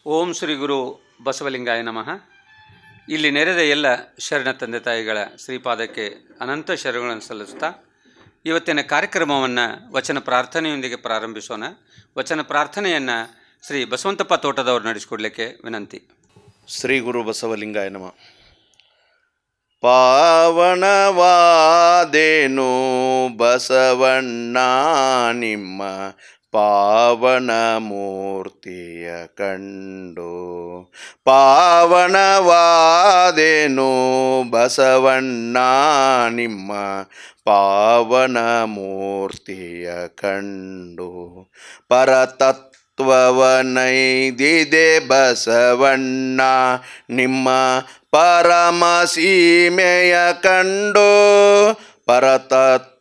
ಓಂ ಶ್ರೀ ಗುರು ಬಸವಲಿಂಗಾಯ ನಮಃ. ಇಲ್ಲಿ ನೆರೆದ ಎಲ್ಲ ಶರಣ ತಂದೆ ತಾಯಿಗಳ ಶ್ರೀಪಾದಕ್ಕೆ ಅನಂತ ಶರಣಗಳನ್ನು ಸಲ್ಲಿಸ್ತಾ ಇವತ್ತಿನ ಕಾರ್ಯಕ್ರಮವನ್ನು ವಚನ ಪ್ರಾರ್ಥನೆಯೊಂದಿಗೆ ಪ್ರಾರಂಭಿಸೋಣ. ವಚನ ಪ್ರಾರ್ಥನೆಯನ್ನು ಶ್ರೀ ಬಸವಂತಪ್ಪ ತೋಟದವರು ನಡೆಸಿಕೊಡ್ಲಿಕ್ಕೆ ವಿನಂತಿ. ಶ್ರೀ ಗುರು ಬಸವಲಿಂಗಾಯ ನಮಃ. ಪಾವನವಾದೇನು ಬಸವಣ್ಣ ನಿಮ್ಮ ಪಾವನ ಮೂರ್ತಿಯ ಕಂಡು, ಪಾವನವಾದೇನು ಬಸವಣ್ಣ ನಿಮ್ಮ ಪಾವನ ಮೂರ್ತಿಯ ಕಂಡು, ಪರತತ್ವವನೈದಿದೆ ಬಸವಣ್ಣ ನಿಮ್ಮ ಪರಮ ಸೀಮೆಯ ಕಂಡು, ಪರತತ್ವವನೈದಿದೆ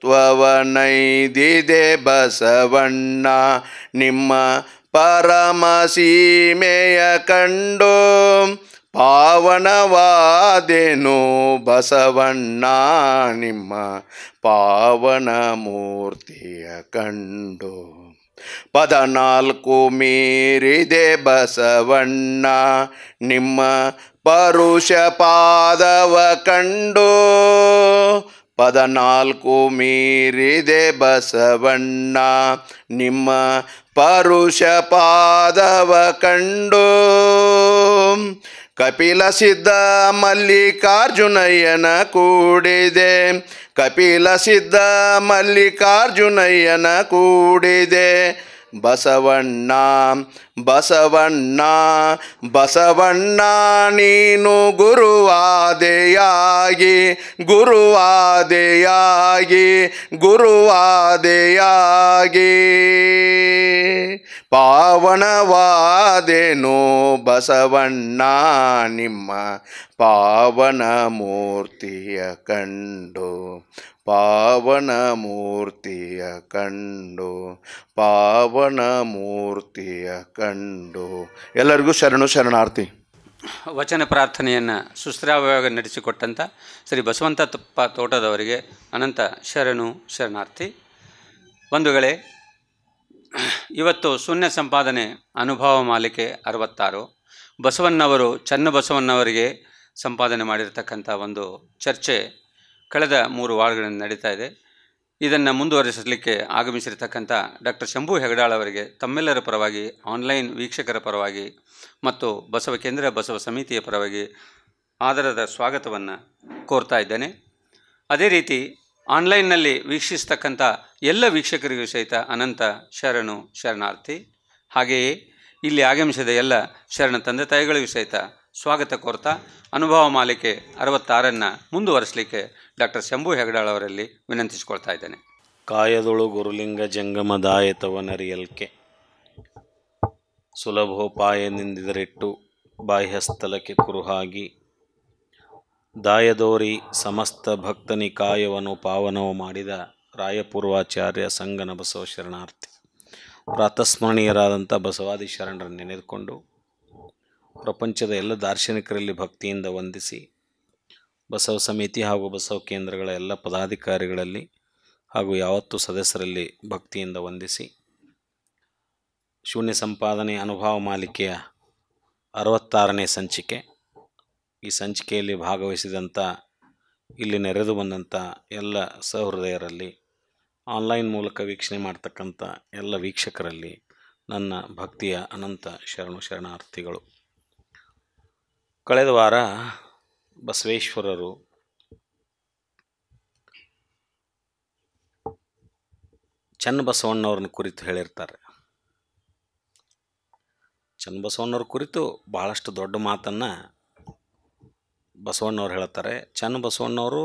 ಬಸವಣ್ಣ ನಿಮ್ಮ ಪರಮ ಸೀಮೆಯ ಕಂಡು, ಪಾವನವಾದೇನು ಬಸವಣ್ಣ ನಿಮ್ಮ ಪಾವನ ಮೂರ್ತಿಯ ಕಂಡು, ಪದನಾಲ್ಕು ಮೀರಿದೆ ಬಸವಣ್ಣ ನಿಮ್ಮ ಪರುಷ ಪಾದವ ಕಂಡು, ಪದನಾಲ್ಕು ಮೀರಿದೆ ಬಸವಣ್ಣ ನಿಮ್ಮ ಪರುಷ ಪಾದವ ಕಂಡು, ಕಪಿಲ ಸಿದ್ಧ ಮಲ್ಲಿಕಾರ್ಜುನಯ್ಯನ ಕೂಡಿದೆ, ಕಪಿಲ ಸಿದ್ಧ ಮಲ್ಲಿಕಾರ್ಜುನಯ್ಯನ ಕೂಡಿದೆ ಬಸವಣ್ಣ, ಬಸವಣ್ಣ ಬಸವಣ್ಣ ನೀನು ಗುರುವಾದೆಯಾಗಿ, ಗುರುವಾದೆಯಾಗಿ, ಗುರುವಾದೆಯಾಗಿ, ಪಾವನವಾದೇನು ಬಸವಣ್ಣ ನಿಮ್ಮ ಪಾವನ ಮೂರ್ತಿಯ ಕಂಡು, ಪಾವನ ಮೂರ್ತಿಯ ಕಂಡು, ಪಾವನ ಮೂರ್ತಿಯ ಕಂಡು. ಎಲ್ಲರಿಗೂ ಶರಣು ಶರಣಾರ್ಥಿ. ವಚನ ಪ್ರಾರ್ಥನೆಯನ್ನು ಸುಶ್ರಾವ್ಯವಾಗಿ ನಡೆಸಿಕೊಟ್ಟಂಥ ಶ್ರೀ ಬಸವಂತಪ್ಪ ತೋಟದವರಿಗೆ ಅನಂತ ಶರಣು ಶರಣಾರ್ಥಿ. ಬಂಧುಗಳೇ, ಇವತ್ತು ಶೂನ್ಯ ಸಂಪಾದನೆ ಅನುಭವ ಮಾಲಿಕೆ 66 ಬಸವಣ್ಣವರು ಚನ್ನಬಸವಣ್ಣವರಿಗೆ ಸಂಪಾದನೆ ಮಾಡಿರ್ತಕ್ಕಂಥ ಒಂದು ಚರ್ಚೆ ಕಳೆದ 3 ವಾರಗಳಿಂದ ನಡೀತಾ ಇದೆ. ಇದನ್ನು ಮುಂದುವರಿಸಲಿಕ್ಕೆ ಆಗಮಿಸಿರ್ತಕ್ಕಂಥ ಡಾಕ್ಟರ್ ಶಂಭು ಹೆಗಡಾಳ್ ಅವರಿಗೆ ತಮ್ಮೆಲ್ಲರ ಪರವಾಗಿ, ಆನ್ಲೈನ್ ವೀಕ್ಷಕರ ಪರವಾಗಿ ಮತ್ತು ಬಸವ ಕೇಂದ್ರ ಬಸವ ಸಮಿತಿಯ ಪರವಾಗಿ ಆದರದ ಸ್ವಾಗತವನ್ನು ಕೋರ್ತಾ ಇದ್ದೇನೆ. ಅದೇ ರೀತಿ ಆನ್ಲೈನ್ನಲ್ಲಿ ವೀಕ್ಷಿಸ್ತಕ್ಕಂಥ ಎಲ್ಲ ವೀಕ್ಷಕರಿಗೂ ಸಹಿತ ಅನಂತ ಶರಣು ಶರಣಾರ್ಥಿ. ಹಾಗೆಯೇ ಇಲ್ಲಿ ಆಗಮಿಸಿದ ಎಲ್ಲ ಶರಣ ತಂದೆ ತಾಯಿಗಳಿಗೂ ಸಹಿತ ಸ್ವಾಗತ ಕೋರ್ತಾ ಅನುಭವ ಮಾಲಿಕೆ 66 ಮುಂದುವರಿಸಲಿಕ್ಕೆ ಡಾಕ್ಟರ್ ಶಂಭು ಹೆಗಡಾಳ್ ಅವರಲ್ಲಿ ವಿನಂತಿಸಿಕೊಳ್ತಾ ಇದ್ದೇನೆ. ಕಾಯದೊಳು ಗುರುಲಿಂಗ ಜಂಗಮದಾಯತವನರಿಯಲ್ಕೆ ಸುಲಭೋಪಾಯನಿಂದಿದರಿಟ್ಟು ಬಾಹ್ಯಸ್ಥಲಕ್ಕೆ ಕುರುಹಾಗಿ, ದಾಯದೋರಿ ಸಮಸ್ತ ಭಕ್ತನಿಕಾಯವನ್ನು ಪಾವನವು ಮಾಡಿದ ರಾಯಪೂರ್ವಾಚಾರ್ಯ ಸಂಗನ ಬಸವ ಶರಣಾರ್ಥಿ. ಪ್ರಾತಸ್ಮರಣೀಯರಾದಂಥ ಬಸವಾದಿ ಶರಣರನ್ನು ನೆನೆದುಕೊಂಡು ಪ್ರಪಂಚದ ಎಲ್ಲ ದಾರ್ಶನಿಕರಲ್ಲಿ ಭಕ್ತಿಯಿಂದ ವಂದಿಸಿ, ಬಸವ ಸಮಿತಿ ಹಾಗೂ ಬಸವ ಕೇಂದ್ರಗಳ ಎಲ್ಲ ಪದಾಧಿಕಾರಿಗಳಲ್ಲಿ ಹಾಗೂ ಯಾವತ್ತೂ ಸದಸ್ಯರಲ್ಲಿ ಭಕ್ತಿಯಿಂದ ವಂದಿಸಿ, ಶೂನ್ಯ ಸಂಪಾದನೆ ಅನುಭವ ಮಾಲಿಕೆಯ 66ನೇ ಸಂಚಿಕೆ. ಈ ಸಂಚಿಕೆಯಲ್ಲಿ ಭಾಗವಹಿಸಿದಂಥ, ಇಲ್ಲಿ ನೆರೆದು ಬಂದಂಥ ಎಲ್ಲ ಸಹೃದಯರಲ್ಲಿ, ಆನ್ಲೈನ್ ಮೂಲಕ ವೀಕ್ಷಣೆ ಮಾಡ್ತಕ್ಕಂಥ ಎಲ್ಲ ವೀಕ್ಷಕರಲ್ಲಿ ನನ್ನ ಭಕ್ತಿಯ ಅನಂತ ಶರಣು ಶರಣಾರ್ಥಿಗಳು. ಕಳೆದ ವಾರ ಬಸವೇಶ್ವರರು ಚನ್ನಬಸವಣ್ಣವ್ರನ್ನ ಕುರಿತು ಹೇಳಿರ್ತಾರೆ. ಚನ್ನಬಸವಣ್ಣವ್ರ ಕುರಿತು ಭಾಳಷ್ಟು ದೊಡ್ಡ ಮಾತನ್ನು ಬಸವಣ್ಣವ್ರು ಹೇಳ್ತಾರೆ. ಚನ್ನಬಸವಣ್ಣವರು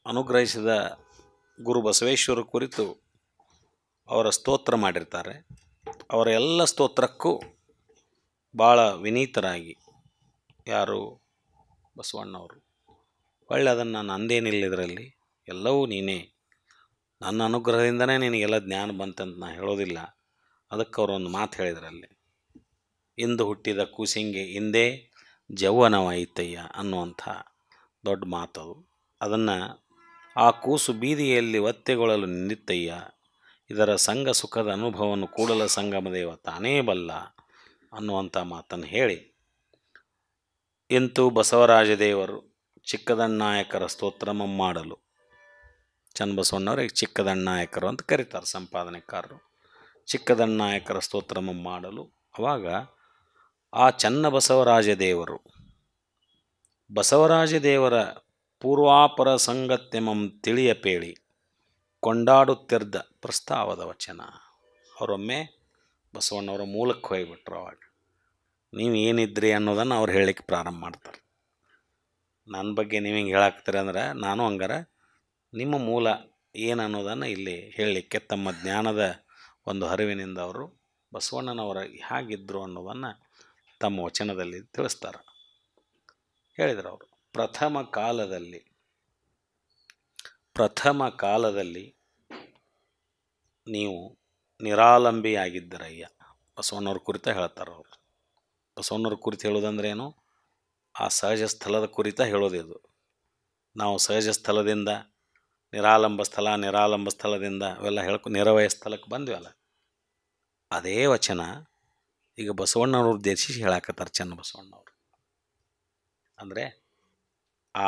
ಅನುಗ್ರಹಿಸಿದ ಗುರು ಬಸವೇಶ್ವರ ಕುರಿತು ಅವರ ಸ್ತೋತ್ರ ಮಾಡಿರ್ತಾರೆ. ಅವರ ಎಲ್ಲ ಸ್ತೋತ್ರಕ್ಕೂ ಭಾಳ ವಿನೀತರಾಗಿ, ಯಾರು ಬಸವಣ್ಣವರು ಒಳ್ಳೆ ಅದನ್ನು ನಂದೇನಿಲ್ಲ, ಇದರಲ್ಲಿ ಎಲ್ಲವೂ ನೀನೇ, ನನ್ನ ಅನುಗ್ರಹದಿಂದನೇ ನಿನಗೆಲ್ಲ ಜ್ಞಾನ ಬಂತಂತ ನಾನು ಹೇಳೋದಿಲ್ಲ. ಅದಕ್ಕೆ ಅವರೊಂದು ಮಾತು ಹೇಳಿದ್ರಲ್ಲಿ, ಇಂದು ಹುಟ್ಟಿದ ಕೂಸಿಂಗೆ ಇಂದೇ ಜೌವನವಾಯಿತಯ್ಯ ಅನ್ನುವಂಥ ದೊಡ್ಡ ಮಾತದು. ಅದನ್ನು ಆ ಕೂಸು ಬೀದಿಯಲ್ಲಿ ಒತ್ತೆಗೊಳ್ಳಲು ನಿಂದಿತ್ತಯ್ಯ, ಇದರ ಸಂಘ ಸುಖದ ಅನುಭವವನ್ನು ಕೂಡಲ ಸಂಗಮದೇವ ತಾನೇ ಬಲ್ಲ ಅನ್ನುವಂಥ ಮಾತನ್ನು ಹೇಳಿ, ಇಂತು ಬಸವರಾಜದೇವರು ಚಿಕ್ಕದಣ್ಣಾಯಕರ ಸ್ತೋತ್ರಮ ಮಾಡಲು, ಚನ್ನಬಸವಣ್ಣವ್ರಿಗೆ ಚಿಕ್ಕದಣ್ಣಾಯಕರು ಅಂತ ಕರೀತಾರೆ ಸಂಪಾದನೆಕಾರರು. ಚಿಕ್ಕದಣ್ಣಾಯಕರ ಸ್ತೋತ್ರಮ ಮಾಡಲು ಅವಾಗ ಆ ಚನ್ನಬಸವರಾಜದೇವರು ಬಸವರಾಜದೇವರ ಪೂರ್ವಾಪರ ಸಂಗತ್ಯಮಂ ತಿಳಿಯಪೇಳಿ ಕೊಂಡಾಡುತ್ತಿದ್ದ ಪ್ರಸ್ತಾವದ ವಚನ. ಅವರೊಮ್ಮೆ ಬಸವಣ್ಣವರ ಮೂಲಕ್ಕೆ ಹೋಗಿಬಿಟ್ರು. ಅವಾಗ ನೀವು ಏನಿದ್ರಿ ಅನ್ನೋದನ್ನು ಅವ್ರು ಹೇಳಲಿಕ್ಕೆ ಪ್ರಾರಂಭ ಮಾಡ್ತಾರೆ. ನನ್ನ ಬಗ್ಗೆ ನೀವು ಹಿಂಗೆ ಹೇಳಾಕ್ತೀರಿ ಅಂದ್ರೆ ನಾನು ಹಂಗಾರ ನಿಮ್ಮ ಮೂಲ ಏನು ಅನ್ನೋದನ್ನು ಇಲ್ಲಿ ಹೇಳಲಿಕ್ಕೆ ತಮ್ಮ ಜ್ಞಾನದ ಒಂದು ಹರಿವಿನಿಂದ ಅವರು ಬಸವಣ್ಣನವರ ಹೇಗಿದ್ದರು ಅನ್ನೋದನ್ನು ತಮ್ಮ ವಚನದಲ್ಲಿ ತಿಳಿಸ್ತಾರೆ. ಹೇಳಿದರು ಅವರು, ಪ್ರಥಮ ಕಾಲದಲ್ಲಿ ನೀವು ನಿರಾಲಂಬಿಯಾಗಿದ್ದರಯ್ಯ. ಬಸವಣ್ಣವ್ರ ಕುರಿತ ಹೇಳ್ತಾರೆ ಅವರು. ಬಸವಣ್ಣವ್ರ ಕುರಿತು ಹೇಳೋದಂದ್ರೆ ಏನು? ಆ ಸಹಜ ಸ್ಥಳದ ಕುರಿತ ಹೇಳೋದಿದು. ನಾವು ಸಹಜ ಸ್ಥಳದಿಂದ ನಿರಾಲಂಬ ಸ್ಥಳದಿಂದ ಅವೆಲ್ಲ ನಿರವಯ ಸ್ಥಳಕ್ಕೆ ಬಂದ್ವಲ್ಲ, ಅದೇ ವಚನ ಈಗ ಬಸವಣ್ಣವ್ರು ಉದ್ದೇಶಿಸಿ ಹೇಳಾಕತ್ತಾರೆ ಚನ್ನಬಸವಣ್ಣವ್ರು. ಅಂದರೆ ಆ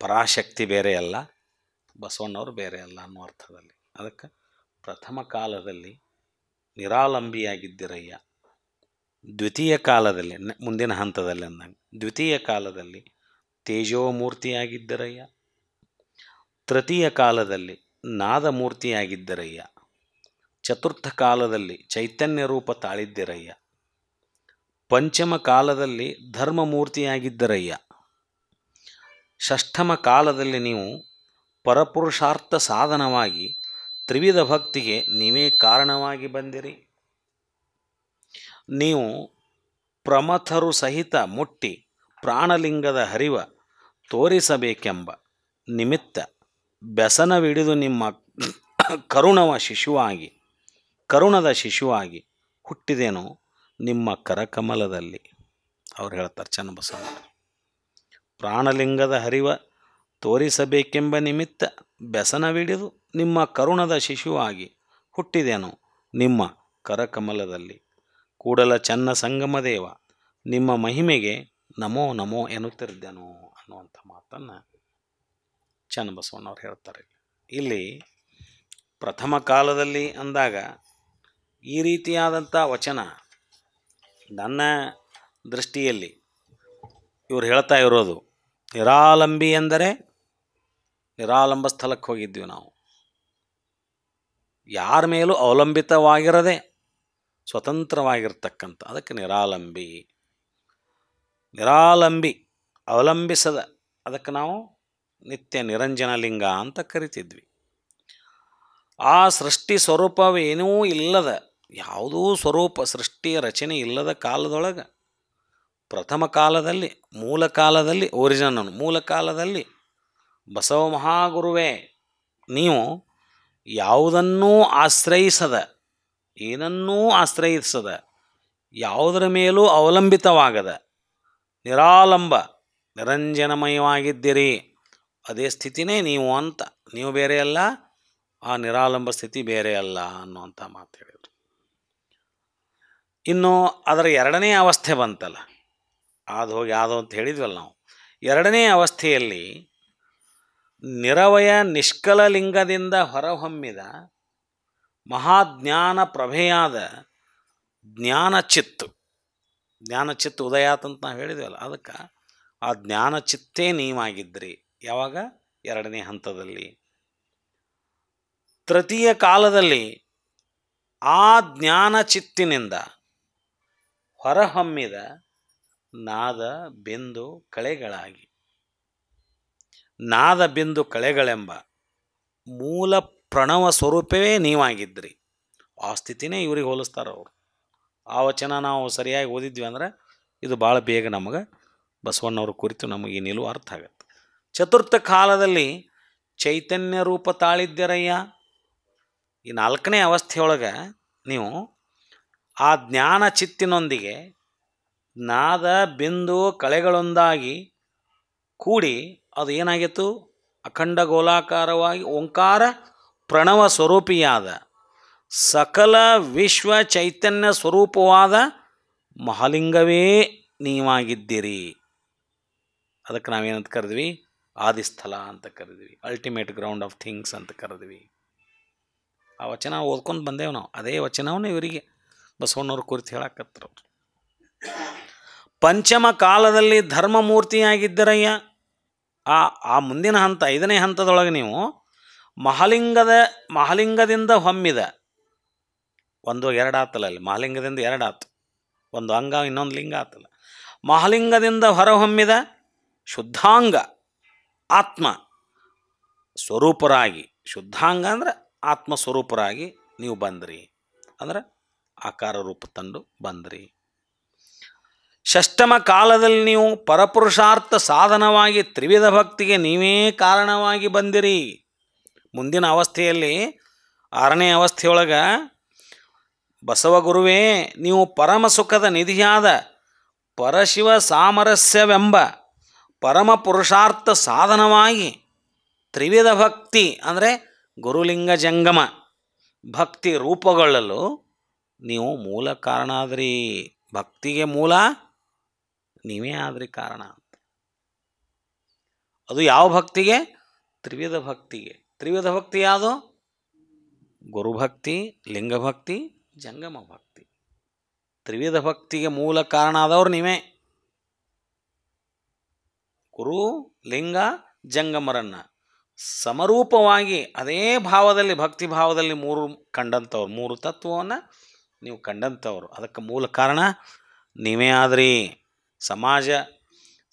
ಪರಾಶಕ್ತಿ ಬೇರೆ ಅಲ್ಲ, ಬಸವಣ್ಣವ್ರು ಬೇರೆ ಅಲ್ಲ ಅನ್ನೋ ಅರ್ಥದಲ್ಲಿ. ಅದಕ್ಕೆ ಪ್ರಥಮ ಕಾಲದಲ್ಲಿ ನಿರಾಲಂಬಿಯಾಗಿದ್ದಿರಯ್ಯ, ದ್ವಿತೀಯ ಕಾಲದಲ್ಲಿ ಮುಂದಿನ ಹಂತದಲ್ಲಿ ಅಂದಂಗೆ ದ್ವಿತೀಯ ಕಾಲದಲ್ಲಿ ತೇಜೋಮೂರ್ತಿಯಾಗಿದ್ದರಯ್ಯ, ತೃತೀಯ ಕಾಲದಲ್ಲಿ ನಾದಮೂರ್ತಿಯಾಗಿದ್ದರಯ್ಯ, ಚತುರ್ಥ ಕಾಲದಲ್ಲಿ ಚೈತನ್ಯ ರೂಪ ತಾಳಿದ್ದಿರಯ್ಯ, ಪಂಚಮ ಕಾಲದಲ್ಲಿ ಧರ್ಮಮೂರ್ತಿಯಾಗಿದ್ದರಯ್ಯ, ಷಷ್ಠಮ ಕಾಲದಲ್ಲಿ ನೀವು ಪರಪುರುಷಾರ್ಥ ಸಾಧನವಾಗಿ ತ್ರಿವಿಧ ಭಕ್ತಿಗೆ ನೀವೇ ಕಾರಣವಾಗಿ ಬಂದಿರಿ. ನೀವು ಪ್ರಮಥರು ಸಹಿತ ಮುಟ್ಟಿ ಪ್ರಾಣಲಿಂಗದ ಹರಿವ ತೋರಿಸಬೇಕೆಂಬ ನಿಮಿತ್ತ ವ್ಯಸನವಿಡಿದು ನಿಮ್ಮ ಕರುಣದ ಶಿಶುವಾಗಿ ಹುಟ್ಟಿದೇನೋ ನಿಮ್ಮ ಕರಕಮಲದಲ್ಲಿ. ಅವ್ರು ಹೇಳ್ತಾರೆ ಚನ್ನಬಸವಣ್ಣ, ಪ್ರಾಣಲಿಂಗದ ಹರಿವ ತೋರಿಸಬೇಕೆಂಬ ನಿಮಿತ್ತ ವ್ಯಸನವಿಡಿದು ನಿಮ್ಮ ಕರುಣದ ಶಿಶುವಾಗಿ ಹುಟ್ಟಿದೇನೋ ನಿಮ್ಮ ಕರಕಮಲದಲ್ಲಿ. ಕೂಡಲ ಚನ್ನ ಸಂಗಮದೇವ ನಿಮ್ಮ ಮಹಿಮೆಗೆ ನಮೋ ನಮೋ ಎನ್ನುತ್ತಿದ್ದೆನೋ ಅನ್ನುವಂಥ ಮಾತನ್ನು ಚನ್ನಬಸವಣ್ಣವ್ರು ಹೇಳ್ತಾರೆ. ಇಲ್ಲಿ ಪ್ರಥಮ ಕಾಲದಲ್ಲಿ ಅಂದಾಗ ಈ ರೀತಿಯಾದಂಥ ವಚನ ನನ್ನ ದೃಷ್ಟಿಯಲ್ಲಿ ಇವರು ಹೇಳ್ತಾ ಇರೋದು, ನಿರಾಲಂಬಿ ಎಂದರೆ ನಿರಾಲಂಬ ಸ್ಥಳಕ್ಕೆ ಹೋಗಿದ್ವಿ ನಾವು, ಯಾರ ಮೇಲೂ ಅವಲಂಬಿತವಾಗಿರದೆ ಸ್ವತಂತ್ರವಾಗಿರ್ತಕ್ಕಂಥ, ಅದಕ್ಕೆ ನಿರಾಲಂಬಿ ಅವಲಂಬಿಸದ, ಅದಕ್ಕೆ ನಾವು ನಿತ್ಯ ನಿರಂಜನ ಲಿಂಗ ಅಂತ ಕರಿತಿದ್ವಿ. ಆ ಸೃಷ್ಟಿ ಸ್ವರೂಪವೇನೂ ಇಲ್ಲದ, ಯಾವುದೂ ಸ್ವರೂಪ ಸೃಷ್ಟಿಯ ರಚನೆ ಇಲ್ಲದ ಕಾಲದೊಳಗೆ ಪ್ರಥಮ ಕಾಲದಲ್ಲಿ ಮೂಲ ಕಾಲದಲ್ಲಿ ಬಸವ ಮಹಾಗುರುವೇ ನೀವು ಯಾವುದನ್ನೂ ಆಶ್ರಯಿಸದ, ಏನನ್ನೂ ಆಶ್ರಯಿಸದ, ಯಾವುದರ ಮೇಲೂ ಅವಲಂಬಿತವಾಗದ ನಿರಾಲಂಬ ನಿರಂಜನಮಯವಾಗಿದ್ದೀರಿ. ಅದೇ ಸ್ಥಿತಿನೇ ನೀವು ಅಂತ. ನೀವು ಬೇರೆ ಅಲ್ಲ, ಆ ನಿರಾಲಂಬ ಸ್ಥಿತಿ ಬೇರೆ ಅಲ್ಲ ಅನ್ನುವಂಥ ಮಾತು ಹೇಳಿದರು. ಇನ್ನು ಅದರ ಎರಡನೇ ಅವಸ್ಥೆ ಬಂತಲ್ಲ, ಅದು ಹೋಗಿ ಯಾವುದು ಅಂತ ಹೇಳಿದ್ವಲ್ಲ ನಾವು. ಎರಡನೇ ಅವಸ್ಥೆಯಲ್ಲಿ ನಿರವಯ ನಿಷ್ಕಲ ಲಿಂಗದಿಂದ ಹೊರಹೊಮ್ಮಿದ ಮಹಾಜ್ಞಾನ ಪ್ರಭೆಯಾದ ಜ್ಞಾನಚಿತ್ತು ಉದಯಾತ್ ಅಂತ ನಾವು ಹೇಳಿದ್ವಲ್ಲ, ಅದಕ್ಕೆ ಆ ಜ್ಞಾನಚಿತ್ತೇ ನೀವಾಗಿದ್ರಿ. ಯಾವಾಗ? ಎರಡನೇ ಹಂತದಲ್ಲಿ. ತೃತೀಯ ಕಾಲದಲ್ಲಿ ಆ ಜ್ಞಾನಚಿತ್ತಿನಿಂದ ಹೊರಹೊಮ್ಮಿದ ನಾದ ಬಿಂದು ಕಳೆಗಳಾಗಿ, ನಾದ ಬಿಂದು ಕಳೆಗಳೆಂಬ ಮೂಲ ಪ್ರಣವ ಸ್ವರೂಪವೇ ನೀವಾಗಿದ್ರಿ. ಆ ಸ್ಥಿತಿನೇ ಇವ್ರಿಗೆ ಹೋಲಿಸ್ತಾರೆ ಅವರು. ಆ ವಚನ ನಾವು ಸರಿಯಾಗಿ ಓದಿದ್ವಿ ಅಂದರೆ ಇದು ಭಾಳ ಬೇಗ ನಮಗೆ ಬಸವಣ್ಣವ್ರ ಕುರಿತು ನಮಗೆ ಈ ನಿಲುವು ಅರ್ಥ ಆಗುತ್ತೆ. ಚತುರ್ಥ ಕಾಲದಲ್ಲಿ ಚೈತನ್ಯ ರೂಪ ತಾಳಿದ್ದರಯ್ಯ. ಈ ನಾಲ್ಕನೇ ಅವಸ್ಥೆಯೊಳಗೆ ನೀವು ಆ ಜ್ಞಾನ ಚಿತ್ತಿನೊಂದಿಗೆ ನಾದ ಬಿಂದು ಕಳೆಗಳೊಂದಾಗಿ ಕೂಡಿ ಅದು ಏನಾಗಿತ್ತು? ಅಖಂಡ ಗೋಲಾಕಾರವಾಗಿ ಓಂಕಾರ ಪ್ರಣವ ಸ್ವರೂಪಿಯಾದ ಸಕಲ ವಿಶ್ವ ಚೈತನ್ಯ ಸ್ವರೂಪವಾದ ಮಹಾಲಿಂಗವೇ ನೀವಾಗಿದ್ದೀರಿ. ಅದಕ್ಕೆ ನಾವೇನಂತ ಕರೆದ್ವಿ? ಆದಿಸ್ಥಳ ಅಂತ ಕರೆದ್ವಿ, ಅಲ್ಟಿಮೇಟ್ ಗ್ರೌಂಡ್ ಆಫ್ ಥಿಂಗ್ಸ್ ಅಂತ ಕರೆದ್ವಿ. ಆ ವಚನ ಓದ್ಕೊಂಡು ಬಂದೇವು ನಾವು. ಅದೇ ವಚನವನ್ನು ಇವರಿಗೆ ಬಸವಣ್ಣವ್ರ ಕುರಿತು ಹೇಳಕತ್ತರು. ಪಂಚಮ ಕಾಲದಲ್ಲಿ ಧರ್ಮಮೂರ್ತಿಯಾಗಿದ್ದರಯ್ಯ. ಆ ಮುಂದಿನ ಹಂತ, 5ನೇ ಹಂತದೊಳಗೆ ನೀವು ಮಹಾಲಿಂಗದಿಂದ ಹೊಮ್ಮಿದ, ಒಂದು 2 ಆತಲ್ಲ, ಅಲ್ಲಿ ಮಹಾಲಿಂಗದಿಂದ 2 ಆತು, ಒಂದು ಅಂಗ ಇನ್ನೊಂದು ಲಿಂಗ ಆತಲ್ಲ. ಮಹಾಲಿಂಗದಿಂದ ಹೊರಹೊಮ್ಮಿದ ಶುದ್ಧಾಂಗ ಆತ್ಮ ಸ್ವರೂಪರಾಗಿ, ಶುದ್ಧಾಂಗ ಅಂದ್ರೆ ಆತ್ಮ ಸ್ವರೂಪರಾಗಿ ನೀವು ಬಂದ್ರಿ, ಅಂದ್ರೆ ಆಕಾರ ರೂಪ ತಂದು ಬಂದ್ರಿ. ಷಷ್ಠಮ ಕಾಲದಲ್ಲಿ ನೀವು ಪರಪುರುಷಾರ್ಥ ಸಾಧನವಾಗಿ ತ್ರಿವಿಧ ಭಕ್ತಿಗೆ ನೀವೇ ಕಾರಣವಾಗಿ ಬಂದಿರಿ. ಮುಂದಿನ ಅವಸ್ಥೆಯಲ್ಲಿ 6ನೇ ಅವಸ್ಥೆಯೊಳಗೆ ಬಸವಗುರುವೇ ನೀವು ಪರಮ ಸುಖದ ನಿಧಿಯಾದ ಪರಶಿವ ಸಾಮರಸ್ಯವೆಂಬ ಪರಮ ಪುರುಷಾರ್ಥ ಸಾಧನವಾಗಿ ತ್ರಿವಿಧ ಭಕ್ತಿ ಅಂದರೆ ಗುರುಲಿಂಗ ಜಂಗಮ ಭಕ್ತಿ ರೂಪುಗೊಳ್ಳಲು ನೀವು ಮೂಲ ಕಾರಣ ಆದ್ರಿ. ಭಕ್ತಿಗೆ ಮೂಲ ನೀವೇ ಆದ್ರಿ ಕಾರಣ ಅಂತ. ಅದು ಯಾವ ಭಕ್ತಿಗೆ? ತ್ರಿವಿಧ ಭಕ್ತಿಗೆ. ತ್ರಿವಿಧ ಭಕ್ತಿ ಯಾವುದು? ಗುರುಭಕ್ತಿ, ಲಿಂಗಭಕ್ತಿ, ಜಂಗಮ ಭಕ್ತಿ. ತ್ರಿವಿಧ ಭಕ್ತಿಗೆ ಮೂಲ ಕಾರಣ ಆದವ್ರು ನೀವೇ. ಗುರು, ಲಿಂಗ, ಜಂಗಮರನ್ನ ಸಮರೂಪವಾಗಿ ಅದೇ ಭಾವದಲ್ಲಿ, ಭಕ್ತಿ ಭಾವದಲ್ಲಿ 3 ಕಂಡಂಥವ್ರು, 3 ತತ್ವವನ್ನು ನೀವು ಕಂಡಂಥವ್ರು. ಅದಕ್ಕೆ ಮೂಲ ಕಾರಣ ನೀವೇ ಆದ್ರಿ.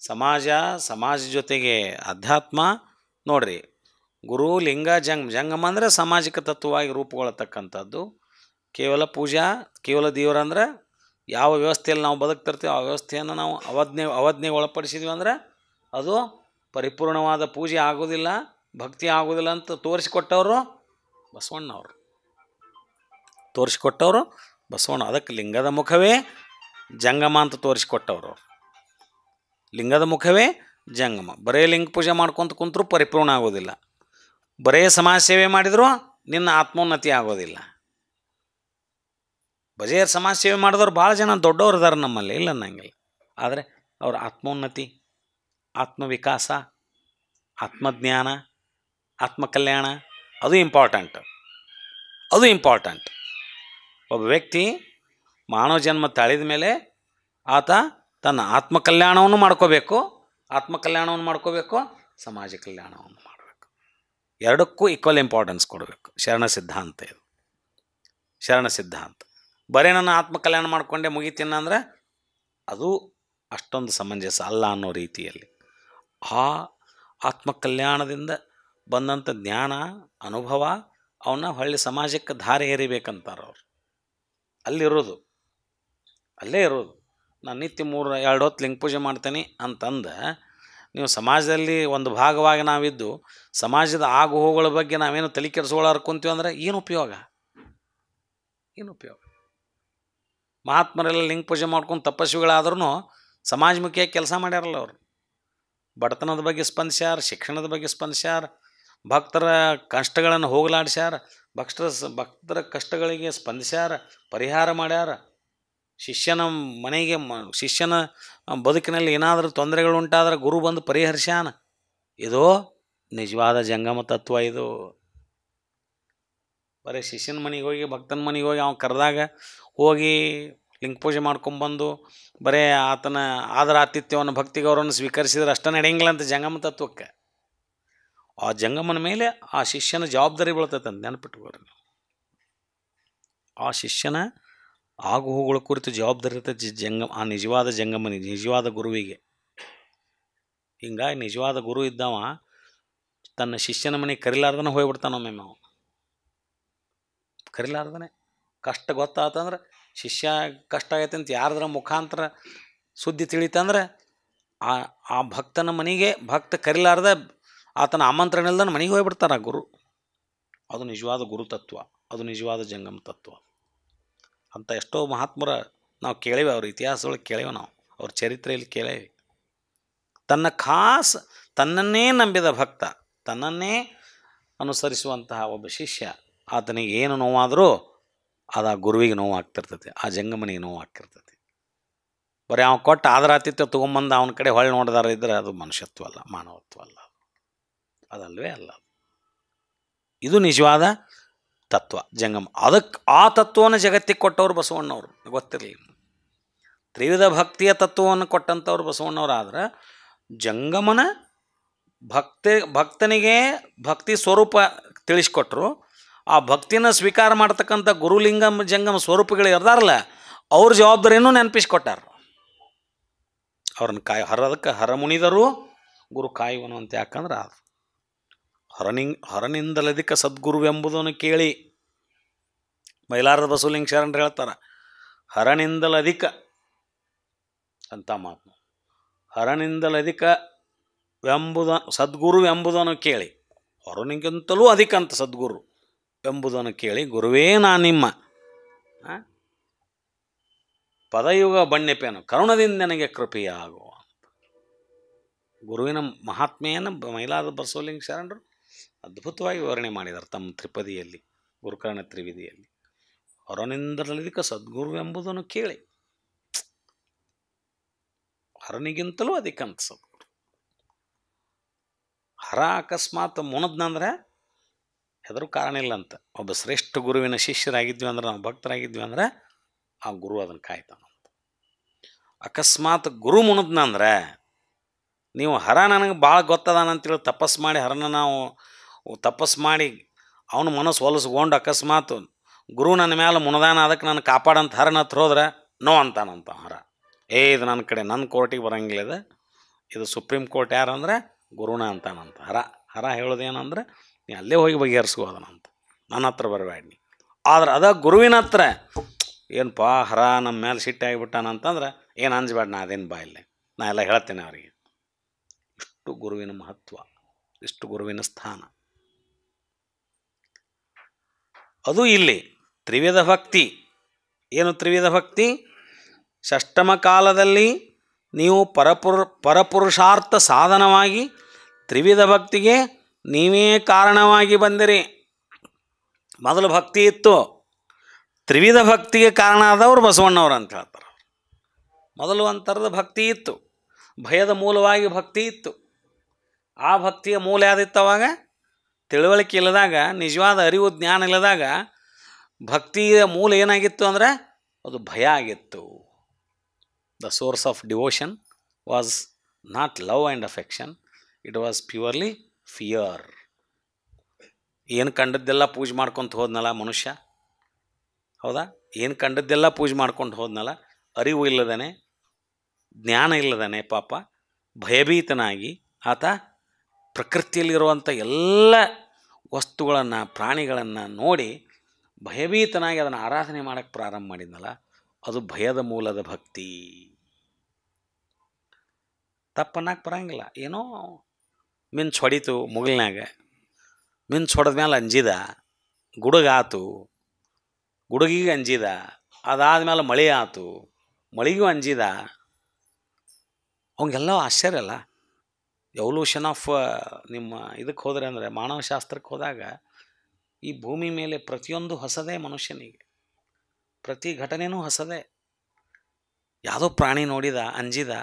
ಸಮಾಜ ಜೊತೆಗೆ ಅಧ್ಯಾತ್ಮ ನೋಡ್ರಿ. ಗುರು, ಲಿಂಗ, ಜಂಗಮ ಅಂದರೆ ಸಾಮಾಜಿಕ ತತ್ವವಾಗಿ ರೂಪುಗೊಳ್ಳತಕ್ಕಂಥದ್ದು. ಕೇವಲ ಪೂಜಾ, ಕೇವಲ ದೇವರಂದ್ರೆ ಯಾವ ವ್ಯವಸ್ಥೆಯಲ್ಲಿ ನಾವು ಬದುಕ್ತಿರ್ತೀವಿ ಆ ವ್ಯವಸ್ಥೆಯನ್ನು ನಾವು ಅವಜ್ಞೆಗೆ ಒಳಪಡಿಸಿದ್ವಿ ಅಂದ್ರೆ ಅದು ಪರಿಪೂರ್ಣವಾದ ಪೂಜೆ ಆಗೋದಿಲ್ಲ, ಭಕ್ತಿ ಆಗೋದಿಲ್ಲ ಅಂತ ತೋರಿಸಿಕೊಟ್ಟವರು ಬಸವಣ್ಣವರು. ಅದಕ್ಕೆ ಲಿಂಗದ ಮುಖವೇ ಜಂಗಮ ಅಂತ ತೋರಿಸಿಕೊಟ್ಟವರು. ಲಿಂಗದ ಮುಖವೇ ಜಂಗಮ. ಬರೇ ಲಿಂಗ ಪೂಜೆ ಮಾಡ್ಕೊತ ಕುಂತರೂ ಪರಿಪೂರ್ಣ ಆಗೋದಿಲ್ಲ, ಬರೇ ಸಮಾಜ ಸೇವೆ ಮಾಡಿದರೂ ನಿನ್ನ ಆತ್ಮೋನ್ನತಿ ಆಗೋದಿಲ್ಲ. ಬಜೆ ಸಮಾಜ ಸೇವೆ ಮಾಡಿದವ್ರು ಭಾಳ ಜನ ದೊಡ್ಡವ್ರು ಇದ್ದಾರೆ ನಮ್ಮಲ್ಲಿ, ಇಲ್ಲ ಅನ್ನಂಗಿಲ್ಲ. ಆದರೆ ಅವ್ರ ಆತ್ಮೋನ್ನತಿ, ಆತ್ಮವಿಕಾಸ, ಆತ್ಮಜ್ಞಾನ, ಆತ್ಮಕಲ್ಯಾಣ ಅದು ಇಂಪಾರ್ಟೆಂಟ್. ಒಬ್ಬ ವ್ಯಕ್ತಿ ಮಾನವ ಜನ್ಮ ತಾಳಿದ ಮೇಲೆ ಆತ ತನ್ನ ಆತ್ಮಕಲ್ಯಾಣವನ್ನು ಮಾಡ್ಕೋಬೇಕು, ಸಮಾಜ ಕಲ್ಯಾಣವನ್ನು ಮಾಡಬೇಕು. ಎರಡಕ್ಕೂ ಈಕ್ವಲ್ ಇಂಪಾರ್ಟೆನ್ಸ್ ಕೊಡಬೇಕು. ಶರಣ ಸಿದ್ಧಾಂತ ಬರೀ ನನ್ನ ಆತ್ಮಕಲ್ಯಾಣ ಮಾಡಿಕೊಂಡೆ ಮುಗಿತೀನಿ ಅಂದರೆ ಅದು ಅಷ್ಟೊಂದು ಸಮಂಜಸ ಅಲ್ಲ ಅನ್ನೋ ರೀತಿಯಲ್ಲಿ ಆ ಆತ್ಮಕಲ್ಯಾಣದಿಂದ ಬಂದಂಥ ಜ್ಞಾನ, ಅನುಭವ ಅವನ್ನ ಹೊಳ್ಳಿ ಸಮಾಜಕ್ಕೆ ಧಾರೆ ಎರಿಬೇಕಂತಾರೆ ಅವರು. ಅಲ್ಲೇ ಇರೋದು. ನಾನು ನಿತ್ಯ 2 ಹೊತ್ತು ಲಿಂಗ ಪೂಜೆ ಮಾಡ್ತೇನೆ ಅಂತಂದು ನೀವು ಸಮಾಜದಲ್ಲಿ ಒಂದು ಭಾಗವಾಗಿ ನಾವಿದ್ದು ಸಮಾಜದ ಆಗು ಹೋಗುಗಳ ಬಗ್ಗೆ ನಾವೇನು ತಲೆ ಕೆಡಿಸ್ಕೊಳ್ಳೋರು ಕುಂತೀವಿ ಅಂದರೆ ಏನು ಉಪಯೋಗ? ಮಹಾತ್ಮರೆಲ್ಲ ಲಿಂಗ ಪೂಜೆ ಮಾಡ್ಕೊಂಡು ತಪಸ್ವಿಗಳಾದ್ರೂ ಸಮಾಜಮುಖಿಯಾಗಿ ಕೆಲಸ ಮಾಡ್ಯಾರಲ್ಲ ಅವರು. ಬಡತನದ ಬಗ್ಗೆ ಸ್ಪಂದಿಸ್ಯಾರ, ಶಿಕ್ಷಣದ ಬಗ್ಗೆ ಸ್ಪಂದಿಸ್ಯಾರ, ಭಕ್ತರ ಕಷ್ಟಗಳನ್ನು ಹೋಗಲಾಡಿಸ್ಯಾರ, ಭಕ್ತರ ಕಷ್ಟಗಳಿಗೆ ಸ್ಪಂದಿಸ್ಯಾರ, ಪರಿಹಾರ ಮಾಡ್ಯಾರ. ಶಿಷ್ಯನ ಬದುಕಿನಲ್ಲಿ ಏನಾದರೂ ತೊಂದರೆಗಳು ಉಂಟಾದ್ರೆ ಗುರು ಬಂದು ಪರಿಹರಿಸ್ಯಾನ. ಇದು ನಿಜವಾದ ಜಂಗಮ ತತ್ವ. ಇದು ಬರೀ ಶಿಷ್ಯನ ಮನೆಗೆ ಹೋಗಿ, ಭಕ್ತನ ಮನೆಗೆ ಹೋಗಿ ಅವ್ನು ಕರೆದಾಗ ಹೋಗಿ ಲಿಂಗ ಪೂಜೆ ಮಾಡ್ಕೊಂಬಂದು ಬರೀ ಆತನ ಆದರ ಆತಿಥ್ಯವನ್ನು, ಭಕ್ತಿ ಗೌರವವನ್ನು ಸ್ವೀಕರಿಸಿದ್ರೆ ಅಷ್ಟೇ ನಡೆಯಂಗಿಲ್ಲ ಅಂತ ಜಂಗಮ ತತ್ವಕ್ಕೆ. ಆ ಜಂಗಮನ ಮೇಲೆ ಆ ಶಿಷ್ಯನ ಜವಾಬ್ದಾರಿ ಬೀಳ್ತೈತೆ ಅಂತ ನೆನಪಿಟ್ಕೋರಿ. ಆ ಶಿಷ್ಯನ ಆಗು ಹೋಗುಗಳ ಕುರಿತು ಜವಾಬ್ದಾರಿ ಇರ್ತೈತೆ ಆ ನಿಜವಾದ ಗುರುವಿಗೆ. ಹಿಂಗಾಗಿ ನಿಜವಾದ ಗುರು ಇದ್ದವ ತನ್ನ ಶಿಷ್ಯನ ಮನೆಗೆ ಕರಿಲಾರ್ದನೆ ಹೋಗ್ಬಿಡ್ತಾನೊಮ್ಮೆ. ನಾವು ಕರಿಲಾರ್ದನೆ ಕಷ್ಟ ಗೊತ್ತಾತಂದ್ರೆ, ಶಿಷ್ಯ ಕಷ್ಟ ಆಗೈತೆ ಅಂತ ಯಾರ್ದ್ರ ಮುಖಾಂತರ ಸುದ್ದಿ ತಿಳಿತಂದ್ರೆ ಆ ಭಕ್ತನ ಮನೆಗೆ ಭಕ್ತ ಕರಿಲಾರ್ದ ಆತನ ಆಮಂತ್ರಣ ಇಲ್ದನ ಮನೆಗೆ ಹೋಗ್ಬಿಡ್ತಾರ ಆ ಗುರು. ಅದು ನಿಜವಾದ ಗುರು ತತ್ವ, ಅದು ನಿಜವಾದ ಜಂಗಮ ತತ್ವ ಅಂತ ಎಷ್ಟೋ ಮಹಾತ್ಮರ ನಾವು ಕೇಳೇವೆ, ಅವ್ರ ಇತಿಹಾಸದೊಳಗೆ ಕೇಳೇವೆ, ನಾವು ಅವ್ರ ಚರಿತ್ರೆಯಲ್ಲಿ ಕೇಳೇವೆ. ತನ್ನನ್ನೇ ನಂಬಿದ ಭಕ್ತ, ತನ್ನನ್ನೇ ಅನುಸರಿಸುವಂತಹ ಒಬ್ಬ ಶಿಷ್ಯ, ಆತನಿಗೆ ಏನು ನೋವಾದರೂ ಅದು ಆ ಗುರುವಿಗೆ ನೋವು ಆಗ್ತಿರ್ತೈತಿ, ಆ ಜಂಗಮನಿಗೆ ನೋವು ಆಗ್ತಿರ್ತೈತಿ. ಬರೀ ಅವ್ನು ಕೊಟ್ಟು ಆದರಾತಿಥ್ಯ ತೊಗೊಂಬಂದು ಅವನ ಕಡೆ ಹೊಳ್ಳಿ ನೋಡಿದಾರ ಇದ್ರೆ ಅದು ಮನುಷ್ಯತ್ವ ಅಲ್ಲ, ಮಾನವತ್ವ ಅಲ್ಲ, ಅದಲ್ವೇ ಅಲ್ಲ. ಇದು ನಿಜವಾದ ತತ್ವ ಜಂಗಮ. ಅದಕ್ಕೆ ಆ ತತ್ವವನ್ನು ಜಗತ್ತಿಗೆ ಕೊಟ್ಟವರು ಬಸವಣ್ಣವರು, ಗೊತ್ತಿರಲಿ. ತ್ರಿವಿಧ ಭಕ್ತಿಯ ತತ್ವವನ್ನು ಕೊಟ್ಟಂಥವ್ರು ಬಸವಣ್ಣವ್ರು. ಆದ್ರೆ ಜಂಗಮನ ಭಕ್ತನಿಗೆ ಭಕ್ತಿ ಸ್ವರೂಪ ತಿಳಿಸ್ಕೊಟ್ರು. ಆ ಭಕ್ತಿನ ಸ್ವೀಕಾರ ಮಾಡ್ತಕ್ಕಂಥ ಗುರುಲಿಂಗಮ ಜಂಗಮ ಸ್ವರೂಪಗಳು ಇರ್ದಾರಲ್ಲ, ಅವ್ರ ಜವಾಬ್ದಾರಿಯನ್ನು ನೆನಪಿಸ್ಕೊಟ್ಟಾರ. ಅವ್ರನ್ನ ಹರದಕ್ಕೆ ಹರಮುನಿದರು ಗುರು ಕಾಯುವನು ಅಂತ. ಯಾಕಂದ್ರೆ ಅದು ಹರನಿಂದಲಧಿಕ ಸದ್ಗುರುವೆಂಬುದನ್ನು ಕೇಳಿ ಮೈಲಾರದ ಬಸವಲಿಂಗ ಶರಣರು ಹೇಳ್ತಾರೆ, ಹರನಿಂದಲಧಿಕ ಅಂತ ಮಾತು. ಹರನಿಂದಲಧಿಕ ಸದ್ಗುರು ಎಂಬುದನ್ನು ಕೇಳಿ, ಹರನಿಗಿಂತಲೂ ಅಧಿಕ ಅಂತ ಸದ್ಗುರು ಎಂಬುದನ್ನು ಕೇಳಿ, ಗುರುವೇ ನಾ ನಿಮ್ಮ ಪದಯುಗ ಬಣ್ಯಪೇನು ಕರುಣದಿಂದ ನನಗೆ ಕೃಪೆಯಾಗುವ. ಗುರುವಿನ ಮಹಾತ್ಮೆಯನ್ನು ಮೈಲಾರದ ಬಸವಲಿಂಗ ಶರಣರು ಅದ್ಭುತವಾಗಿ ವಿವರಣೆ ಮಾಡಿದ್ದಾರೆ ತಮ್ಮ ತ್ರಿಪದಿಯಲ್ಲಿ, ಗುರುಕರ್ಣ ತ್ರಿವಿಧಿಯಲ್ಲಿ. ಹರನಿಂದಲಧಿಕ ಸದ್ಗುರು ಎಂಬುದನ್ನು ಕೇಳಿ, ಹರನಿಗಿಂತಲೂ ಅಧಿಕ ಅಂತ ಸದ್ಗುರು. ಹರ ಅಕಸ್ಮಾತ್ ಮುಣದ್ನಂದ್ರೆ ಹೆದರು ಕಾರಣ ಇಲ್ಲ ಅಂತ. ಒಬ್ಬ ಶ್ರೇಷ್ಠ ಗುರುವಿನ ಶಿಷ್ಯರಾಗಿದ್ವಿ ಅಂದ್ರೆ, ನಾವು ಭಕ್ತರಾಗಿದ್ವಿ ಅಂದ್ರೆ ಆ ಗುರು ಅದನ್ನು ಕಾಯ್ತಾನಂತ. ಅಕಸ್ಮಾತ್ ಗುರು ಮುಣದ್ನಂದ್ರೆ, ನೀವು ಹರ ನನಗೆ ಭಾಳ ಗೊತ್ತದಾನಂತೇಳಿ ತಪಸ್ಸು ಮಾಡಿ ಹರನ ನಾವು ತಪಸ್ಸು ಮಾಡಿ ಅವನು ಮನಸ್ಸು ಹೊಲಸ್ಕೊಂಡು ಅಕಸ್ಮಾತ್ ಗುರು ನನ್ನ ಮೇಲೆ ಮುಣದಾನ ಅದಕ್ಕೆ ನಾನು ಕಾಪಾಡಂತ ಹರನ ಹತ್ರ ಹೋದ್ರೆ ನೋ ಅಂತಾನಂತ ಹರ. ಇದು ನನ್ನ ಕಡೆ, ನನ್ನ ಕೋರ್ಟಿಗೆ ಬರೋಂಗಿಲ್ಲ, ಇದು ಸುಪ್ರೀಂ ಕೋರ್ಟ್ ಯಾರಂದ್ರೆ ಗುರುನ ಅಂತಾನಂತ ಹರ. ಹರ ಹೇಳೋದೇನಂದ್ರೆ ನೀ ಅಲ್ಲೇ ಹೋಗಿ ಬಗೆಹರಿಸ್ಕೋದನಂತ, ನನ್ನ ಹತ್ರ ಬರಬೇಡ ನೀ. ಆದ್ರೆ ಅದ ಗುರುವಿನ ಹತ್ರ ಏನಪ್ಪ ಹರ ನಮ್ಮ ಮೇಲೆ ಸಿಟ್ಟಾಗಿಬಿಟ್ಟಾನಂತಂದ್ರೆ ಏನು ಅಂಜಬೇಡ, ನಾ ಅದೇನು ಬಾ ಇಲ್ಲೇ, ನಾ ಎಲ್ಲ ಹೇಳ್ತೇನೆ ಅವರಿಗೆ. ಇಷ್ಟು ಗುರುವಿನ ಮಹತ್ವ, ಇಷ್ಟು ಗುರುವಿನ ಸ್ಥಾನ. ಅದು ಇಲ್ಲಿ ತ್ರಿವಿಧ ಭಕ್ತಿ. ಏನು ತ್ರಿವಿಧ ಭಕ್ತಿ? ಷಷ್ಠಮ ಕಾಲದಲ್ಲಿ ನೀವು ಪರಪುರುಷಾರ್ಥ ಸಾಧನವಾಗಿ ತ್ರಿವಿಧ ಭಕ್ತಿಗೆ ನೀವೇ ಕಾರಣವಾಗಿ ಬಂದಿರಿ. ಮೊದಲು ಭಕ್ತಿ ಇತ್ತು, ತ್ರಿವಿಧ ಭಕ್ತಿಗೆ ಕಾರಣ ಆದವರು ಬಸವಣ್ಣವ್ರು ಅಂತ ಹೇಳ್ತಾರೆ. ಮೊದಲು ಒಂಥರದ ಭಕ್ತಿ ಇತ್ತು, ಭಯದ ಮೂಲವಾಗಿ ಭಕ್ತಿ ಇತ್ತು. ಆ ಭಕ್ತಿಯ ಮೂಲ ಯಾವ್ದಿತ್ತು? ಅವಾಗ ತಿಳುವಳಿಕೆ ಇಲ್ಲದಾಗ, ನಿಜವಾದ ಅರಿವು ಜ್ಞಾನ ಇಲ್ಲದಾಗ ಭಕ್ತಿಯ ಮೂಲ ಏನಾಗಿತ್ತು ಅಂದರೆ ಅದು ಭಯ ಆಗಿತ್ತು. The source of devotion was not love and affection, it was purely fear. ಏನು ಕಂಡದ್ದೆಲ್ಲ ಪೂಜೆ ಮಾಡ್ಕೊತ ಹೋದ್ನಲ್ಲ ಮನುಷ್ಯ, ಹೌದಾ? ಏನು ಕಂಡದ್ದೆಲ್ಲ ಪೂಜೆ ಮಾಡ್ಕೊಂಡು ಹೋದ್ನಲ್ಲ, ಅರಿವು ಇಲ್ಲದನೆ, ಜ್ಞಾನ ಇಲ್ಲದನೆ ಪಾಪ ಭಯಭೀತನಾಗಿ ಆತ ಪ್ರಕೃತಿಯಲ್ಲಿರುವಂಥ ಎಲ್ಲ ವಸ್ತುಗಳನ್ನು ಪ್ರಾಣಿಗಳನ್ನು ನೋಡಿ ಭಯಭೀತನಾಗಿ ಅದನ್ನು ಆರಾಧನೆ ಮಾಡೋಕ್ಕೆ ಪ್ರಾರಂಭ ಮಾಡಿದ್ನಲ್ಲ, ಅದು ಭಯದ ಮೂಲದ ಭಕ್ತಿ. ತಪ್ಪನ್ನಕ್ಕೆ ಬರಂಗಿಲ್ಲ. ಏನೋ ಮಿಂಚು ಹೊಡಿತು ಮುಗಿಲ್ನಾಗ, ಮಿಂಚು ಹೊಡೆದ ಮೇಲೆ ಅಂಜಿದ, ಗುಡುಗಾತು, ಗುಡುಗಿಗೆ ಅಂಜಿದ, ಅದಾದಮೇಲೆ ಮಳೆ ಆತು, ಮಳೆಗೂ ಅಂಜಿದ. ಅವಂಗೆಲ್ಲ ಆಶ್ಚರ್ಯ ಅಲ್ಲ. ಎವಲ್ಯೂಷನ್ ಆಫ್ ನಿಮ್ಮ ಇದಕ್ಕೆ ಹೋದರೆ ಅಂದರೆ ಮಾನವಶಾಸ್ತ್ರಕ್ಕೆ ಹೋದಾಗ ಈ ಭೂಮಿ ಮೇಲೆ ಪ್ರತಿಯೊಂದು ಹೊಸದೇ ಮನುಷ್ಯನಿಗೆ, ಪ್ರತಿ ಘಟನೆಯೂ ಹೊಸದೇ. ಯಾವುದೋ ಪ್ರಾಣಿ ನೋಡಿದ ಅಂಜಿದ,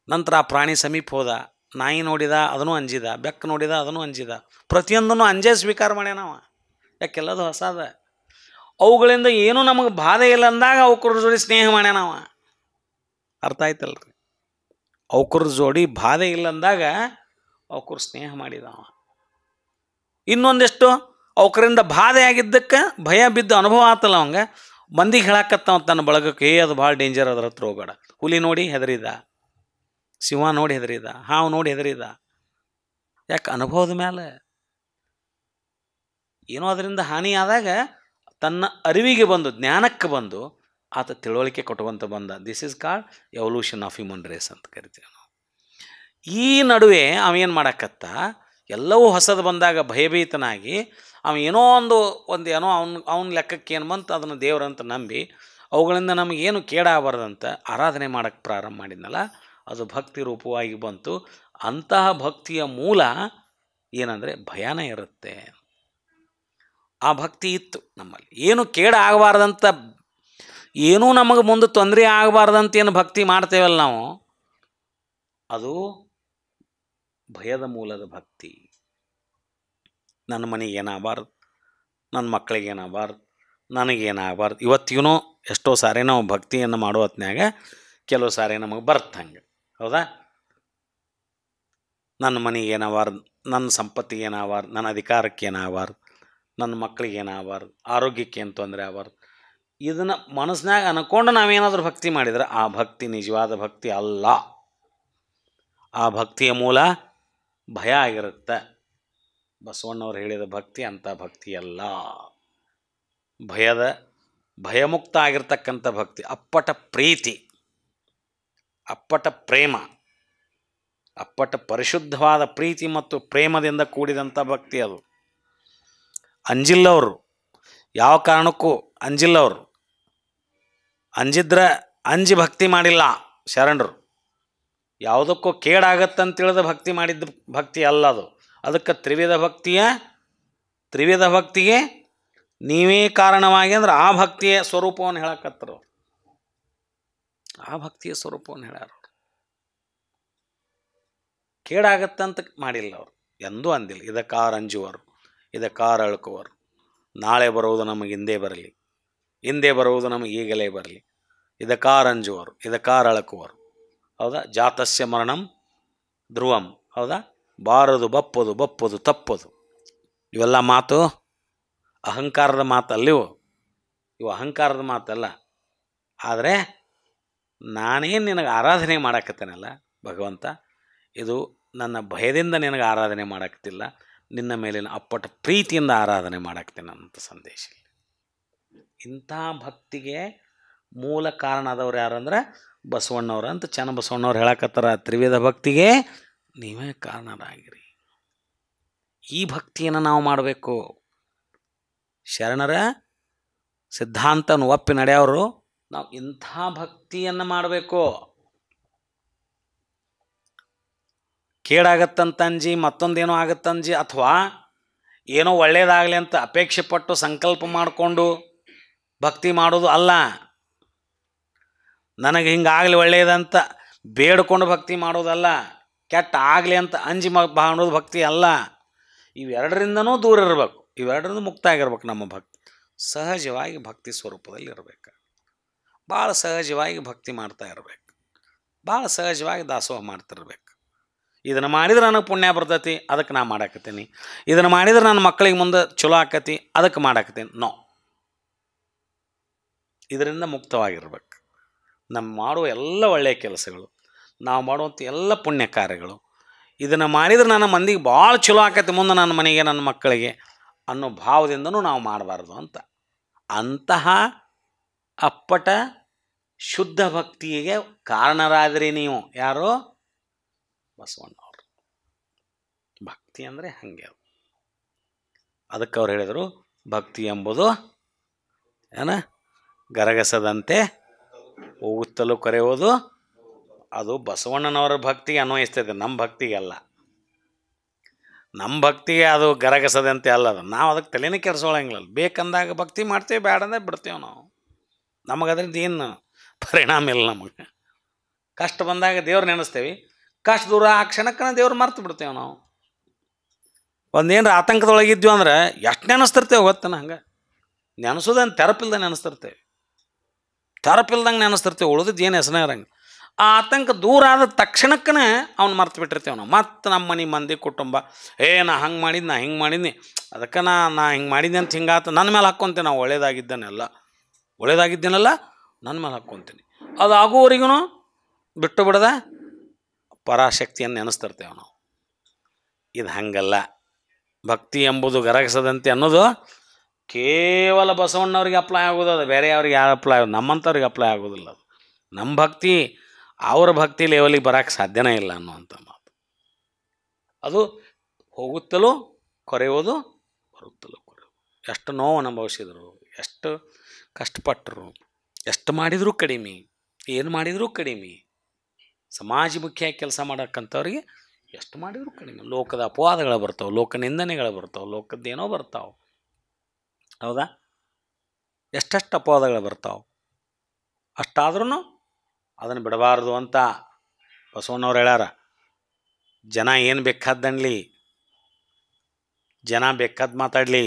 ನಂತರ ಆ ಪ್ರಾಣಿ ಸಮೀಪ ಹೋದ, ನಾಯಿ ನೋಡಿದ ಅದನ್ನು ಅಂಜಿದ, ಬೆಕ್ಕು ನೋಡಿದ ಅದನ್ನು ಅಂಜಿದ. ಪ್ರತಿಯೊಂದನ್ನು ಅಂಜೇ ಸ್ವೀಕಾರ ಮಾಡ್ಯಾನವ. ಯಾಕೆಲ್ಲದು ಹೊಸದ. ಅವುಗಳಿಂದ ಏನೂ ನಮಗೆ ಬಾಧೆ ಇಲ್ಲ ಅಂದಾಗ ಅವಕ್ರ ಜೋಡಿ ಸ್ನೇಹ ಮಾಡ್ಯಾನವ. ಅರ್ಥ ಆಯ್ತಲ್ರಿ? ಅವಕ್ರ ಜೋಡಿ ಬಾಧೆ ಇಲ್ಲ ಅಂದಾಗ ಅವಕ್ರ ಸ್ನೇಹ ಮಾಡಿದವ. ಇನ್ನೊಂದಿಷ್ಟು ಅವಕರಿಂದ ಬಾಧೆ ಆಗಿದ್ದಕ್ಕೆ ಭಯ ಬಿದ್ದು ಅನುಭವ ಆತಲ್ಲ ಅವಂಗೆ, ಮಂದಿಗೆ ಹೇಳಕತ್ತಾವ ತನ್ನ ಬಳಗಕ್ಕೆ, ಅದು ಭಾಳ ಡೇಂಜರ್, ಅದ್ರ ಹತ್ರ ಹೋಗಬೇಡ. ಹುಲಿ ನೋಡಿ ಹೆದರಿದ, ಸಿಂಹ ನೋಡಿ ಹೆದರಿದ, ಹಾವು ನೋಡಿ ಹೆದರಿದ. ಯಾಕೆ? ಅನುಭವದ ಮೇಲೆ. ಏನೋ ಅದರಿಂದ ಹಾನಿ ಆದಾಗ ತನ್ನ ಅರಿವಿಗೆ ಬಂದು, ಜ್ಞಾನಕ್ಕೆ ಬಂದು ಆತ ತಿಳುವಳಿಕೆ ಕೊಟ್ಟುವಂತ ಬಂದ. This is called evolution of human race ಅಂತ ಕರಿತೀವಿ ನಾವು. ಈ ನಡುವೆ ಅವೇನು ಮಾಡಕತ್ತ, ಎಲ್ಲವೂ ಹೊಸದು ಬಂದಾಗ ಭಯಭೀತನಾಗಿ ಏನೋ ಒಂದು ಏನೋ ಅವನ ಲೆಕ್ಕಕ್ಕೆ ಏನು ಬಂತು ಅದನ್ನು ದೇವರಂತ ನಂಬಿ ಅವುಗಳಿಂದ ನಮಗೇನು ಕೇಡಾಗಬಾರ್ದಂತ ಆರಾಧನೆ ಮಾಡೋಕ್ಕೆ ಪ್ರಾರಂಭ ಮಾಡಿದ್ನಲ್ಲ, ಅದು ಭಕ್ತಿ ರೂಪವಾಗಿ ಬಂತು. ಅಂತಹ ಭಕ್ತಿಯ ಮೂಲ ಏನಂದರೆ ಭಯನೇ ಇರುತ್ತೆ. ಆ ಭಕ್ತಿ ಇತ್ತು ನಮ್ಮಲ್ಲಿ. ಏನು ಕೇಡ ಆಗಬಾರ್ದಂತ ಏನೂ ನಮಗೆ ಮುಂದೆ ತೊಂದರೆ ಆಗಬಾರ್ದಂತೇನು ಭಕ್ತಿ ಮಾಡ್ತೇವಲ್ಲ ನಾವು, ಅದು ಭಯದ ಮೂಲದ ಭಕ್ತಿ. ನನ್ನ ಮನೆಗೆ ಏನಾಗಬಾರ್ದು, ನನ್ನ ಮಕ್ಕಳಿಗೆ ಏನಾಗಬಾರ್ದು, ನನಗೇನಾಗಬಾರ್ದು. ಇವತ್ತಿಗೂ ಎಷ್ಟೋ ಸಾರಿ ನಾವು ಭಕ್ತಿಯನ್ನು ಮಾಡೋ ಹೊತ್ನ್ಯಾಗ ಕೆಲವು ಸಾರಿ ನಮಗೆ ಬರ್ತ ಹಂಗೆ, ಹೌದಾ? ನನ್ನ ಮನೆಗೆ ಏನಾಗಬಾರ್ದು, ನನ್ನ ಸಂಪತ್ತಿಗೆ ಏನಾಗಬಾರ್ದು, ನನ್ನ ಅಧಿಕಾರಕ್ಕೆ ಏನಾಗಬಾರ್ದು, ನನ್ನ ಮಕ್ಕಳಿಗೆ ಏನಾಗಬಾರ್ದು, ಆರೋಗ್ಯಕ್ಕೆ ಏನು ತೊಂದರೆ ಆಗಬಾರ್ದು. ಇದನ್ನು ಮನಸ್ಸಿನಾಗ ಅನ್ಕೊಂಡು ನಾವೇನಾದರೂ ಭಕ್ತಿ ಮಾಡಿದ್ರೆ ಆ ಭಕ್ತಿ ನಿಜವಾದ ಭಕ್ತಿ ಅಲ್ಲ. ಆ ಭಕ್ತಿಯ ಮೂಲ ಭಯ ಆಗಿರುತ್ತೆ. ಬಸವಣ್ಣವ್ರು ಹೇಳಿದ ಭಕ್ತಿ ಅಂಥ ಭಕ್ತಿ ಅಲ್ಲ. ಭಯಮುಕ್ತ ಆಗಿರ್ತಕ್ಕಂಥ ಭಕ್ತಿ, ಅಪ್ಪಟ ಪ್ರೀತಿ, ಅಪ್ಪಟ ಪ್ರೇಮ, ಅಪ್ಪಟ ಪರಿಶುದ್ಧವಾದ ಪ್ರೀತಿ ಮತ್ತು ಪ್ರೇಮದಿಂದ ಕೂಡಿದಂಥ ಭಕ್ತಿ ಅದು. ಅಂಜಿಲ್ಲವರು, ಯಾವ ಕಾರಣಕ್ಕೂ ಅಂಜಿಲ್ಲವರು, ಅಂಜಿದ್ರೆ ಅಂಜಿ ಭಕ್ತಿ ಮಾಡಿಲ್ಲ ಶರಣರು. ಯಾವುದಕ್ಕೂ ಕೇಡಾಗತ್ತಂತೇಳಿದ ಭಕ್ತಿ ಮಾಡಿದ್ದ ಭಕ್ತಿ ಅಲ್ಲ ಅದು. ಅದಕ್ಕೆ ತ್ರಿವಿಧ ಭಕ್ತಿಗೆ ನೀವೇ ಕಾರಣವಾಗಿ ಅಂದ್ರೆ ಆ ಭಕ್ತಿಯ ಸ್ವರೂಪವನ್ನು ಹೇಳಕತ್ತರು. ಆ ಭಕ್ತಿಯ ಸ್ವರೂಪವನ್ನು ಹೇಳ್ಯಾರ. ಕೇಡಾಗತ್ತಂತ ಮಾಡಿಲ್ಲ ಅವರು, ಎಂದೂ ಅಂದಿಲ್ಲ. ಇದಕ್ಕಾರು ಅಂಜುವರು, ಇದಕ್ಕಾರು ಅಳ್ಕುವರು, ನಾಳೆ ಬರುವುದು ನಮಗೆ ಹಿಂದೆ ಬರಲಿ, ಹಿಂದೆ ಬರುವುದು ನಮಗೆ ಈಗಲೇ ಬರಲಿ. ಇದಕ್ಕಾರು ಅಂಜುವರು, ಇದಕ್ಕಾರು ಅಳಕುವರು, ಹೌದಾ? ಜಾತಸ್ಯ ಮರಣಂ ಧ್ರುವಂ, ಹೌದಾ? ಬಾರದು ಬಪ್ಪದು, ಬಪ್ಪದು ತಪ್ಪದು. ಇವೆಲ್ಲ ಮಾತು ಅಹಂಕಾರದ ಮಾತಲ್ಲಿವು. ಇವು ಅಹಂಕಾರದ ಮಾತಲ್ಲ. ಆದರೆ ನಾನೇನು ನಿನಗೆ ಆರಾಧನೆ ಮಾಡಾಕತ್ತೇನಲ್ಲ ಭಗವಂತ, ಇದು ನನ್ನ ಭಯದಿಂದ ನಿನಗೆ ಆರಾಧನೆ ಮಾಡಾಕ್ತಿಲ್ಲ, ನಿನ್ನ ಮೇಲಿನ ಅಪ್ಪಟ ಪ್ರೀತಿಯಿಂದ ಆರಾಧನೆ ಮಾಡಾಕ್ತೇನೆ ಅಂತ ಸಂದೇಶ. ಇಂಥ ಭಕ್ತಿಗೆ ಮೂಲ ಕಾರಣ ಆದವ್ರು ಯಾರಂದ್ರೆ ಬಸವಣ್ಣವ್ರು ಅಂತ ಚನ್ನಬಸವಣ್ಣವ್ರು ಹೇಳಕತ್ತಾರ. ತ್ರಿವಿಧ ಭಕ್ತಿಗೆ ನೀವೇ ಕಾರಣರಾಗಿರಿ. ಈ ಭಕ್ತಿಯನ್ನು ನಾವು ಮಾಡಬೇಕು. ಶರಣರ ಸಿದ್ಧಾಂತನ ಒಪ್ಪಿ ನಡೆಯೋರು ನಾವು ಇಂಥ ಭಕ್ತಿಯನ್ನು ಮಾಡಬೇಕು. ಕೇಡಾಗತ್ತಂತಂಜಿ, ಮತ್ತೊಂದೇನೋ ಆಗತ್ತಂಜಿ, ಅಥವಾ ಏನೋ ಒಳ್ಳೆಯದಾಗಲಿ ಅಂತ ಅಪೇಕ್ಷೆ ಪಟ್ಟು ಸಂಕಲ್ಪ ಮಾಡಿಕೊಂಡು ಭಕ್ತಿ ಮಾಡೋದು ಅಲ್ಲ. ನನಗೆ ಹಿಂಗಾಗಲಿ ಒಳ್ಳೆಯದಂತ ಬೇಡ್ಕೊಂಡು ಭಕ್ತಿ ಮಾಡೋದಲ್ಲ. ಕೆಟ್ಟ ಆಗಲಿ ಅಂತ ಅಂಜಿ ಮಾಡೋದು ಭಕ್ತಿ ಅಲ್ಲ. ಇವೆರಡರಿಂದನೂ ದೂರ ಇರಬೇಕು, ಇವೆರಡರಿಂದ ಮುಕ್ತ ಆಗಿರ್ಬೇಕು ನಮ್ಮ ಭಕ್ತಿ. ಸಹಜವಾಗಿ ಭಕ್ತಿ ಸ್ವರೂಪದಲ್ಲಿ ಇರಬೇಕು. ಭಾಳ ಸಹಜವಾಗಿ ಭಕ್ತಿ ಮಾಡ್ತಾ ಇರಬೇಕು. ಭಾಳ ಸಹಜವಾಗಿ ದಾಸೋಹ ಮಾಡ್ತಿರ್ಬೇಕು. ಇದನ್ನು ಮಾಡಿದ್ರೆ ನನಗೆ ಪುಣ್ಯ ಬರ್ತೈತಿ, ಅದಕ್ಕೆ ನಾ ಮಾಡಾಕತ್ತೀನಿ. ಇದನ್ನು ಮಾಡಿದ್ರೆ ನನ್ನ ಮಕ್ಕಳಿಗೆ ಮುಂದೆ ಚಲೋ ಆಕತಿ, ಅದಕ್ಕೆ ಮಾಡಾಕತ್ತೀನಿ. ನೋ, ಇದರಿಂದ ಮುಕ್ತವಾಗಿರ್ಬೇಕು. ನಮ್ಮ ಮಾಡುವ ಎಲ್ಲ ಒಳ್ಳೆಯ ಕೆಲಸಗಳು, ನಾವು ಮಾಡುವಂಥ ಎಲ್ಲ ಪುಣ್ಯ ಕಾರ್ಯಗಳು, ಇದನ್ನು ಮಾಡಿದ್ರೆ ನನ್ನ ಮಂದಿಗೆ ಭಾಳ ಚಲೋ ಆಕತಿ, ಮುಂದೆ ನನ್ನ ಮನೆಗೆ, ನನ್ನ ಮಕ್ಕಳಿಗೆ ಅನ್ನೋ ಭಾವದಿಂದನೂ ನಾವು ಮಾಡಬಾರ್ದು ಅಂತ. ಅಂತಹ ಅಪ್ಪಟ ಶುದ್ಧ ಭಕ್ತಿಗೆ ಕಾರಣರಾದ್ರಿ ನೀವು. ಯಾರು? ಬಸವಣ್ಣವ್ರು. ಭಕ್ತಿ ಅಂದರೆ ಹಾಗೆ. ಅದಕ್ಕೆ ಅವ್ರು ಹೇಳಿದರು, ಭಕ್ತಿ ಎಂಬುದು ಗರಗಸದಂತೆ ಹೋಗುತ್ತಲೂ ಕರೆಯುವುದು. ಅದು ಬಸವಣ್ಣನವರ ಭಕ್ತಿಗೆ ಅನ್ವಯಿಸ್ತದೆ, ನಮ್ಮ ಭಕ್ತಿಗೆ ಅಲ್ಲ. ನಮ್ಮ ಭಕ್ತಿಗೆ ಅದು ಗರಗಸದಂತೆ ಅಲ್ಲ. ಅದು ನಾವು ಅದಕ್ಕೆ ತಲೆನೇ ಕೆಡಿಸೋಳಂಗಿಲ್ಲ. ಬೇಕಂದಾಗ ಭಕ್ತಿ ಮಾಡ್ತೇವೆ, ಬೇಡಂದಾಗ ಬಿಡ್ತೇವೆ ನಾವು. ನಮಗದ್ರಿಂದ ಏನು ಪರಿಣಾಮ ಇಲ್ಲ. ನಮಗೆ ಕಷ್ಟ ಬಂದಾಗ ದೇವ್ರು ನೆನೆಸ್ತೇವೆ, ಕಷ್ಟ ದೂರ ಆ ಕ್ಷಣಕ್ಕನ ದೇವ್ರು ಮರ್ತು ಬಿಡ್ತೇವೆ ನಾವು. ಒಂದೇನು ಆತಂಕದೊಳಗಿದ್ವಿ ಅಂದ್ರೆ ಎಷ್ಟು ನೆನೆಸ್ತಿರ್ತೇವೆ ಗೊತ್ತನ. ಹಂಗೆ ನೆನೆಸೋದೇನು ತೆರಪಿಲ್ದ ನೆನೆಸ್ತಿರ್ತೇವೆ, ತೆರಪಿಲ್ದಂಗೆ ನೆನೆಸ್ತಿರ್ತೇವೆ. ಉಳಿದಿದ್ದು ಏನು ಹೆಸರೇ ಇರಂಗೆ. ಆ ಆತಂಕ ದೂರ ಆದ ತಕ್ಷಣಕ್ಕನೇ ಅವ್ನು ಮರ್ತು ಬಿಟ್ಟಿರ್ತೇವೆ ನಾವು. ಮತ್ತು ನಮ್ಮ ಮನೆ ಮಂದಿ ಕುಟುಂಬ, ನಾ ಹಂಗೆ ಮಾಡಿದ್ದು, ನಾ ಹಿಂಗೆ ಮಾಡಿದ್ನಿ, ಅದಕ್ಕೆ ನಾ ಹಿಂಗೆ ಮಾಡಿದ್ದೆ ಅಂತ ಹಿಂಗಾತು ನನ್ನ ಮೇಲೆ ಹಾಕ್ಕೊತೀನಿ. ನಾವು ಒಳ್ಳೇದಾಗಿದ್ದೇನಲ್ಲ ನನ್ನ ಮೇಲೆ ಹಾಕ್ಕೊತೀನಿ. ಅದು ಆಗುವವರೆಗೂ ಬಿಟ್ಟು ಬಿಡದ ಪರಾಶಕ್ತಿಯನ್ನು ನೆನೆಸ್ತಿರ್ತೇವೆ ನಾವು. ಇದು ಹಂಗಲ್ಲ. ಭಕ್ತಿ ಎಂಬುದು ಗರಗಸದಂತೆ ಅನ್ನೋದು ಕೇವಲ ಬಸವಣ್ಣವ್ರಿಗೆ ಅಪ್ಲೈ ಆಗೋದು. ಅದು ಬೇರೆ ಅವ್ರಿಗೆ ಯಾರು ಅಪ್ಲೈ ಆಗೋದು, ನಮ್ಮಂಥವ್ರಿಗೆ ಅಪ್ಲೈ ಆಗೋದಿಲ್ಲ. ಅದು ನಮ್ಮ ಭಕ್ತಿ ಅವ್ರ ಭಕ್ತಿ ಲೆವೆಲಿಗೆ ಬರೋಕ್ಕೆ ಸಾಧ್ಯನೇ ಇಲ್ಲ ಅನ್ನುವಂಥ ಮಾತು. ಅದು ಹೋಗುತ್ತಲೂ ಕೊರೆಯುವುದು, ಬರುತ್ತಲೂ ಕೊರೆಯುವುದು. ಎಷ್ಟು ನೋವು ಅನುಭವಿಸಿದ್ರು, ಎಷ್ಟು ಕಷ್ಟಪಟ್ಟರು, ಎಷ್ಟು ಮಾಡಿದರೂ ಕಡಿಮೆ, ಏನು ಮಾಡಿದರೂ ಕಡಿಮೆ. ಸಮಾಜಮುಖಿಯಾಗಿ ಕೆಲಸ ಮಾಡೋಕ್ಕಂಥವ್ರಿಗೆ ಎಷ್ಟು ಮಾಡಿದರೂ ಕಡಿಮೆ. ಲೋಕದ ಅಪವಾದಗಳು ಬರ್ತಾವೆ, ಲೋಕ ನಿಂದನೆಗಳು ಬರ್ತಾವೆ, ಲೋಕದ್ದೇನೋ ಬರ್ತಾವೆ, ಹೌದಾ? ಎಷ್ಟೆಷ್ಟು ಅಪವಾದಗಳು ಬರ್ತಾವೆ. ಅಷ್ಟಾದ್ರೂ ಅದನ್ನು ಬಿಡಬಾರ್ದು ಅಂತ ಬಸವಣ್ಣವ್ರು ಹೇಳ್ಯಾರ. ಜನ ಏನು ಬೇಕಾದ್ದನ್ಲಿ, ಜನ ಬೇಕಾದ್ದು ಮಾತಾಡಲಿ,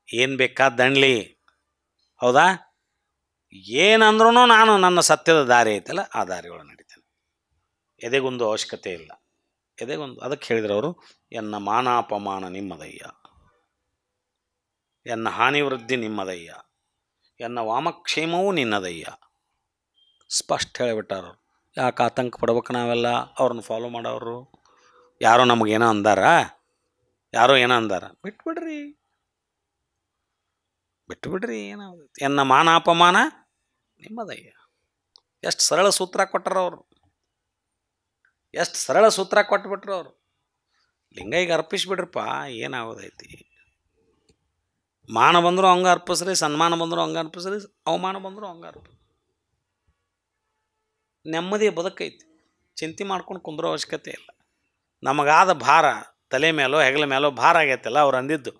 ಏನು ಬೇಕಾದ್ದನ್ಲಿ, ಹೌದಾ? ಏನಂದ್ರೂ ನಾನು ನನ್ನ ಸತ್ಯದ ದಾರಿ ಐತಲ್ಲ ಆ ದಾರಿ ಒಳಗೆ ನಡೀತೇನೆ. ಎದೆಗೊಂದು ಅವಶ್ಯಕತೆ ಇಲ್ಲ. ಎದೆಗೊಂದು ಅದಕ್ಕೆ ಹೇಳಿದ್ರು ಅವರು, ಎನ್ನ ಮಾನಾಪಮಾನ ನಿಮ್ಮದಯ್ಯ, ಎನ್ನ ಹಾನಿ ವೃದ್ಧಿ ನಿಮ್ಮದಯ್ಯ, ಎನ್ನ ವಾಮಕ್ಷೇಮವೂ ನಿನ್ನದಯ್ಯ. ಸ್ಪಷ್ಟ ಹೇಳಿಬಿಟ್ಟಾರ. ಯಾಕೆ ಆತಂಕ ಪಡ್ಬೇಕು ನಾವೆಲ್ಲ ಅವ್ರನ್ನ ಫಾಲೋ ಮಾಡೋರು? ಯಾರೋ ನಮಗೇನೋ ಅಂದಾರ, ಯಾರೋ ಏನೋ ಅಂದಾರ, ಬಿಟ್ಬಿಡ್ರಿ, ಬಿಟ್ಟುಬಿಡ್ರಿ. ಏನಾಗ ಎನ್ನ ಮಾನಾಪಮಾನ ನಿಮ್ಮದಯ್ಯ. ಎಷ್ಟು ಸರಳ ಸೂತ್ರ ಕೊಟ್ಟರು ಅವರು, ಎಷ್ಟು ಸರಳ ಸೂತ್ರ ಕೊಟ್ಬಿಟ್ರು ಅವರು. ಲಿಂಗೈಗೆ ಅರ್ಪಿಸ್ಬಿಡ್ರಪ್ಪ, ಏನಾಗೋದೈತಿ? ಮಾನ ಬಂದರೂ ಹಂಗೆ ಅರ್ಪಿಸ್ರಿ, ಸನ್ಮಾನ ಬಂದರೂ ಹಂಗೆ ಅರ್ಪಿಸ್ರಿ, ಅವಮಾನ ಬಂದರೂ ಹಂಗೆ ಅರ್ಪಿಸ್ರಿ. ನೆಮ್ಮದಿ ಬದುಕೈತಿ. ಚಿಂತೆ ಮಾಡ್ಕೊಂಡು ಕುಂದ್ರೋ ಅವಶ್ಯಕತೆ ಇಲ್ಲ. ನಮಗಾದ ಭಾರ ತಲೆ ಮೇಲೋ ಹೆಗಲ ಮೇಲೋ ಭಾರ ಆಗೈತಲ್ಲ, ಅವ್ರು ಅಂದಿದ್ದು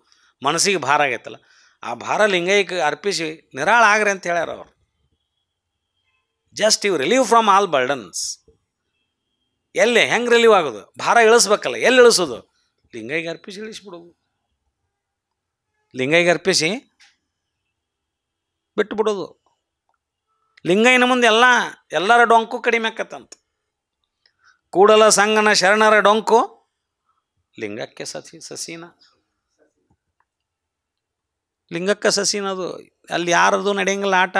ಮನಸ್ಸಿಗೆ ಭಾರ ಆಗೈತಲ್ಲ, ಆ ಭಾರ ಲಿಂಗೈಕ್ಕೆ ಅರ್ಪಿಸಿ ನಿರಾಳ ಆಗ್ರಿ ಅಂತ ಹೇಳ್ಯಾರ ಅವರು. Just you relieve from all burdens. ಎಲ್ಲಿ ಹೆಂಗೆ ರಿಲೀವ್ ಆಗೋದು? ಭಾರ ಇಳಿಸ್ಬೇಕಲ್ಲ, ಎಲ್ಲಿ ಇಳಿಸೋದು? ಲಿಂಗೈಗೆ ಅರ್ಪಿಸಿ ಇಳಿಸ್ಬಿಡೋದು. ಲಿಂಗೈಗೆ ಅರ್ಪಿಸಿ ಬಿಟ್ಟು ಬಿಡೋದು. ಲಿಂಗೈನ ಮುಂದೆ ಎಲ್ಲರ ಡೊಂಕು ಕಡಿಮೆ ಆಕತ್ತಂತ. ಕೂಡಲ ಸಂಗನ ಶರಣರ ಡೊಂಕು ಲಿಂಗಕ್ಕೆ ಸಸೀನ. ಲಿಂಗಕ್ಕೆ ಸಸೀನದು. ಅಲ್ಲಿ ಯಾರದು ನಡೆಯಂಗಿಲ್ಲ ಆಟ.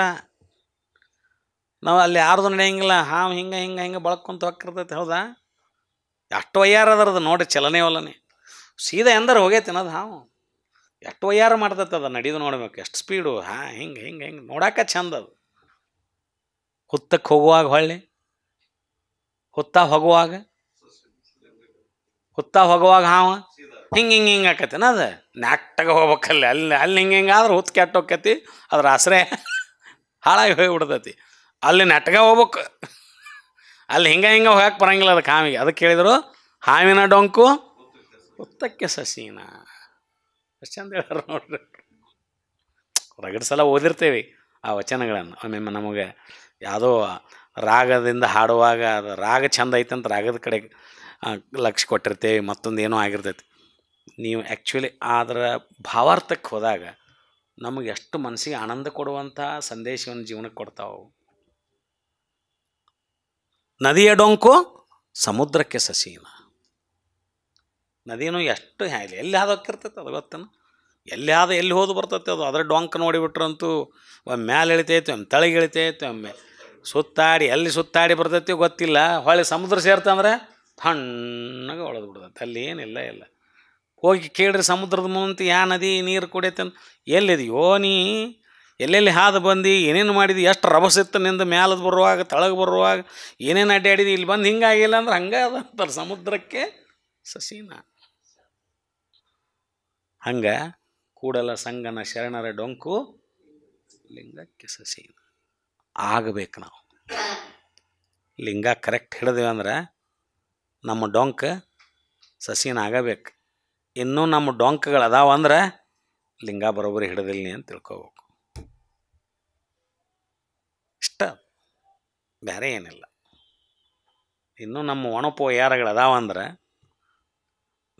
ನಾವು ಅಲ್ಲಿ ಯಾರ್ದು ನಡೆಯಂಗಿಲ್ಲ. ಹಾವು ಹಿಂಗೆ ಹಿಂಗೆ ಹಿಂಗೆ ಬಳಕೊಂತ ಹೋಗಿರ್ತೈತೆ, ಹೌದಾ? ಎಷ್ಟು ವಯ್ಯಾರ ಅದರದು ನೋಡಿ, ಚಲನೆ ಒಲನೆ ಸೀದಾ ಎಂದರೆ ಹೋಗೈತೆ ಅನ್ನೋದು ಹಾವು. ಎಷ್ಟು ವಯ್ಯಾರ ಮಾಡ್ತೈತೆ ಅದು, ನಡೀದು ನೋಡ್ಬೇಕು ಎಷ್ಟು ಸ್ಪೀಡು. ಹಿಂಗೆ ಹಿಂಗೆ ಹಿಂಗೆ ನೋಡಾಕ ಚಂದ ಅದು. ಹುತ್ತಕ್ಕೆ ಹೋಗುವಾಗ ಹೊಳ್ಳಿ ಹುತ್ತ ಹೋಗುವಾಗ ಹಾವ ಹಿಂಗೆ ಹಿಂಗೆ ಹಿಂಗೆ ಆಕೈತೆನ ಅದು. ನೆಟ್ಟಗೆ ಹೋಗ್ಬೇಕಲ್ಲಿ. ಅಲ್ಲಿ ಹಿಂಗೆ ಹಿಂಗೆ ಆದ್ರೆ ಹುತ್ತು ಕೆಟ್ಟ ಹೋಗ್ತೈತಿ, ಅದ್ರ ಆಶ್ರಯ ಹಾಳಾಗಿ ಹೋಗಿಬಿಡ್ತೈತಿ. ಅಲ್ಲಿ ನೆಟ್ಟಗೆ ಹೋಗ್ಬೇಕು, ಅಲ್ಲಿ ಹಿಂಗೆ ಹಿಂಗೆ ಹೋಗಕ್ಕೆ ಬರಂಗಿಲ್ಲ ಅದಕ್ಕೆ ಹಾವಿಗೆ. ಅದಕ್ಕೆ ಹೇಳಿದರು, ಹಾವಿನ ಡೊಂಕು ಹುತ್ತಕ್ಕೆ ಸಸೀನ. ಎಷ್ಟು ಚಂದ ಹೇಳ್ಯಾರ ನೋಡ್ರಿ. ರಗಡ್ ಸಲ ಓದಿರ್ತೇವೆ ಆ ವಚನಗಳನ್ನು. ಒಮ್ಮೆ ನಮಗೆ ಯಾವುದೋ ರಾಗದಿಂದ ಹಾಡುವಾಗ ಅದು ರಾಗ ಚಂದ ಐತಂತ ರಾಗದ ಕಡೆ ಲಕ್ಷ್ಯ ಕೊಟ್ಟಿರ್ತೇವೆ, ಮತ್ತೊಂದು ಏನೋ ಆಗಿರ್ತೈತಿ. ನೀವು ಆ್ಯಕ್ಚುಲಿ ಅದರ ಭಾವಾರ್ಥಕ್ಕೆ ಹೋದಾಗ ನಮಗೆ ಎಷ್ಟು ಮನಸ್ಸಿಗೆ ಆನಂದ ಕೊಡುವಂಥ ಸಂದೇಶವನ್ನು ಜೀವನಕ್ಕೆ ಕೊಡ್ತಾವೆ. ನದಿಯ ಡೊಂಕು ಸಮುದ್ರಕ್ಕೆ ಸಸೀನ. ನದಿನೂ ಎಷ್ಟು ಎಲ್ಲಿ ಹಾದು ಹೋಗಿರ್ತೈತೆ ಅದು ಗೊತ್ತೇನು? ಎಲ್ಲಿ ಹೋದು ಬರ್ತೈತೆ ಅದು. ಅದರ ಡೊಂಕ್ ನೋಡಿಬಿಟ್ರಂತೂ ಒಮ್ಮೆ ಮ್ಯಾಲೆ ಇಳಿತೈತಿ, ಒಮ್ಮೆ ತಳಗೆ ಇಳಿತೈತಿ, ಒಮ್ಮೆ ಸುತ್ತಾಡಿ ಎಲ್ಲಿ ಸುತ್ತಾಡಿ ಬರ್ತೈತಿ ಗೊತ್ತಿಲ್ಲ. ಹೊಳ್ಳಿ ಸಮುದ್ರ ಸೇರ್ತಂದ್ರೆ ತಣ್ಣಗೆ ಒಳದು ಬಿಡ್ತೈತೆ. ಅಲ್ಲಿ ಏನಿಲ್ಲ ಇಲ್ಲ. ಹೋಗಿ ಕೇಳ್ರಿ ಸಮುದ್ರದ ಮುಂದೆ ಯಾ ನದಿ ನೀರು ಕುಡಿಯತ್ತೆ ಅಂತ. ಎಲ್ಲಿದೆಯೋ ನೀ? ಎಲ್ಲೆಲ್ಲಿ ಹಾದು ಬಂದು ಏನೇನು ಮಾಡಿದಿ? ಎಷ್ಟು ರಭಸಿತ್ತು ನಿಂದು ಮ್ಯಾಲದ ಬರುವಾಗ ತಳಗೆ ಬರುವಾಗ ಏನೇನು ಅಡ್ಡಾಡಿದಿ? ಇಲ್ಲಿ ಬಂದು ಹಿಂಗಾಗಿಲ್ಲ ಅಂದ್ರೆ ಹಂಗೆ ಅದಂತಾರೆ ಸಮುದ್ರಕ್ಕೆ ಸಸೀನ. ಹಂಗೆ ಕೂಡಲ ಸಂಗನ ಶರಣರ ಡೊಂಕು ಲಿಂಗಕ್ಕೆ ಸಸೀನ ಆಗಬೇಕು. ನಾವು ಲಿಂಗ ಕರೆಕ್ಟ್ ಹಿಡಿದೇವೆ ಅಂದ್ರೆ ನಮ್ಮ ಡೊಂಕ ಸಸೀನ ಆಗಬೇಕು. ಇನ್ನೂ ನಮ್ಮ ಡೊಂಕಗಳು ಅದಾವಂದ್ರೆ ಲಿಂಗ ಬರೋಬ್ಬರಿ ಹಿಡಿದಿಲ್ಲ ಅಂತ ತಿಳ್ಕೊಬೇಕು. ಇಷ್ಟ, ಬೇರೆ ಏನಿಲ್ಲ. ಇನ್ನೂ ನಮ್ಮ ಒಣಪು ಒಯ್ಯಾರಗಳು ಅದಾವಂದ್ರೆ,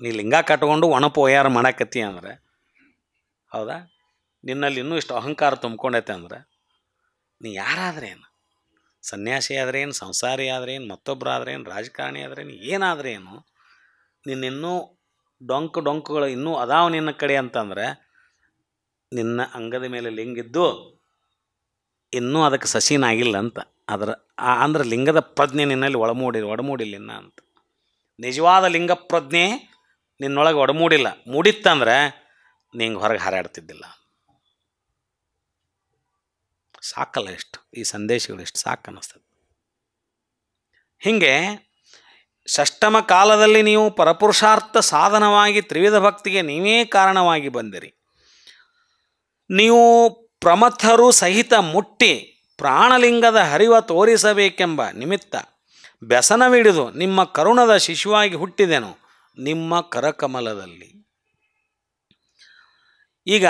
ನೀ ಲಿಂಗ ಕಟ್ಕೊಂಡು ಒಣಪು ಒಯ್ಯಾರ ಮಾಡಾಕತ್ತಿ ಅಂದ್ರೆ, ಹೌದಾ, ನಿನ್ನಲ್ಲಿ ಇನ್ನೂ ಇಷ್ಟು ಅಹಂಕಾರ ತುಂಬ್ಕೊಂಡೈತೆ ಅಂದ್ರೆ ನೀ ಯಾರಾದ್ರೇನು? ಸನ್ಯಾಸಿ ಆದ್ರೇನು, ಸಂಸಾರಿ ಆದ್ರೇನು, ಮತ್ತೊಬ್ಬರು ಆದ್ರೇನು, ರಾಜಕಾರಣಿ ಆದ್ರೇನು, ಏನಾದ್ರೇನು, ನಿನ್ನಿನ್ನೂ ಡೊಂಕುಗಳು ಇನ್ನೂ ಅದಾವ ನಿನ್ನ ಕಡೆ ಅಂತಂದ್ರೆ ನಿನ್ನ ಅಂಗದ ಮೇಲೆ ಲಿಂಗಿದ್ದು ಇನ್ನೂ ಅದಕ್ಕೆ ಸಸೀನಾಗಿಲ್ಲ ಅಂತ. ಅಂದ್ರೆ ಲಿಂಗದ ಪ್ರಜ್ಞೆ ನಿನ್ನಲ್ಲಿ ಒಡಮೂಡಿಲ್ಲ ಅಂತ. ನಿಜವಾದ ಲಿಂಗ ಪ್ರಜ್ಞೆ ನಿನ್ನೊಳಗೆ ಒಡಮೂಡಿಲ್ಲ. ಮೂಡಿತ್ತಂದ್ರೆ ನಿಂಗೆ ಹೊರಗೆ ಹಾರಾಡ್ತಿದ್ದಿಲ್ಲ. ಸಾಕಲ್ಲ ಎಷ್ಟು ಈ ಸಂದೇಶಗಳು, ಎಷ್ಟು ಸಾಕು ಅನ್ನಿಸ್ತದೆ. ಹೀಗೆ ಷಷ್ಟಮ ಕಾಲದಲ್ಲಿ ನೀವು ಪರಪುರುಷಾರ್ಥ ಸಾಧನವಾಗಿ ತ್ರಿವಿಧ ಭಕ್ತಿಗೆ ನೀವೇ ಕಾರಣವಾಗಿ ಬಂದಿರಿ. ನೀವು ಪ್ರಮಥರು ಸಹಿತ ಮುಟ್ಟಿ ಪ್ರಾಣಲಿಂಗದ ಹರಿವ ತೋರಿಸಬೇಕೆಂಬ ನಿಮಿತ್ತ ವ್ಯಸನವಿಡಿದು ನಿಮ್ಮ ಕರುಣದ ಶಿಶುವಾಗಿ ಹುಟ್ಟಿದೆನು ನಿಮ್ಮ ಕರಕಮಲದಲ್ಲಿ. ಈಗ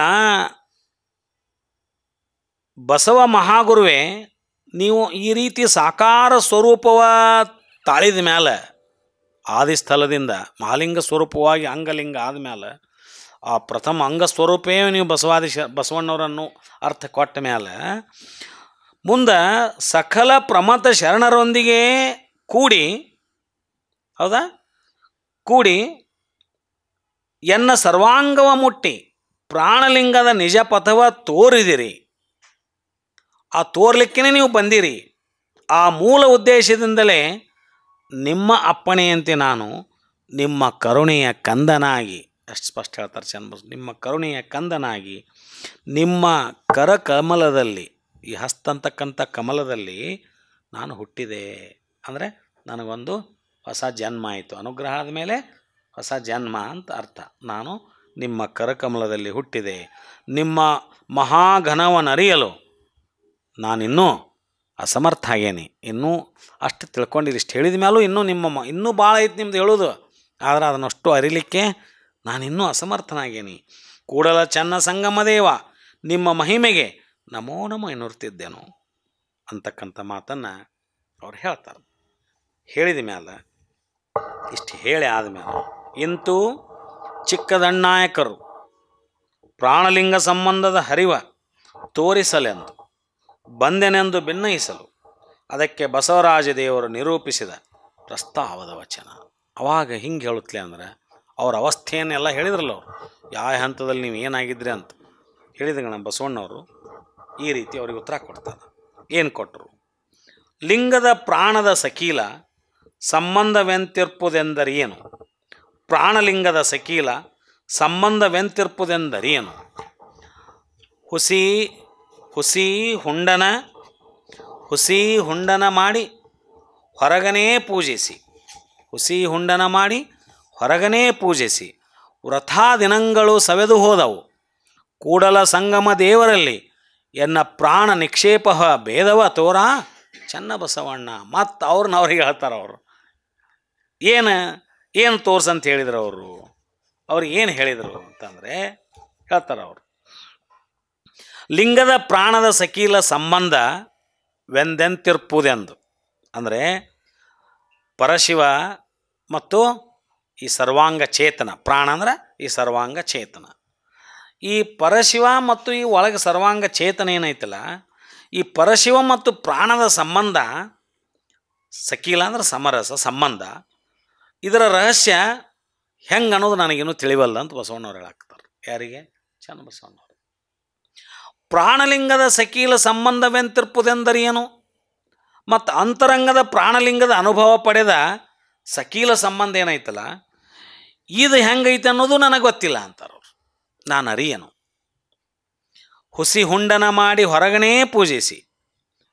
ಬಸವ ಮಹಾಗುರುವೇ ನೀವು ಈ ರೀತಿ ಸಾಕಾರ ಸ್ವರೂಪವ ತಾಳಿದ ಮೇಲೆ ಆದಿಸ್ಥಳದಿಂದ ಮಹಾಲಿಂಗ ಸ್ವರೂಪವಾಗಿ ಅಂಗಲಿಂಗ ಆದಮೇಲೆ ಆ ಪ್ರಥಮ ಅಂಗ ಸ್ವರೂಪೇ ನೀವು ಬಸವಣ್ಣವರನ್ನು ಅರ್ಥ ಕೊಟ್ಟ ಮೇಲೆ ಮುಂದೆ ಸಕಲ ಪ್ರಮಥ ಶರಣರೊಂದಿಗೆ ಕೂಡಿ, ಹೌದಾ, ಕೂಡಿ ಎನ್ನ ಸರ್ವಾಂಗವ ಮುಟ್ಟಿ ಪ್ರಾಣಲಿಂಗದ ನಿಜ ಪಥವ ತೋರಿದಿರಿ. ಆ ತೋರ್ಲಿಕ್ಕೇ ನೀವು ಬಂದಿರಿ. ಆ ಮೂಲ ಉದ್ದೇಶದಿಂದಲೇ ನಿಮ್ಮ ಅಪ್ಪಣೆಯಂತೆ ನಾನು ನಿಮ್ಮ ಕರುಣೆಯ ಕಂದನಾಗಿ, ಅಷ್ಟು ಸ್ಪಷ್ಟ ಹೇಳ್ತಾರೆ ಚನ್ನಬಸವ, ನಿಮ್ಮ ಕರುಣೆಯ ಕಂದನಾಗಿ ನಿಮ್ಮ ಕರಕಮಲದಲ್ಲಿ, ಈ ಹಸ್ತಂತಕ್ಕಂಥ ಕಮಲದಲ್ಲಿ ನಾನು ಹುಟ್ಟಿದೆ. ಅಂದರೆ ನನಗೊಂದು ಹೊಸ ಜನ್ಮ ಆಯಿತು. ಅನುಗ್ರಹ ಆದಮೇಲೆ ಹೊಸ ಜನ್ಮ ಅಂತ ಅರ್ಥ. ನಾನು ನಿಮ್ಮ ಕರಕಮಲದಲ್ಲಿ ಹುಟ್ಟಿದೆ. ನಿಮ್ಮ ಮಹಾಘನವನ್ನರಿಯಲು ನಾನಿನ್ನೂ ಅಸಮರ್ಥ ಆಗೇನಿ. ಇನ್ನೂ ಅಷ್ಟು ತಿಳ್ಕೊಂಡಿರಿ. ಇಷ್ಟು ಹೇಳಿದ ಮೇಲೂ ಇನ್ನೂ ಭಾಳ ಐತೆ ನಿಮ್ದು ಹೇಳೋದು. ಆದರೆ ಅದನ್ನಷ್ಟು ಅರಿಲಿಕ್ಕೆ ನಾನಿನ್ನೂ ಅಸಮರ್ಥನಾಗೇನಿ. ಕೂಡಲ ಚನ್ನ ಸಂಗಮ ದೇವ ನಿಮ್ಮ ಮಹಿಮೆಗೆ ನಮೋ ನಮೋ ಎನ್ನುತ್ತಿದ್ದೇನು ಅಂತಕ್ಕಂಥ ಮಾತನ್ನು ಅವ್ರು ಹೇಳ್ತಾರೆ. ಹೇಳಿದ ಮೇಲೆ, ಇಷ್ಟು ಹೇಳಿ ಆದಮೇಲೆ, ಇಂತೂ ಚಿಕ್ಕದಣ್ಣಾಯಕರು ಪ್ರಾಣಲಿಂಗ ಸಂಬಂಧದ ಹರಿವ ತೋರಿಸಲೆಂದು ಬಂದೆನೆಂದು ಭಿನ್ನಯಿಸಲು ಅದಕ್ಕೆ ಬಸವರಾಜ ದೇವರು ನಿರೂಪಿಸಿದ ಪ್ರಸ್ತಾವದ ವಚನ. ಅವಾಗ ಹಿಂಗೆ ಹೇಳುತ್ತಲೇ ಅಂದರೆ ಅವ್ರ ಅವಸ್ಥೆಯನ್ನೆಲ್ಲ ಹೇಳಿದ್ರಲ್ಲ ಅವರು, ಯಾವ ಹಂತದಲ್ಲಿ ನೀವು ಏನಾಗಿದ್ರಿ ಅಂತ ಹೇಳಿದಾಗ ನಮ್ಮ ಬಸವಣ್ಣವರು ಈ ರೀತಿ ಅವ್ರಿಗೆ ಉತ್ತರ ಕೊಡ್ತಾರೆ. ಏನು ಕೊಟ್ಟರು? ಲಿಂಗದ ಪ್ರಾಣದ ಸಕೀಲ ಸಂಬಂಧವೆಂತಿರ್ಪುದೆಂದರೇನು? ಪ್ರಾಣಲಿಂಗದ ಸಕೀಲ ಸಂಬಂಧವೆಂತಿರ್ಪುದೆಂದರೇನು? ಹುಸಿ ಹುಂಡನ ಮಾಡಿ ಹೊರಗನೇ ಪೂಜಿಸಿ, ವೃಥಾ ದಿನಗಳು ಸವೆದು ಹೋದವು. ಕೂಡಲ ಸಂಗಮ ದೇವರಲ್ಲಿ ಎನ್ನ ಪ್ರಾಣ ನಿಕ್ಷೇಪ ಭೇದವ ತೋರ ಚನ್ನಬಸವಣ್ಣ. ಮತ್ತು ಅವ್ರಿಗೆ ಹೇಳ್ತಾರೆ. ಅವರು ಏನು ತೋರ್ಸಂತ ಹೇಳಿದ್ರು? ಅವ್ರಿಗೆ ಏನು ಹೇಳಿದರು ಅಂತಂದರೆ ಹೇಳ್ತಾರೆ ಅವರು, ಲಿಂಗದ ಪ್ರಾಣದ ಸಕೀಲ ಸಂಬಂಧ ವೆಂದೆಂತಿರ್ಪುದೆಂದು. ಅಂದರೆ ಪರಶಿವ ಮತ್ತು ಈ ಸರ್ವಾಂಗ ಚೇತನ, ಪ್ರಾಣ ಅಂದ್ರೆ ಈ ಸರ್ವಾಂಗ ಚೇತನ, ಈ ಪರಶಿವ ಮತ್ತು ಈ ಒಳಗೆ ಸರ್ವಾಂಗ ಚೇತನ ಏನೈತಲ್ಲ, ಈ ಪರಶಿವ ಮತ್ತು ಪ್ರಾಣದ ಸಂಬಂಧ, ಸಕೀಲ ಅಂದ್ರೆ ಸಮರಸ ಸಂಬಂಧ, ಇದರ ರಹಸ್ಯ ಹೆಂಗೆ ಅನ್ನೋದು ನನಗೇನು ತಿಳಿವಲ್ಲ ಅಂತ ಬಸವಣ್ಣವ್ರು ಹೇಳಾಕ್ತಾರೆ. ಯಾರಿಗೆ? ಚನ್ನಬಸವಣ್ಣವ್ರು. ಪ್ರಾಣಲಿಂಗದ ಸಕೀಲ ಸಂಬಂಧವೆಂತಿರ್ಪುದೆಂದರೇನು? ಮತ್ತು ಅಂತರಂಗದ ಪ್ರಾಣಲಿಂಗದ ಅನುಭವ ಪಡೆದ ಸಕೀಲ ಸಂಬಂಧ ಏನೈತಲ್ಲ, ಇದು ಹೆಂಗೈತೆ ಅನ್ನೋದು ನನಗೆ ಗೊತ್ತಿಲ್ಲ ಅಂತಾರವ್ರು. ನಾನು ಅರಿಯನು. ಹುಸಿ ಹುಂಡನ ಮಾಡಿ ಹೊರಗನೇ ಪೂಜಿಸಿ,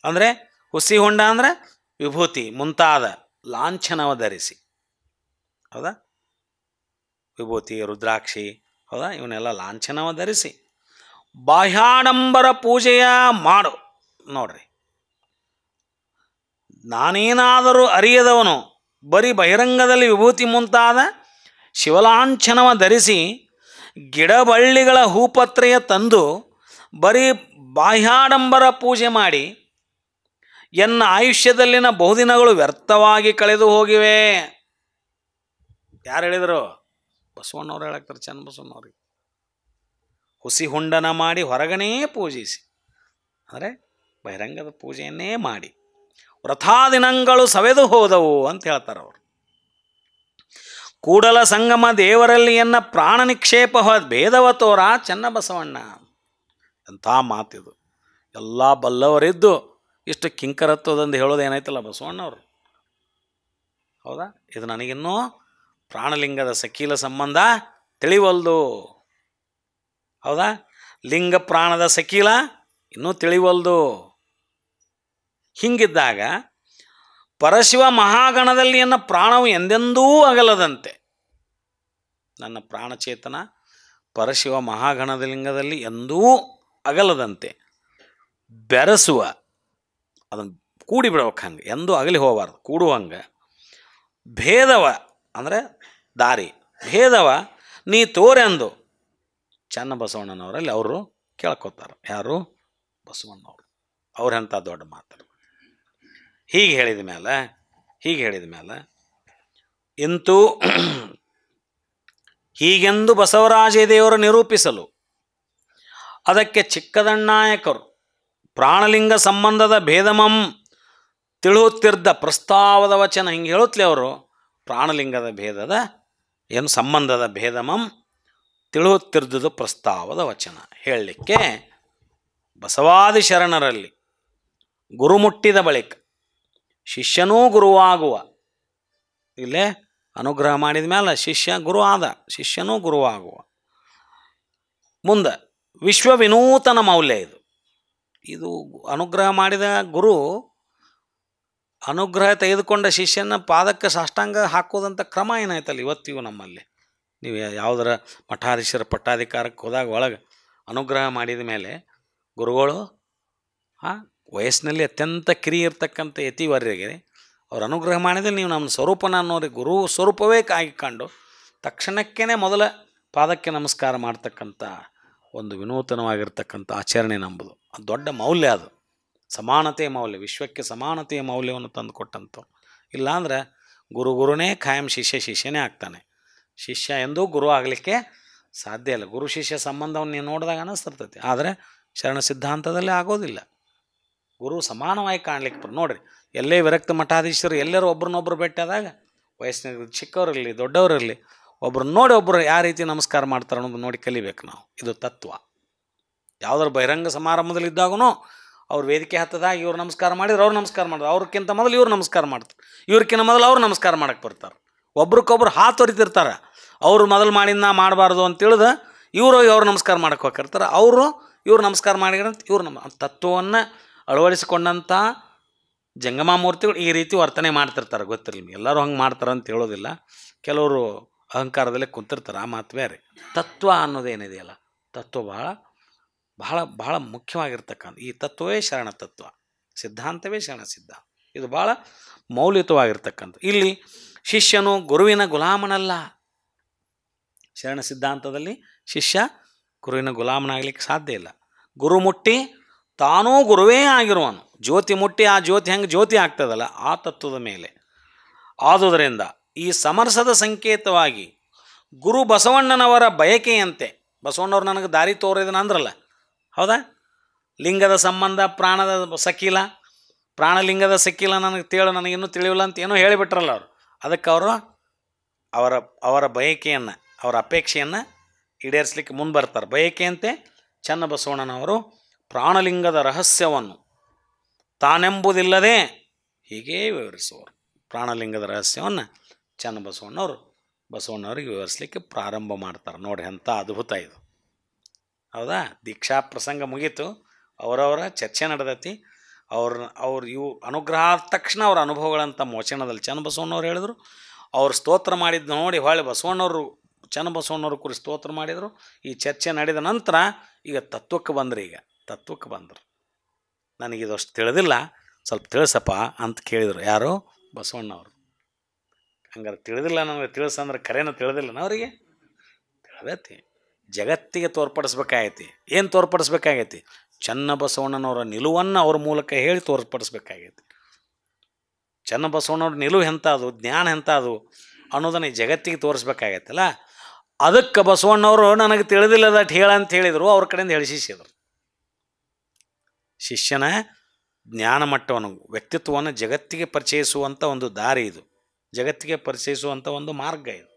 ಅಂದರೆ ಹುಸಿ ಹುಂಡ ಅಂದರೆ ವಿಭೂತಿ ಮುಂತಾದ ಲಾಂಛನವ ಧರಿಸಿ, ಹೌದಾ, ವಿಭೂತಿ ರುದ್ರಾಕ್ಷಿ, ಹೌದಾ, ಇವನ್ನೆಲ್ಲ ಲಾಂಛನವ ಧರಿಸಿ ಬಾಹ್ಯಾಡಂಬರ ಪೂಜೆಯ ಮಾಡು. ನೋಡ್ರಿ, ನಾನೇನಾದರೂ ಅರಿಯದವನು ಬರೀ ಬಹಿರಂಗದಲ್ಲಿ ವಿಭೂತಿ ಮುಂತಾದ ಶಿವಲಾಂಛನವ ಧರಿಸಿ ಗಿಡಬಳ್ಳಿಗಳ ಹೂಪತ್ರೆಯ ತಂದು ಬರೀ ಬಾಹ್ಯಾಡಂಬರ ಪೂಜೆ ಮಾಡಿ ಎನ್ನ ಆಯುಷ್ಯದಲ್ಲಿನ ಬಹುದಿನಗಳು ವ್ಯರ್ಥವಾಗಿ ಕಳೆದು ಹೋಗಿವೆ. ಯಾರು ಹೇಳಿದರು? ಬಸವಣ್ಣವ್ರು ಹೇಳಾಕ್ತಾರೆ, ಚನ್ನಬಸವಣ್ಣವ್ರಿಗೆ. ಹುಸಿ ಹುಂಡನ ಮಾಡಿ ಹೊರಗನೇ ಪೂಜಿಸಿ, ಅಂದರೆ ಬಹಿರಂಗದ ಪೂಜೆಯನ್ನೇ ಮಾಡಿ ವೃಥಾ ದಿನಗಳು ಸವೆದು ಹೋದವು ಅಂತ ಹೇಳ್ತಾರೆ ಅವರು. ಕೂಡಲ ಸಂಗಮ ದೇವರಲ್ಲಿ ಎನ್ನ ಪ್ರಾಣ ನಿಕ್ಷೇಪ ಭೇದವ ತೋರ ಚನ್ನಬಸವಣ್ಣ. ಎಂಥ ಮಾತಿದು! ಎಲ್ಲ ಬಲ್ಲವರಿದ್ದು ಇಷ್ಟು ಕಿಂಕರತ್ವದಂದು ಹೇಳೋದೇನಾಯ್ತಲ್ಲ ಬಸವಣ್ಣವರು, ಹೌದಾ. ಇದು ನನಗಿನ್ನೂ ಪ್ರಾಣಲಿಂಗದ ಸಕೀಲ ಸಂಬಂಧ ತಿಳಿವಲ್ದು, ಹೌದಾ. ಲಿಂಗ ಪ್ರಾಣದ ಸಕೀಲ ಇನ್ನೂ ತಿಳಿವಲ್ದು. ಹಿಂಗಿದ್ದಾಗ ಪರಶಿವ ಮಹಾಗಣದಲ್ಲಿ ಎನ್ನ ಪ್ರಾಣವು ಎಂದೆಂದೂ ಅಗಲದಂತೆ. ನನ್ನ ಪ್ರಾಣಚೇತನ ಪರಶಿವ ಮಹಾಗಣದ ಲಿಂಗದಲ್ಲಿ ಎಂದೂ ಅಗಲದಂತೆ ಬೆರೆಸುವ, ಅದನ್ನು ಕೂಡಿ ಬಿಡ್ಬೇಕು, ಹಂಗೆ ಎಂದೂ ಅಗಲಿ ಹೋಗಬಾರ್ದು, ಕೂಡುವಂಗೆ. ಭೇದವ ಅಂದರೆ ದಾರಿ, ಭೇದವ ನೀ ತೋರೆಂದು ಚನ್ನಬಸವಣ್ಣನವರಲ್ಲಿ ಅವರು ಕೇಳ್ಕೊತಾರೆ. ಯಾರು? ಬಸವಣ್ಣವರು. ಅವ್ರೆಂಥ ದೊಡ್ಡ ಮಾತು. ಹೀಗೆ ಹೇಳಿದ ಮೇಲೆ ಇಂತೂ ಹೀಗೆಂದು ಬಸವರಾಜ ದೇವರು ನಿರೂಪಿಸಲು ಅದಕ್ಕೆ ಚಿಕ್ಕದಣ್ಣಾಯಕರು ಪ್ರಾಣಲಿಂಗ ಸಂಬಂಧದ ಭೇದಮಂ ತಿಳುತ್ತಿದ್ದ ಪ್ರಸ್ತಾವದ ವಚನ ಹಿಂಗೆ ಹೇಳುತ್ತಲೇ ಅವರು ಪ್ರಾಣಲಿಂಗದ ಭೇದದ ಏನು ಸಂಬಂಧದ ಭೇದಮಂ ತಿಳುತ್ತಿದ್ದುದು ಪ್ರಸ್ತಾವದ ವಚನ ಹೇಳಲಿಕ್ಕೆ ಬಸವಾದಿ ಶರಣರಲ್ಲಿ ಗುರು ಮುಟ್ಟಿದ ಬಳಿಕ ಶಿಷ್ಯನೂ ಗುರುವಾಗುವ ಇಲ್ಲೇ ಅನುಗ್ರಹ ಮಾಡಿದ ಮೇಲೆ ಶಿಷ್ಯ ಗುರು ಆದ, ಶಿಷ್ಯನೂ ಗುರುವಾಗುವ ಮುಂದೆ ವಿಶ್ವ ವಿನೂತನ ಮೌಲ್ಯ ಇದು ಅನುಗ್ರಹ ಮಾಡಿದ ಗುರು ಅನುಗ್ರಹ ತೆಗೆದುಕೊಂಡ ಶಿಷ್ಯನ ಪಾದಕ್ಕೆ ಸಾಷ್ಟಾಂಗ ಹಾಕೋದಂಥ ಕ್ರಮ ಏನಾಯ್ತಲ್ಲ ಇವತ್ತಿಗೂ ನಮ್ಮಲ್ಲಿ. ನೀವು ಯಾವುದರ ಮಠಾಧೀಶರ ಪಟ್ಟಾಧಿಕಾರಕ್ಕೆ ಹೋದಾಗ ಒಳಗೆ ಅನುಗ್ರಹ ಮಾಡಿದ ಮೇಲೆ ಗುರುಗಳು ವಯಸ್ಸಿನಲ್ಲಿ ಅತ್ಯಂತ ಕಿರಿಯ ಇರ್ತಕ್ಕಂಥ ಯತಿವರ್ಯರಿಗೆ ಅವ್ರು ಅನುಗ್ರಹ ಮಾಡಿದರೆ ನೀವು ನಮ್ಮ ಸ್ವರೂಪನ ಅನ್ನೋರಿಗೆ ಗುರು ಸ್ವರೂಪವೇ ಕಾಯ್ಕೊಂಡು ತಕ್ಷಣಕ್ಕೇ ಮೊದಲ ಪಾದಕ್ಕೆ ನಮಸ್ಕಾರ ಮಾಡ್ತಕ್ಕಂಥ ಒಂದು ವಿನೂತನವಾಗಿರ್ತಕ್ಕಂಥ ಆಚರಣೆ ನಂಬುದು ಅದು ದೊಡ್ಡ ಮೌಲ್ಯ. ಅದು ಸಮಾನತೆಯ ಮೌಲ್ಯ, ವಿಶ್ವಕ್ಕೆ ಸಮಾನತೆಯ ಮೌಲ್ಯವನ್ನು ತಂದು ಕೊಟ್ಟಂಥ. ಇಲ್ಲಾಂದ್ರೆ ಗುರುನೇ ಖಾಯಂ, ಶಿಷ್ಯನೇ ಆಗ್ತಾನೆ. ಶಿಷ್ಯ ಎಂದೂ ಗುರು ಆಗಲಿಕ್ಕೆ ಸಾಧ್ಯ ಇಲ್ಲ. ಗುರು ಶಿಷ್ಯ ಸಂಬಂಧವನ್ನು ನೀವು ನೋಡಿದಾಗ ಅನ್ನಿಸ್ತಿರ್ತೈತಿ, ಆದರೆ ಶರಣ ಸಿದ್ಧಾಂತದಲ್ಲಿ ಆಗೋದಿಲ್ಲ. ಗುರು ಸಮಾನವಾಗಿ ಕಾಣ್ಲಿಕ್ಕೆ ನೋಡಿರಿ, ಎಲ್ಲೇ ವಿರಕ್ತ ಮಠಾಧೀಶರು ಎಲ್ಲರೂ ಒಬ್ರನ್ನೊಬ್ಬರು ಭೇಟಿಯಾದಾಗ ವಯಸ್ಸಿನ ಚಿಕ್ಕವರಿರಲಿ ದೊಡ್ಡವರಿರಲಿ ಒಬ್ರನ್ನ ನೋಡಿ ಒಬ್ಬರು ಯಾವ ರೀತಿ ನಮಸ್ಕಾರ ಮಾಡ್ತಾರೆ ಅನ್ನೋದು ನೋಡಿ ಕಲಿಬೇಕು ನಾವು. ಇದು ತತ್ವ. ಯಾವುದಾದ್ರು ಬಹಿರಂಗ ಸಮಾರಂಭದಲ್ಲಿ ಇದ್ದಾಗೂ ಅವ್ರು ವೇದಿಕೆ ಹತ್ತದಾಗ ಇವ್ರು ನಮಸ್ಕಾರ ಮಾಡಿದ್ರೆ ಅವ್ರು ನಮಸ್ಕಾರ ಮಾಡಿದ್ರು, ಅವ್ರಿಗಿಂತ ಮೊದಲು ಇವ್ರು ನಮಸ್ಕಾರ ಮಾಡ್ತಾರೆ, ಇವ್ರಿಗಿಂತ ಮೊದಲು ಅವ್ರು ನಮಸ್ಕಾರ ಮಾಡಕ್ಕೆ ಬರ್ತಾರೆ. ಒಬ್ರಿಗೊಬ್ರು ಹಾತು ಹೊರಿತಿರ್ತಾರೆ. ಅವರು ಮೊದಲು ಮಾಡಿದ ನಾ ಮಾಡಬಾರ್ದು ಅಂತೇಳಿದ ಇವರು ಅವ್ರು ನಮಸ್ಕಾರ ಮಾಡಕ್ಕೆ ಹೋಗಿರ್ತಾರೆ. ಇವ್ರು ನಮಸ್ಕಾರ ಮಾಡಿದ್ರಂತ ಇವ್ರು ನಮ್ಮ ತತ್ವವನ್ನು ಅಳವಡಿಸಿಕೊಂಡಂಥ ಜಂಗಮಾಮೂರ್ತಿಗಳು ಈ ರೀತಿ ವರ್ತನೆ ಮಾಡ್ತಿರ್ತಾರೆ. ಗೊತ್ತಿರಲಿ, ಎಲ್ಲರೂ ಹಂಗೆ ಮಾಡ್ತಾರೆ ಅಂತ ಹೇಳೋದಿಲ್ಲ. ಕೆಲವರು ಅಹಂಕಾರದಲ್ಲೇ ಕುಂತಿರ್ತಾರೆ, ಆ ಮಾತು ಬೇರೆ. ತತ್ವ ಅನ್ನೋದೇನಿದೆಯಲ್ಲ, ತತ್ವ ಬಹಳ ಬಹಳ ಬಹಳ ಮುಖ್ಯವಾಗಿರ್ತಕ್ಕಂಥ ಈ ತತ್ವವೇ ಶರಣ ತತ್ವ, ಸಿದ್ಧಾಂತವೇ ಶರಣ ಸಿದ್ಧಾಂತ. ಇದು ಭಾಳ ಮೌಲ್ಯಯುತವಾಗಿರ್ತಕ್ಕಂಥ. ಇಲ್ಲಿ ಶಿಷ್ಯನು ಗುರುವಿನ ಗುಲಾಮನಲ್ಲ. ಶರಣ ಸಿದ್ಧಾಂತದಲ್ಲಿ ಶಿಷ್ಯ ಗುರುವಿನ ಗುಲಾಮನಾಗಲಿಕ್ಕೆ ಸಾಧ್ಯ ಇಲ್ಲ. ಗುರು ಮುಟ್ಟಿ ತಾನೂ ಗುರುವೇ ಆಗಿರುವನು. ಜ್ಯೋತಿ ಮುಟ್ಟಿ ಆ ಜ್ಯೋತಿ ಹೆಂಗೆ ಜ್ಯೋತಿ ಆಗ್ತದಲ್ಲ ಆ ತತ್ವದ ಮೇಲೆ. ಆದುದರಿಂದ ಈ ಸಮರಸದ ಸಂಕೇತವಾಗಿ ಗುರು ಬಸವಣ್ಣನವರ ಬಯಕೆಯಂತೆ, ಬಸವಣ್ಣವ್ರು ನನಗೆ ದಾರಿ ತೋರಿದನ ಅಂದ್ರಲ್ಲ, ಹೌದಾ? ಲಿಂಗದ ಸಂಬಂಧ ಪ್ರಾಣದ ಸಕೀಲ, ಪ್ರಾಣಲಿಂಗದ ಸಕೀಲ ನನಗಿನ್ನೂ ತಿಳಿಯಿಲ್ಲ ಅಂತ ಏನೋ ಹೇಳಿಬಿಟ್ರಲ್ಲ ಅವರು. ಅದಕ್ಕೆ ಅವರ ಬಯಕೆಯನ್ನು, ಅವರ ಅಪೇಕ್ಷೆಯನ್ನು ಈಡೇರಿಸಲಿಕ್ಕೆ ಮುಂದೆ ಬರ್ತಾರೆ. ಬಯಕೆಯಂತೆ ಚನ್ನಬಸವಣ್ಣನವರು ಪ್ರಾಣಲಿಂಗದ ರಹಸ್ಯವನ್ನು ತಾನೆಂಬುದಿಲ್ಲದೆ ಹೀಗೇ ವಿವರಿಸುವರು. ಪ್ರಾಣಲಿಂಗದ ರಹಸ್ಯವನ್ನು ಬಸವಣ್ಣವ್ರಿಗೆ ವಿವರಿಸಲಿಕ್ಕೆ ಪ್ರಾರಂಭ ಮಾಡ್ತಾರೆ. ನೋಡಿ ಎಂಥ ಅದ್ಭುತ ಇದು, ಹೌದಾ? ದೀಕ್ಷಾ ಪ್ರಸಂಗ ಮುಗೀತು, ಅವರವರ ಚರ್ಚೆ ನಡೆದೈತಿ. ಇವು ಅನುಗ್ರಹ ಆದ ತಕ್ಷಣ ಅವ್ರ ಅನುಭವಗಳಂಥ ಮೋಚನದಲ್ಲಿ ಚನ್ನಬಸವಣ್ಣವ್ರು ಹೇಳಿದರು. ಅವ್ರು ಸ್ತೋತ್ರ ಮಾಡಿದ್ದು ನೋಡಿ ಹೊಳ್ಳಿ ಚನ್ನಬಸವಣ್ಣವ್ರು ಕುರಿತು ಸ್ತೋತ್ರ ಮಾಡಿದರು. ಈ ಚರ್ಚೆ ನಡೆದ ನಂತರ ಈಗ ತತ್ವಕ್ಕೆ ಬಂದರು. ನನಗಿದು ಅಷ್ಟು ತಿಳಿದಿಲ್ಲ, ಸ್ವಲ್ಪ ತಿಳಿಸಪ್ಪ ಅಂತ ಕೇಳಿದರು. ಯಾರು? ಬಸವಣ್ಣವರು. ಹಂಗಾರೆ ತಿಳಿದಿಲ್ಲ, ನನಗೆ ತಿಳಿಸಂದ್ರೆ ಖರೇನ ತಿಳಿದಿಲ್ಲ ಅವರಿಗೆ. ತಿಳಿದೈತಿ, ಜಗತ್ತಿಗೆ ತೋರ್ಪಡಿಸ್ಬೇಕಾಗೈತಿ. ಏನು ತೋರ್ಪಡಿಸ್ಬೇಕಾಗೈತಿ? ಚನ್ನಬಸವಣ್ಣನವರ ನಿಲುವನ್ನು ಅವ್ರ ಮೂಲಕ ಹೇಳಿ ತೋರ್ಪಡಿಸ್ಬೇಕಾಗೈತಿ. ಚನ್ನಬಸವಣ್ಣವ್ರ ನಿಲುವು ಎಂಥದ್ದು, ಜ್ಞಾನ ಎಂಥದ್ದು ಅನ್ನೋದನ್ನು ಈ ಜಗತ್ತಿಗೆ ತೋರಿಸ್ಬೇಕಾಗೈತಲ್ಲ. ಅದಕ್ಕೆ ಬಸವಣ್ಣವರು ನನಗೆ ತಿಳಿದಿಲ್ಲದಟ್ಟು ಹೇಳಂತ ಹೇಳಿದರು. ಅವ್ರ ಕಡೆಯಿಂದ ಹೇಳಿಸಿದ್ರು. ಶಿಷ್ಯನ ಜ್ಞಾನ ಮಟ್ಟವನ್ನು, ವ್ಯಕ್ತಿತ್ವವನ್ನು ಜಗತ್ತಿಗೆ ಪರಿಚಯಿಸುವಂಥ ಒಂದು ದಾರಿ ಇದು, ಜಗತ್ತಿಗೆ ಪರಿಚಯಿಸುವಂಥ ಒಂದು ಮಾರ್ಗ ಇದು.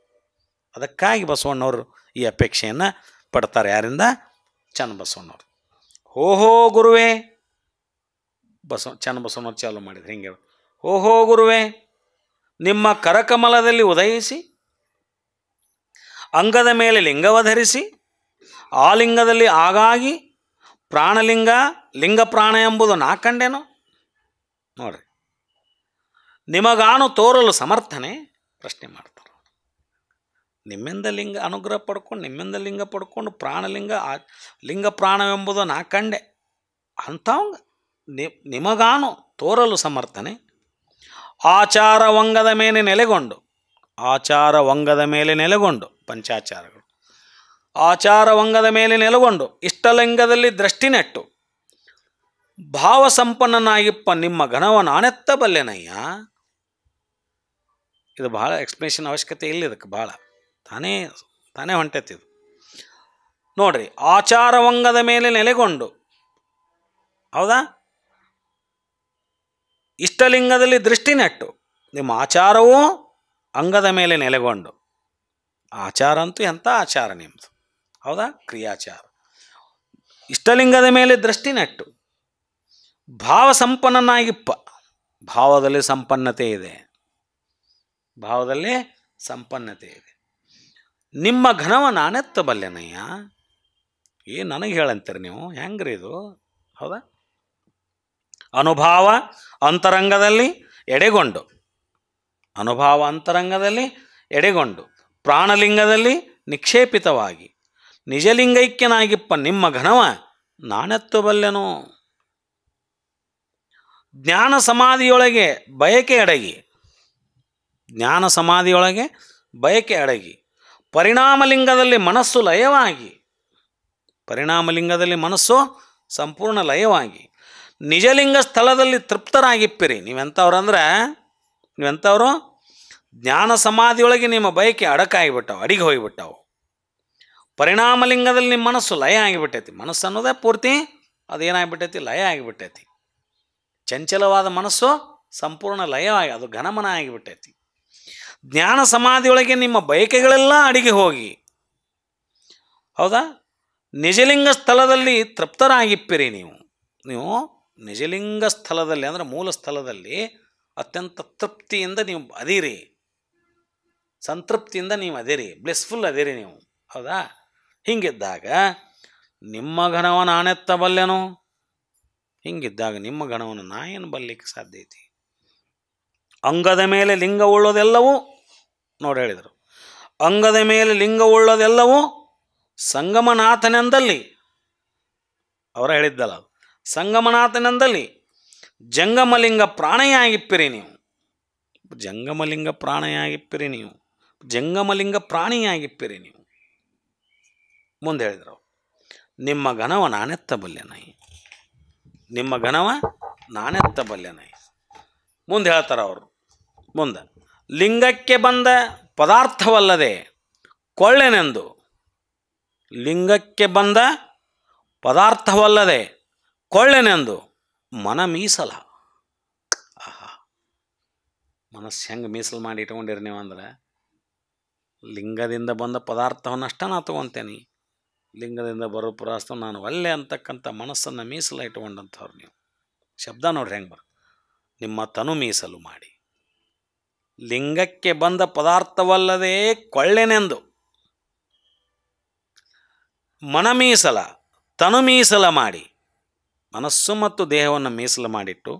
ಅದಕ್ಕಾಗಿ ಬಸವಣ್ಣವರು ಈ ಅಪೇಕ್ಷೆಯನ್ನು ಪಡ್ತಾರೆ. ಯಾರಿಂದ? ಚನ್ನಬಸವಣ್ಣವರು. ಓಹೋ ಗುರುವೇ, ಚನ್ನಬಸವಣ್ಣವ್ರು ಚಾಲು ಮಾಡಿದ್ರು ಹಿಂಗೆ, ಓಹೋ ಗುರುವೇ, ನಿಮ್ಮ ಕರಕಮಲದಲ್ಲಿ ಉದಯಿಸಿ ಅಂಗದ ಮೇಲೆ ಲಿಂಗವಧರಿಸಿ ಆ ಲಿಂಗದಲ್ಲಿ ಆಗಾಗಿ ಪ್ರಾಣಲಿಂಗ ಲಿಂಗ ಪ್ರಾಣ ಎಂಬುದು ನಾ ಕಂಡೆನು. ನೋಡ್ರಿ, ನಿಮಗಾನು ತೋರಲು ಸಮರ್ಥನೆ ಪ್ರಶ್ನೆ ಮಾಡ್ತಾರೆ. ನಿಮ್ಮಿಂದ ಲಿಂಗ ಅನುಗ್ರಹ ಪಡ್ಕೊಂಡು, ನಿಮ್ಮಿಂದ ಲಿಂಗ ಪಡ್ಕೊಂಡು ಪ್ರಾಣಲಿಂಗ ಲಿಂಗ ಪ್ರಾಣವೆಂಬುದು ನಾ ಕಂಡೆ ಅಂಥವಂಗ ನಿಮಗಾನು ತೋರಲು ಸಮರ್ಥನೆ. ಆಚಾರವಂಗದ ಮೇಲೆ ನೆಲೆಗೊಂಡು ಪಂಚಾಚಾರಗಳು ಆಚಾರವಂಗದ ಮೇಲೆ ನೆಲೆಗೊಂಡು ಇಷ್ಟಲಿಂಗದಲ್ಲಿ ದೃಷ್ಟಿ ನೆಟ್ಟು ಭಾವಸಂಪನ್ನನಾಗಿಪ್ಪ ನಿಮ್ಮ ಘನವ ನಾನೆತ್ತಬಲ್ಲೆನಯ್ಯ. ಇದು ಭಾಳ ಎಕ್ಸ್ಪ್ಲೇಷನ್ ಅವಶ್ಯಕತೆ ಇಲ್ಲ, ಇದಕ್ಕೆ ಭಾಳ ತಾನೇ ತಾನೇ ಹೊಂಟೈತಿದು ನೋಡ್ರಿ. ಆಚಾರವಂಗದ ಮೇಲೆ ನೆಲೆಗೊಂಡು, ಹೌದಾ, ಇಷ್ಟಲಿಂಗದಲ್ಲಿ ದೃಷ್ಟಿ ನೆಟ್ಟು ನಿಮ್ಮ ಆಚಾರವೂ ಅಂಗದ ಮೇಲೆ ನೆಲೆಗೊಂಡು. ಆಚಾರ ಅಂತೂ ಎಂಥ ಆಚಾರ ನಿಮ್ಮದು, ಹೌದಾ, ಕ್ರಿಯಾಚಾರ. ಇಷ್ಟಲಿಂಗದ ಮೇಲೆ ದೃಷ್ಟಿ ನೆಟ್ಟು ಭಾವ ಸಂಪನ್ನನಾಗಿಪ್ಪ. ಭಾವದಲ್ಲಿ ಸಂಪನ್ನತೆ ಇದೆ, ಭಾವದಲ್ಲಿ ಸಂಪನ್ನತೆ ಇದೆ. ನಿಮ್ಮ ಘನವ ನಾನೆತ್ತಬಲ್ಲೆನಯ್ಯ. ಏನು ನನಗೆ ಹೇಳಂತೀರಿ ನೀವು, ಹೆಂಗ್ರಿ ಇದು, ಹೌದಾ. ಅನುಭಾವ ಅಂತರಂಗದಲ್ಲಿ ಎಡೆಗೊಂಡು, ಅನುಭಾವ ಅಂತರಂಗದಲ್ಲಿ ಎಡೆಗೊಂಡು ಪ್ರಾಣಲಿಂಗದಲ್ಲಿ ನಿಕ್ಷೇಪಿತವಾಗಿ ನಿಜಲಿಂಗೈಕ್ಯನಾಗಿಪ್ಪ ನಿಮ್ಮ ಘನವ ನಾನೆತ್ತಬಲ್ಲೆನು. ಜ್ಞಾನ ಸಮಾಧಿಯೊಳಗೆ ಬಯಕೆ ಅಡಗಿ, ಜ್ಞಾನ ಸಮಾಧಿಯೊಳಗೆ ಬಯಕೆ ಅಡಗಿ ಪರಿಣಾಮಲಿಂಗದಲ್ಲಿ ಮನಸ್ಸು ಲಯವಾಗಿ, ಪರಿಣಾಮಲಿಂಗದಲ್ಲಿ ಮನಸ್ಸು ಸಂಪೂರ್ಣ ಲಯವಾಗಿ ನಿಜಲಿಂಗ ಸ್ಥಳದಲ್ಲಿ ತೃಪ್ತರಾಗಿಪ್ಪಿರಿ. ನೀವೆಂಥವ್ರಂದ್ರೆ, ನೀವೆಂಥವರು, ಜ್ಞಾನ ಸಮಾಧಿಯೊಳಗೆ ನಿಮ್ಮ ಬಯಕೆ ಅಡಕಾಗಿಬಿಟ್ಟವು, ಅಡಿಗೆ ಹೋಗಿಬಿಟ್ಟವು. ಪರಿಣಾಮಲಿಂಗದಲ್ಲಿ ನಿಮ್ಮ ಮನಸ್ಸು ಲಯ ಆಗಿಬಿಟ್ಟೈತಿ. ಮನಸ್ಸು ಅನ್ನೋದೇ ಪೂರ್ತಿ ಅದೇನಾಗಿಬಿಟ್ಟೈತಿ, ಲಯ ಆಗಿಬಿಟ್ಟೈತಿ. ಚಂಚಲವಾದ ಮನಸ್ಸು ಸಂಪೂರ್ಣ ಲಯವಾಗಿ ಅದು ಘನಮನ ಆಗಿಬಿಟ್ಟೈತಿ. ಜ್ಞಾನ ಸಮಾಧಿಯೊಳಗೆ ನಿಮ್ಮ ಬಯಕೆಗಳೆಲ್ಲ ಅಡಿಗೆ ಹೋಗಿ, ಹೌದಾ, ನಿಜಲಿಂಗ ಸ್ಥಳದಲ್ಲಿ ತೃಪ್ತರಾಗಿಪ್ಪಿರಿ. ನೀವು ನಿಜಲಿಂಗ ಸ್ಥಳದಲ್ಲಿ ಅಂದರೆ ಮೂಲ ಸ್ಥಳದಲ್ಲಿ ಅತ್ಯಂತ ತೃಪ್ತಿಯಿಂದ ನೀವು ಅದೀರಿ, ಸಂತೃಪ್ತಿಯಿಂದ ನೀವು ಅದಿರಿ, ಬ್ಲೆಸ್ಫುಲ್ ಅದಿರಿ ನೀವು, ಹೌದಾ. ಹಿಂಗಿದ್ದಾಗ ನಿಮ್ಮ ಘನವ ನಾನೆತ್ತಬಲ್ಲೆನು. ಹಿಂಗಿದ್ದಾಗ ನಿಮ್ಮ ಗಣವನ್ನು ನಾ ಏನು ಬರಲಿಕ್ಕೆ ಸಾಧ್ಯ ಐತಿ. ಅಂಗದ ಮೇಲೆ ಲಿಂಗ ಉಳ್ಳೋದೆಲ್ಲವೂ ನೋಡಿ ಹೇಳಿದರು. ಅಂಗದ ಮೇಲೆ ಲಿಂಗ ಉಳ್ಳೋದೆಲ್ಲವೂ ಸಂಗಮನಾಥನೆಂದಲ್ಲಿ, ಅವರ ಹೇಳಿದ್ದಲ್ಲ, ಸಂಗಮನಾಥನೆಂದಲ್ಲಿ ಜಂಗಮಲಿಂಗ ಪ್ರಾಣಿಯಾಗಿಪ್ಪಿರಿ ನೀವು. ಜಂಗಮಲಿಂಗ ಪ್ರಾಣಿಯಾಗಿಪ್ಪಿರಿ ನೀವು, ಜಂಗಮಲಿಂಗ ಪ್ರಾಣಿಯಾಗಿಪ್ಪಿರಿ ನೀವು. ಮುಂದೆ ಹೇಳಿದರು, ನಿಮ್ಮ ಘನವ ನಾನೆತ್ತಬಲ್ಲೆನೈ, ನಿಮ್ಮ ಘನವ ನಾನೆತ್ತಬಲ್ಲೆನೈ. ಮುಂದೆ ಹೇಳ್ತಾರೆ ಅವರು, ಮುಂದೆ ಲಿಂಗಕ್ಕೆ ಬಂದ ಪದಾರ್ಥವಲ್ಲದೆ ಕೊಳ್ಳೆನೆಂದು, ಲಿಂಗಕ್ಕೆ ಬಂದ ಪದಾರ್ಥವಲ್ಲದೆ ಕೊಳ್ಳೆನೆಂದು ಮನ ಮೀಸಲ. ಆಹಾ, ಮನಸ್ಸು ಹೆಂಗೆ ಮೀಸಲು ಮಾಡಿ ಇಟ್ಕೊಂಡಿರಿ ನೀವು ಅಂದ್ರೆ, ಲಿಂಗದಿಂದ ಬಂದ ಪದಾರ್ಥವನ್ನಷ್ಟ ನಾ ತೊಗೊತೇನೆ, ಲಿಂಗದಿಂದ ಬರೋ ಪದಾರ್ಥ ನಾನು ಒಲ್ಲೆ ಅಂತಕ್ಕಂಥ ಮನಸ್ಸನ್ನು ಮೀಸಲ ಇಟ್ಕೊಂಡಂಥವ್ರು ನೀವು. ಶಬ್ದ ನೋಡ್ರಿ ಹೆಂಗೆ ಬರ್, ನಿಮ್ಮ ತನು ಮೀಸಲು ಮಾಡಿ ಲಿಂಗಕ್ಕೆ ಬಂದ ಪದಾರ್ಥವಲ್ಲದೆ ಕೊಳ್ಳೆನೆಂದು ಮನ ಮೀಸಲ ತನು ಮೀಸಲ ಮಾಡಿ, ಮನಸ್ಸು ಮತ್ತು ದೇಹವನ್ನು ಮೀಸಲು ಮಾಡಿಟ್ಟು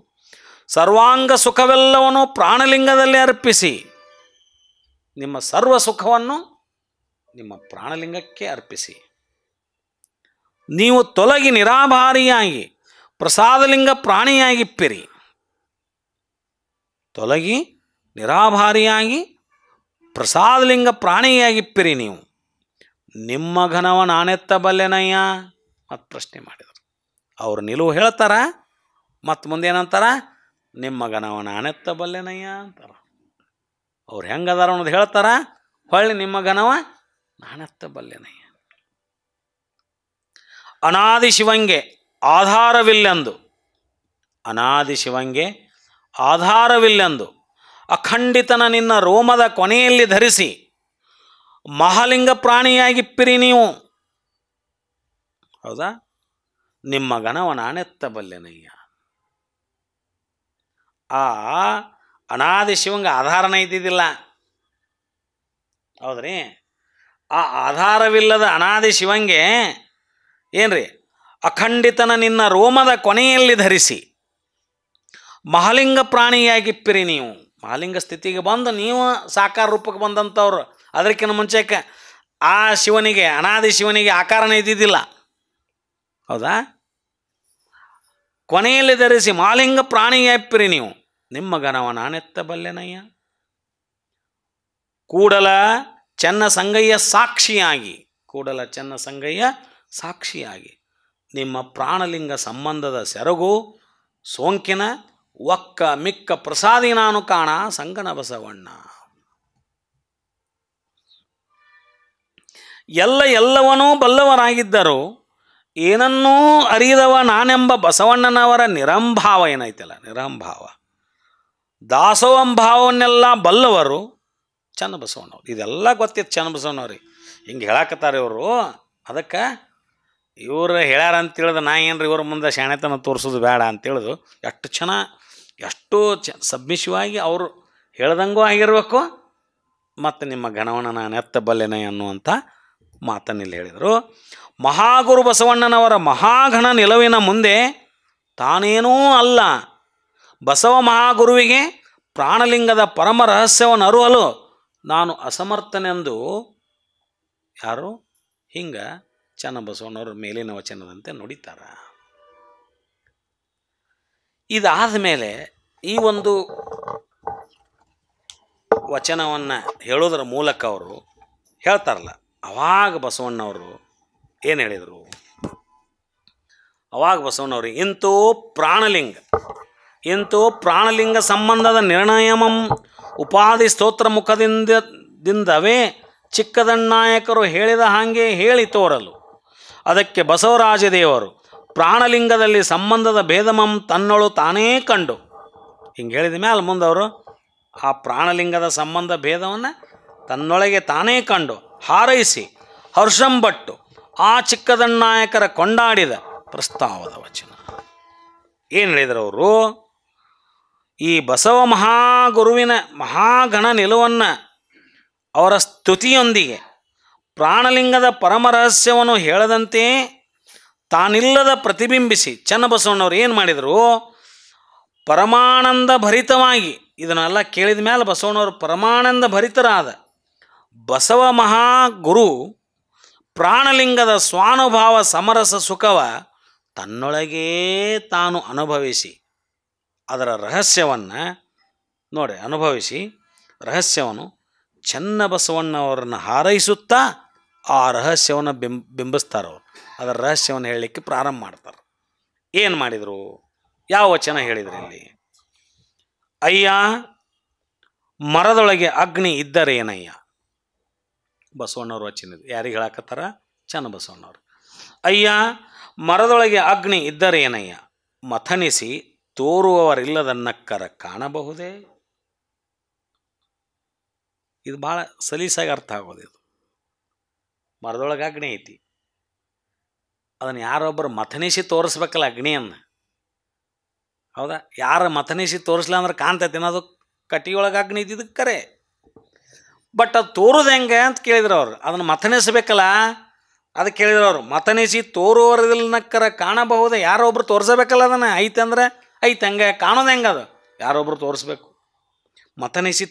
ಸರ್ವಾಂಗ ಸುಖವೆಲ್ಲವನ್ನು ಪ್ರಾಣಲಿಂಗದಲ್ಲಿ ಅರ್ಪಿಸಿ, ನಿಮ್ಮ ಸರ್ವ ಸುಖವನ್ನು ನಿಮ್ಮ ಪ್ರಾಣಲಿಂಗಕ್ಕೆ ಅರ್ಪಿಸಿ. ನೀವು ತೊಲಗಿ ನಿರಾಭಾರಿಯಾಗಿ ಪ್ರಸಾದಲಿಂಗ ಪ್ರಾಣಿಯಾಗಿಪ್ಪಿರಿ. ತೊಲಗಿ ನಿರಾಭಾರಿಯಾಗಿ ಪ್ರಸಾದಲಿಂಗ ಪ್ರಾಣಿಯಾಗಿಪ್ಪಿರಿ ನೀವು. ನಿಮ್ಮ ಘನವ ನಾನೆತ್ತಬಲ್ಲೆನಯ್ಯ. ಮತ್ತು ಪ್ರಶ್ನೆ ಮಾಡಿದರು ಅವರು. ನಿಲುವು ಹೇಳ್ತಾರ, ಮತ್ತು ಮುಂದೇನಂತಾರ, ನಿಮ್ಮ ಘನವ ನಾನೆತ್ತಬಲ್ಲೆನಯ್ಯ ಅಂತಾರ. ಅವ್ರು ಹೆಂಗದಾರ ಅನ್ನೋದು ಹೇಳ್ತಾರ, ಹೊಳ್ಳಿ ನಿಮ್ಮ ಘನವ ನಾನೆತ್ತಬಲ್ಲೆನಯ್ಯ. ಅನಾದಿ ಶಿವಂಗೆ ಆಧಾರವಿಲ್ಲೆಂದು, ಅನಾದಿ ಶಿವಂಗೆ ಆಧಾರವಿಲ್ಲೆಂದು ಅಖಂಡಿತನ ನಿನ್ನ ರೋಮದ ಕೊನೆಯಲ್ಲಿ ಧರಿಸಿ ಮಹಾಲಿಂಗ ಪ್ರಾಣಿಯಾಗಿಪ್ಪಿರಿ ನೀವು. ಹೌದಾ, ನಿಮ್ಮ ಘನವ ನಾನೆತ್ತಬಲ್ಲೆನಯ್ಯ. ಆ ಅನಾದಿ ಶಿವಂಗೆ ಆಧಾರನೇ ಇದ್ದಿದ್ದಿಲ್ಲ, ಹೌದ್ರಿ. ಆ ಆಧಾರವಿಲ್ಲದ ಅನಾದಿ ಶಿವಂಗೆ ಏನ್ರಿ, ಅಖಂಡಿತನ ನಿನ್ನ ರೋಮದ ಕೊನೆಯಲ್ಲಿ ಧರಿಸಿ ಮಹಾಲಿಂಗ ಪ್ರಾಣಿಯಾಗಿಪ್ಪಿರಿ ನೀವು. ಮಹಾಲಿಂಗ ಸ್ಥಿತಿಗೆ ಬಂದು ನೀವು ಸಾಕಾರ ರೂಪಕ್ಕೆ ಬಂದಂಥವ್ರು. ಅದಕ್ಕಿಂತ ಮುಂಚೆಕ್ಕೆ ಆ ಶಿವನಿಗೆ, ಅನಾದಿ ಶಿವನಿಗೆ ಆಕಾರನೇ ಇದ್ದಿದ್ದಿಲ್ಲ, ಹೌದಾ. ಕೊನೆಯಲ್ಲಿ ಧರಿಸಿ ಮಹಾಲಿಂಗ ಪ್ರಾಣಿಯಾಗಿಪ್ಪಿರಿ ನೀವು. ನಿಮ್ಮ ಘನವ ನಾನೆತ್ತಬಲ್ಲೆನಯ್ಯ. ಕೂಡಲ ಚೆನ್ನ ಸಂಗಯ್ಯ ಸಾಕ್ಷಿಯಾಗಿ, ಕೂಡಲ ಚೆನ್ನ ಸಂಗಯ್ಯ ಸಾಕ್ಷಿಯಾಗಿ ನಿಮ್ಮ ಪ್ರಾಣಲಿಂಗ ಸಂಬಂಧದ ಸೆರಗು ಸೋಂಕಿನ ಒಕ್ಕ ಮಿಕ್ಕ ಪ್ರಸಾದಿ ನಾನು ಕಾಣ ಸಂಗನ ಬಸವಣ್ಣ. ಎಲ್ಲವನ್ನೂ ಬಲ್ಲವರಾಗಿದ್ದರು, ಏನನ್ನೂ ಅರಿಯದವ ನಾನೆಂಬ ಬಸವಣ್ಣನವರ ನಿರಂಭಾವ ಏನೈತಲ್ಲ, ನಿರಂಭಾವ ದಾಸೋಹಂಭಾವನ್ನೆಲ್ಲ ಬಲ್ಲವರು ಚನ್ನಬಸವಣ್ಣವ್ರು. ಇದೆಲ್ಲ ಗೊತ್ತಿತ್ತು ಚನ್ನಬಸವಣ್ಣವ್ರಿಗೆ. ಹಿಂಗೆ ಹೇಳಕತ್ತಾರೆ ಇವರು. ಅದಕ್ಕೆ ಇವರು ಹೇಳ್ಯಾರ ಅಂತೇಳಿದ ನಾ ಏನ್ರಿ ಇವ್ರ ಮುಂದೆ ಶಾಣೆತನ ತೋರಿಸೋದು ಬೇಡ ಅಂತೇಳಿದು ಎಷ್ಟು ಎಷ್ಟು ಸಬ್ಮಿಸಿವ್ ಆಗಿ ಅವರು ಹೇಳ್ದಂಗೂ ಆಗಿರಬೇಕು, ಮತ್ತು ನಿಮ್ಮ ಗಣವನ ನಾನು ಎತ್ತಬಲ್ಲೆನೆ ಅನ್ನುವಂಥ ಮಾತನ್ನಿಲ್ಲಿ ಹೇಳಿದರು. ಮಹಾಗುರು ಬಸವಣ್ಣನವರ ಮಹಾಗಣ ನಿಲುವಿನ ಮುಂದೆ ತಾನೇನೂ ಅಲ್ಲ. ಬಸವ ಮಹಾಗುರುವಿಗೆ ಪ್ರಾಣಲಿಂಗದ ಪರಮ ರಹಸ್ಯವನ್ನು ಅರುಹಲು ನಾನು ಅಸಮರ್ಥನೆಂದು ಯಾರು ಹಿಂಗೆ ಚನ್ನಬಸವಣ್ಣವ್ರ ಮೇಲಿನ ವಚನದಂತೆ ನುಡಿತಾರ. ಇದಾದ ಮೇಲೆ ಈ ಒಂದು ವಚನವನ್ನು ಹೇಳೋದ್ರ ಮೂಲಕ ಅವರು ಹೇಳ್ತಾರಲ್ಲ, ಅವಾಗ ಬಸವಣ್ಣವರು ಏನು ಹೇಳಿದರು? ಅವಾಗ ಬಸವಣ್ಣವ್ರು ಇಂತೂ ಪ್ರಾಣಲಿಂಗ ಸಂಬಂಧದ ನಿರ್ಣಯಮಂ ಉಪಾಧಿ ಸ್ತೋತ್ರ ಮುಖದಿಂದವೇ ಚಿಕ್ಕದಣ್ಣಾಯಕರು ಹೇಳಿದ ಹಾಗೆ ಹೇಳಿ ತೋರಲು. ಅದಕ್ಕೆ ಬಸವರಾಜ ದೇವರು ಪ್ರಾಣಲಿಂಗದಲ್ಲಿ ಸಂಬಂಧದ ಭೇದಮಂ ತನ್ನೊಳು ತಾನೇ ಕಂಡು, ಹಿಂಗೆ ಹೇಳಿದ ಮೇಲೆ ಮುಂದವರು ಆ ಪ್ರಾಣಲಿಂಗದ ಸಂಬಂಧ ಭೇದವನ್ನು ತನ್ನೊಳಗೆ ತಾನೇ ಕಂಡು ಹಾರೈಸಿ ಹರ್ಷಂಬಟ್ಟು ಆ ಚಿಕ್ಕದಣ್ಣಾಯಕರ ಕೊಂಡಾಡಿದ ಪ್ರಸ್ತಾವದ ವಚನ. ಏನು ಹೇಳಿದರು ಅವರು? ಈ ಬಸವ ಮಹಾಗುರುವಿನ ಮಹಾಗಣ ನಿಲುವನ್ನು ಅವರ ಸ್ತುತಿಯೊಂದಿಗೆ ಪ್ರಾಣಲಿಂಗದ ಪರಮ ರಹಸ್ಯವನ್ನು ಹೇಳದಂತೆ ತಾನಿಲ್ಲದ ಪ್ರತಿಬಿಂಬಿಸಿ ಚನ್ನಬಸವಣ್ಣವ್ರು ಏನು ಮಾಡಿದರು? ಪರಮಾನಂದ ಭರಿತವಾಗಿ ಇದನ್ನೆಲ್ಲ ಕೇಳಿದ ಮೇಲೆ ಬಸವಣ್ಣವರು ಪರಮಾನಂದ ಭರಿತರಾದ ಬಸವ ಮಹಾಗುರು ಪ್ರಾಣಲಿಂಗದ ಸ್ವಾನುಭಾವ ಸಮರಸ ಸುಖವ ತನ್ನೊಳಗೇ ತಾನು ಅನುಭವಿಸಿ ಅದರ ರಹಸ್ಯವನ್ನು ನೋಡಿ ಅನುಭವಿಸಿ ರಹಸ್ಯವನ್ನು ಚನ್ನಬಸವಣ್ಣವರನ್ನು ಹಾರೈಸುತ್ತಾ ಆ ರಹಸ್ಯವನ್ನು ಬಿಂಬಿಸ್ತಾರವ್ರು. ಅದರ ರಹಸ್ಯವನ್ನು ಹೇಳಲಿಕ್ಕೆ ಪ್ರಾರಂಭ ಮಾಡ್ತಾರೆ. ಏನು ಮಾಡಿದರು? ಯಾವ ವಚನ ಹೇಳಿದ್ರು ಇಲ್ಲಿ? ಅಯ್ಯ ಮರದೊಳಗೆ ಅಗ್ನಿ ಇದ್ದರೇನಯ್ಯ. ಬಸವಣ್ಣವ್ರ ವಚನ ಇದು. ಯಾರಿಗೆ ಹೇಳಕತ್ತಾರ? ಚನ್ನಬಸವಣ್ಣವ್ರು. ಅಯ್ಯ ಮರದೊಳಗೆ ಅಗ್ನಿ ಇದ್ದರೇನಯ್ಯ, ಮಥನಿಸಿ ತೋರುವವರಿಲ್ಲದನ್ನಕ್ಕರ ಕಾಣಬಹುದೇ. ಇದು ಭಾಳ ಸಲೀಸಾಗಿ ಅರ್ಥ ಆಗೋದು. ಇದು ಮರದೊಳಗೆ ಅಗ್ನಿ ಐತಿ, ಅದನ್ನು ಯಾರೊಬ್ಬರು ಮಥನಿಸಿ ತೋರಿಸ್ಬೇಕಲ್ಲ ಅಗ್ನಿಯನ್ನು. ಹೌದಾ? ಯಾರು ಮಥನಿಸಿ ತೋರಿಸ್ಲ ಅಂದ್ರೆ ಕಾಣ್ತೈತಿ ಅನ್ನೋದು ಕಟ್ಟಿಯೊಳಗೆ ಅಗ್ನಿ ಇದ್ದಿದ್ದಕ್ಕೆ ಕರೆ. ಬಟ್ ಅದು ತೋರೋದು ಹೆಂಗೆ ಅಂತ ಕೇಳಿದ್ರು ಅವರು. ಅದನ್ನು ಮಥನಿಸ್ಬೇಕಲ್ಲ, ಅದಕ್ಕೆ ಕೇಳಿದ್ರು ಅವರು. ಮಥನಿಸಿ ತೋರುವವರಿಲ್ಲನಕ್ಕರ ಕಾಣಬಹುದೇ, ಯಾರೊಬ್ರು ತೋರಿಸಬೇಕಲ್ಲ ಅದನ್ನು. ಐತೆ ಅಂದರೆ ಐತೆ, ಹಂಗೆ ಕಾಣೋದು ಹೆಂಗೆ? ಅದು ಯಾರೊಬ್ಬರು ತೋರಿಸ್ಬೇಕು. ಮಥನಿಸಿ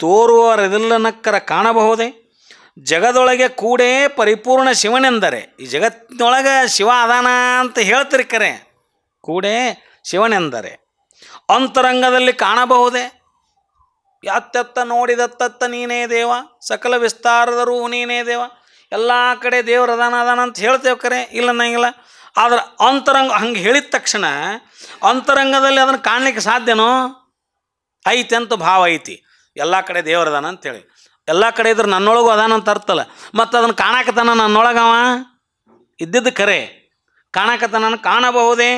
ತೋರುವವರಿಲ್ಲನಕ್ಕರ ಕಾಣಬಹುದೇ, ಜಗದೊಳಗೆ ಕೂಡೇ ಪರಿಪೂರ್ಣ ಶಿವನೆಂದರೆ. ಈ ಜಗತ್ತಿನೊಳಗೆ ಶಿವ ಅದಾನ ಅಂತ ಹೇಳ್ತಿರಿ ಕರೆ, ಕೂಡೇ ಶಿವನೆಂದರೆ ಅಂತರಂಗದಲ್ಲಿ ಕಾಣಬಹುದೇ. ಯಾತ್ತೆತ್ತ ನೋಡಿದತ್ತತ್ತ ನೀನೇ ದೇವ, ಸಕಲ ವಿಸ್ತಾರದರೂ ನೀನೇ ದೇವ. ಎಲ್ಲ ಕಡೆ ದೇವ್ರು ಅದಾನ ಅಂತ ಹೇಳ್ತೇವೆ ಕರೆ, ಇಲ್ಲ ಅನ್ನಂಗಿಲ್ಲ. ಆದ್ರೆ ಅಂತರಂಗ ಹಂಗೆ ಹೇಳಿದ ತಕ್ಷಣ ಅಂತರಂಗದಲ್ಲಿ ಅದನ್ನು ಕಾಣಲಿಕ್ಕೆ ಸಾಧ್ಯನೋ? ಐತೆ ಅಂತ ಭಾವ ಐತಿ, ಎಲ್ಲ ಕಡೆ ದೇವ್ರು ಅದಾನ ಅಂತೇಳಿ. ಎಲ್ಲ ಕಡೆ ಇದ್ರೆ ನನ್ನೊಳಗೂ ಅದಾನ ಅಂತ ಅರ್ಥಲ್ಲ. ಮತ್ತು ಅದನ್ನು ಕಾಣಕತ್ತಾನ ನನ್ನೊಳಗವ ಇದ್ದಿದ್ದು ಖರೆ, ಕಾಣಕತ್ತಾನ ಕಾಣಬಹುದೇ?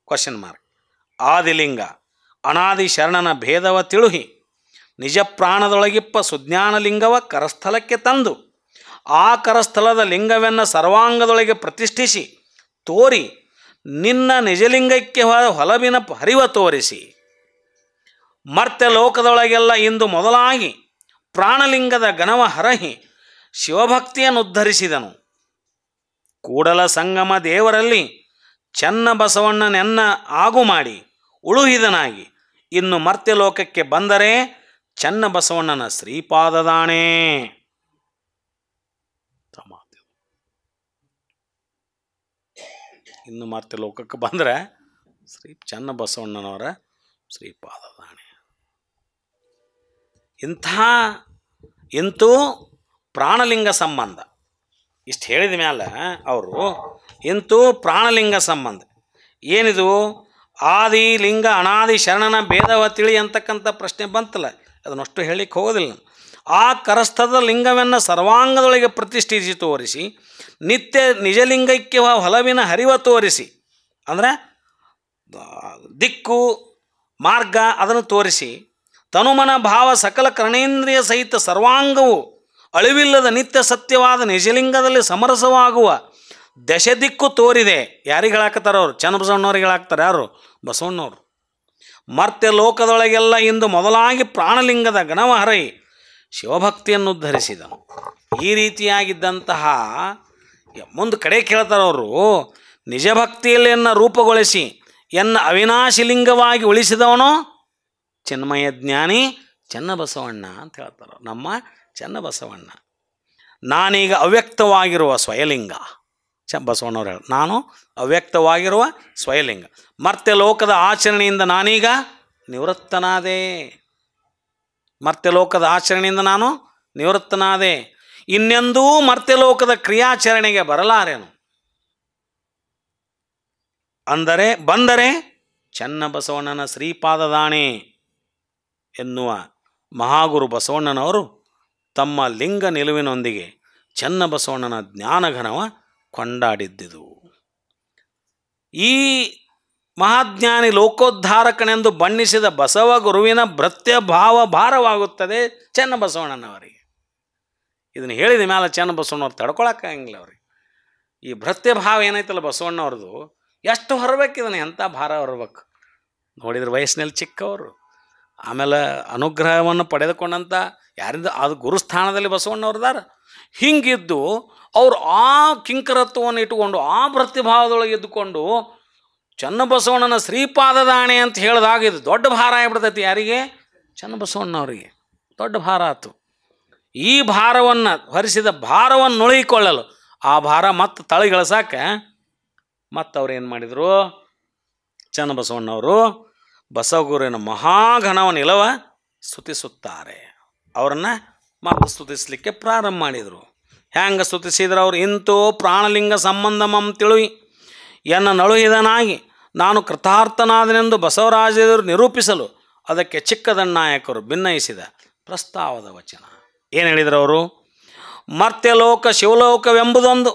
Question mark. ಆದಿಲಿಂಗ ಅನಾದಿ ಶರಣನ ಭೇದವ ತಿಳುಹಿ ನಿಜ ಪ್ರಾಣದೊಳಗಿಪ್ಪ ಸುಜ್ಞಾನಲಿಂಗವ ಕರಸ್ಥಲಕ್ಕೆ ತಂದು ಆ ಕರಸ್ಥಲದ ಲಿಂಗವೆನ್ನ ಸರ್ವಾಂಗದೊಳಗೆ ಪ್ರತಿಷ್ಠಿಸಿ ತೋರಿ ನಿನ್ನ ನಿಜಲಿಂಗಕ್ಕೆ ಹೊಲಬಿನ ಹರಿವ ತೋರಿಸಿ ಮರ್ತ್ಯ ಲೋಕದೊಳಗೆಲ್ಲ ಇಂದು ಮೊದಲಾಗಿ ಪ್ರಾಣಲಿಂಗದ ಗಣವ ಹರಹಿ ಶಿವಭಕ್ತಿಯನ್ನು ಉದ್ಧರಿಸಿದನು. ಕೂಡಲ ಸಂಗಮ ದೇವರಲ್ಲಿ ಚನ್ನಬಸವಣ್ಣನೆನ್ನ ಆಗು ಮಾಡಿ ಉಳುಹಿದನಾಗಿ ಇನ್ನು ಮರ್ತ್ಯ ಲೋಕಕ್ಕೆ ಬಂದರೆ ಚನ್ನಬಸವಣ್ಣನ ಶ್ರೀಪಾದದಾಣೆ. ಇನ್ನು ಮರ್ತ್ಯ ಲೋಕಕ್ಕೆ ಬಂದರೆ ಚನ್ನಬಸವಣ್ಣನವರ ಶ್ರೀಪಾದದಾಣೆ. ಇಂತೂ ಪ್ರಾಣಲಿಂಗ ಸಂಬಂಧ ಇಷ್ಟು ಹೇಳಿದ ಮೇಲೆ ಅವರು ಇಂತೂ ಪ್ರಾಣಲಿಂಗ ಸಂಬಂಧ. ಏನಿದು ಆದಿ ಲಿಂಗ ಅನಾದಿ ಶರಣನ ಭೇದವ ತಿಳಿ ಅಂತಕ್ಕಂಥ ಪ್ರಶ್ನೆ ಬಂತಲ್ಲ, ಅದನ್ನಷ್ಟು ಹೇಳಲಿಕ್ಕೆ ಹೋಗೋದಿಲ್ಲ. ಆ ಕರಸ್ಥದ ಲಿಂಗವನ್ನು ಸರ್ವಾಂಗದೊಳಗೆ ಪ್ರತಿಷ್ಠಿಸಿ ತೋರಿಸಿ ನಿತ್ಯ ನಿಜಲಿಂಗಕ್ಕೆ ಹೊಲವಿನ ಹರಿವ ತೋರಿಸಿ, ಅಂದರೆ ದಿಕ್ಕು ಮಾರ್ಗ ಅದನ್ನು ತೋರಿಸಿ ತನುಮನ ಭಾವ ಸಕಲ ಕರ್ಣೇಂದ್ರಿಯ ಸಹಿತ ಸರ್ವಾಂಗವು ಅಳಿವಿಲ್ಲದ ನಿತ್ಯ ಸತ್ಯವಾದ ನಿಜಲಿಂಗದಲ್ಲಿ ಸಮರಸವಾಗುವ ದಶ ದಿಕ್ಕು ತೋರಿದೆ. ಯಾರಿಗೆ ಹೇಳಾಕತ್ತಾರ ಅವರು? ಚನ್ನಬಸವಣ್ಣವ್ರಿಗೆ ಹೇಳಾಕ್ತಾರೆ. ಯಾರು? ಬಸವಣ್ಣವರು. ಮರ್ತ್ಯ ಲೋಕದೊಳಗೆಲ್ಲ ಇಂದು ಮೊದಲಾಗಿ ಪ್ರಾಣಲಿಂಗದ ಗಣವಹರೈ ಶಿವಭಕ್ತಿಯನ್ನು ಉದ್ಧರಿಸಿದನು. ಈ ರೀತಿಯಾಗಿದ್ದಂತಹ ಮುಂದೆ ಕಡೆ ಕೇಳ್ತಾರವರು, ನಿಜ ಭಕ್ತಿಯಲ್ಲಿ ಎನ್ನ ರೂಪುಗೊಳಿಸಿ ಎನ್ನ ಅವಿನಾಶಿ ಲಿಂಗವಾಗಿ ಉಳಿಸಿದವನು ಚಿನ್ಮಯ ಜ್ಞಾನಿ ಚನ್ನಬಸವಣ್ಣ ಅಂತ ಹೇಳ್ತಾರೆ. ನಮ್ಮ ಚನ್ನಬಸವಣ್ಣ. ನಾನೀಗ ಅವ್ಯಕ್ತವಾಗಿರುವ ಸ್ವಯಲಿಂಗ. ಬಸವಣ್ಣವ್ರು ಹೇಳ, ನಾನು ಅವ್ಯಕ್ತವಾಗಿರುವ ಸ್ವಯಲಿಂಗ. ಮರ್ತ್ಯ ಲೋಕದ ಆಚರಣೆಯಿಂದ ನಾನೀಗ ನಿವೃತ್ತನಾದೆ. ಮರ್ತ್ಯ ಲೋಕದ ಆಚರಣೆಯಿಂದ ನಾನು ನಿವೃತ್ತನಾದೆ. ಇನ್ನೆಂದೂ ಮರ್ತ್ಯಲೋಕದ ಕ್ರಿಯಾಚರಣೆಗೆ ಬರಲಾರೆನು. ಅಂದರೆ ಬಂದರೆ ಚನ್ನಬಸವಣ್ಣನ ಶ್ರೀಪಾದದಾಣೆ ಎನ್ನುವ ಮಹಾಗುರು ಬಸವಣ್ಣನವರು ತಮ್ಮ ಲಿಂಗ ನಿಲುವಿನೊಂದಿಗೆ ಚನ್ನಬಸವಣ್ಣನ ಜ್ಞಾನಘನವ ಕೊಂಡಾಡಿದ್ದುದು. ಈ ಮಹಾಜ್ಞಾನಿ ಲೋಕೋದ್ಧಾರಕನೆಂದು ಬಣ್ಣಿಸಿದ ಬಸವ ಗುರುವಿನ ಭೃತ್ಯ ಭಾವ ಭಾರವಾಗುತ್ತದೆ ಚನ್ನಬಸವಣ್ಣನವರಿಗೆ. ಇದನ್ನು ಹೇಳಿದ ಮೇಲೆ ಚನ್ನಬಸವಣ್ಣವ್ರು ತಡ್ಕೊಳಕ್ಕಾಗಿಲ್ಲ ಅವ್ರಿಗೆ. ಈ ಭೃತ್ಯ ಭಾವ ಏನೈತಲ್ಲ ಬಸವಣ್ಣವ್ರದ್ದು, ಎಷ್ಟು ಹೊರಬೇಕು ಇದನ್ನು, ಎಂಥ ಭಾರ ಹೊರಬೇಕು ನೋಡಿದ್ರೆ. ವಯಸ್ಸಿನಲ್ಲಿ ಚಿಕ್ಕವರು, ಆಮೇಲೆ ಅನುಗ್ರಹವನ್ನು ಪಡೆದುಕೊಂಡಂಥ ಯಾರಿಂದ ಅದು ಗುರುಸ್ಥಾನದಲ್ಲಿ ಬಸವಣ್ಣವ್ರದಾರ. ಹಿಂಗಿದ್ದು ಅವರು ಆ ಕಿಂಕರತ್ವವನ್ನು ಇಟ್ಟುಕೊಂಡು ಆ ಭೃತ್ಯಭಾವದೊಳಗೆ ಇದ್ದುಕೊಂಡು ಚನ್ನಬಸವಣ್ಣನ ಶ್ರೀಪಾದದಾಣೆ ಅಂತ ಹೇಳಿದಾಗ ಇದು ದೊಡ್ಡ ಭಾರ ಆಗಿಬಿಡ್ತೈತಿ. ಯಾರಿಗೆ? ಚನ್ನಬಸವಣ್ಣವರಿಗೆ ದೊಡ್ಡ ಭಾರ ಆಯ್ತು. ಈ ಭಾರವನ್ನು ಹೊರಿಸಿದ ಭಾರವನ್ನು ನುಳಿಕೊಳ್ಳಲು ಆ ಭಾರ ಮತ್ತೆ ತಳಗಿಳಿಸಾಕ ಮತ್ತು ಅವ್ರು ಏನು ಮಾಡಿದರು? ಚನ್ನಬಸವಣ್ಣವರು ಬಸವಗುರುವಿನ ಮಹಾಘನವನ್ನು ಇಲವ ಸ್ತುತಿಸುತ್ತಾರೆ. ಅವರನ್ನು ಮತ್ತೆ ಸ್ತುತಿಸಲಿಕ್ಕೆ ಪ್ರಾರಂಭ ಮಾಡಿದರು. ಹೆಂಗೆ ಸ್ತುತಿಸಿದ್ರು ಅವರು? ಇಂತೋ ಪ್ರಾಣಲಿಂಗ ಸಂಬಂಧಮಂ ತಿಳುವಿ ಎನ್ನ ನಳುಹಿದನಾಗಿ ನಾನು ಕೃತಾರ್ಥನಾದನೆಂದು ಬಸವರಾಜರು ನಿರೂಪಿಸಲು ಅದಕ್ಕೆ ಚಿಕ್ಕದಣ್ಣಾಯಕರು ಭಿನ್ನಯಿಸಿದ ಪ್ರಸ್ತಾವದ ವಚನ. ಏನು ಹೇಳಿದರು ಅವರು? ಮರ್ತ್ಯಲೋಕ ಶಿವಲೋಕವೆಂಬುದೊಂದು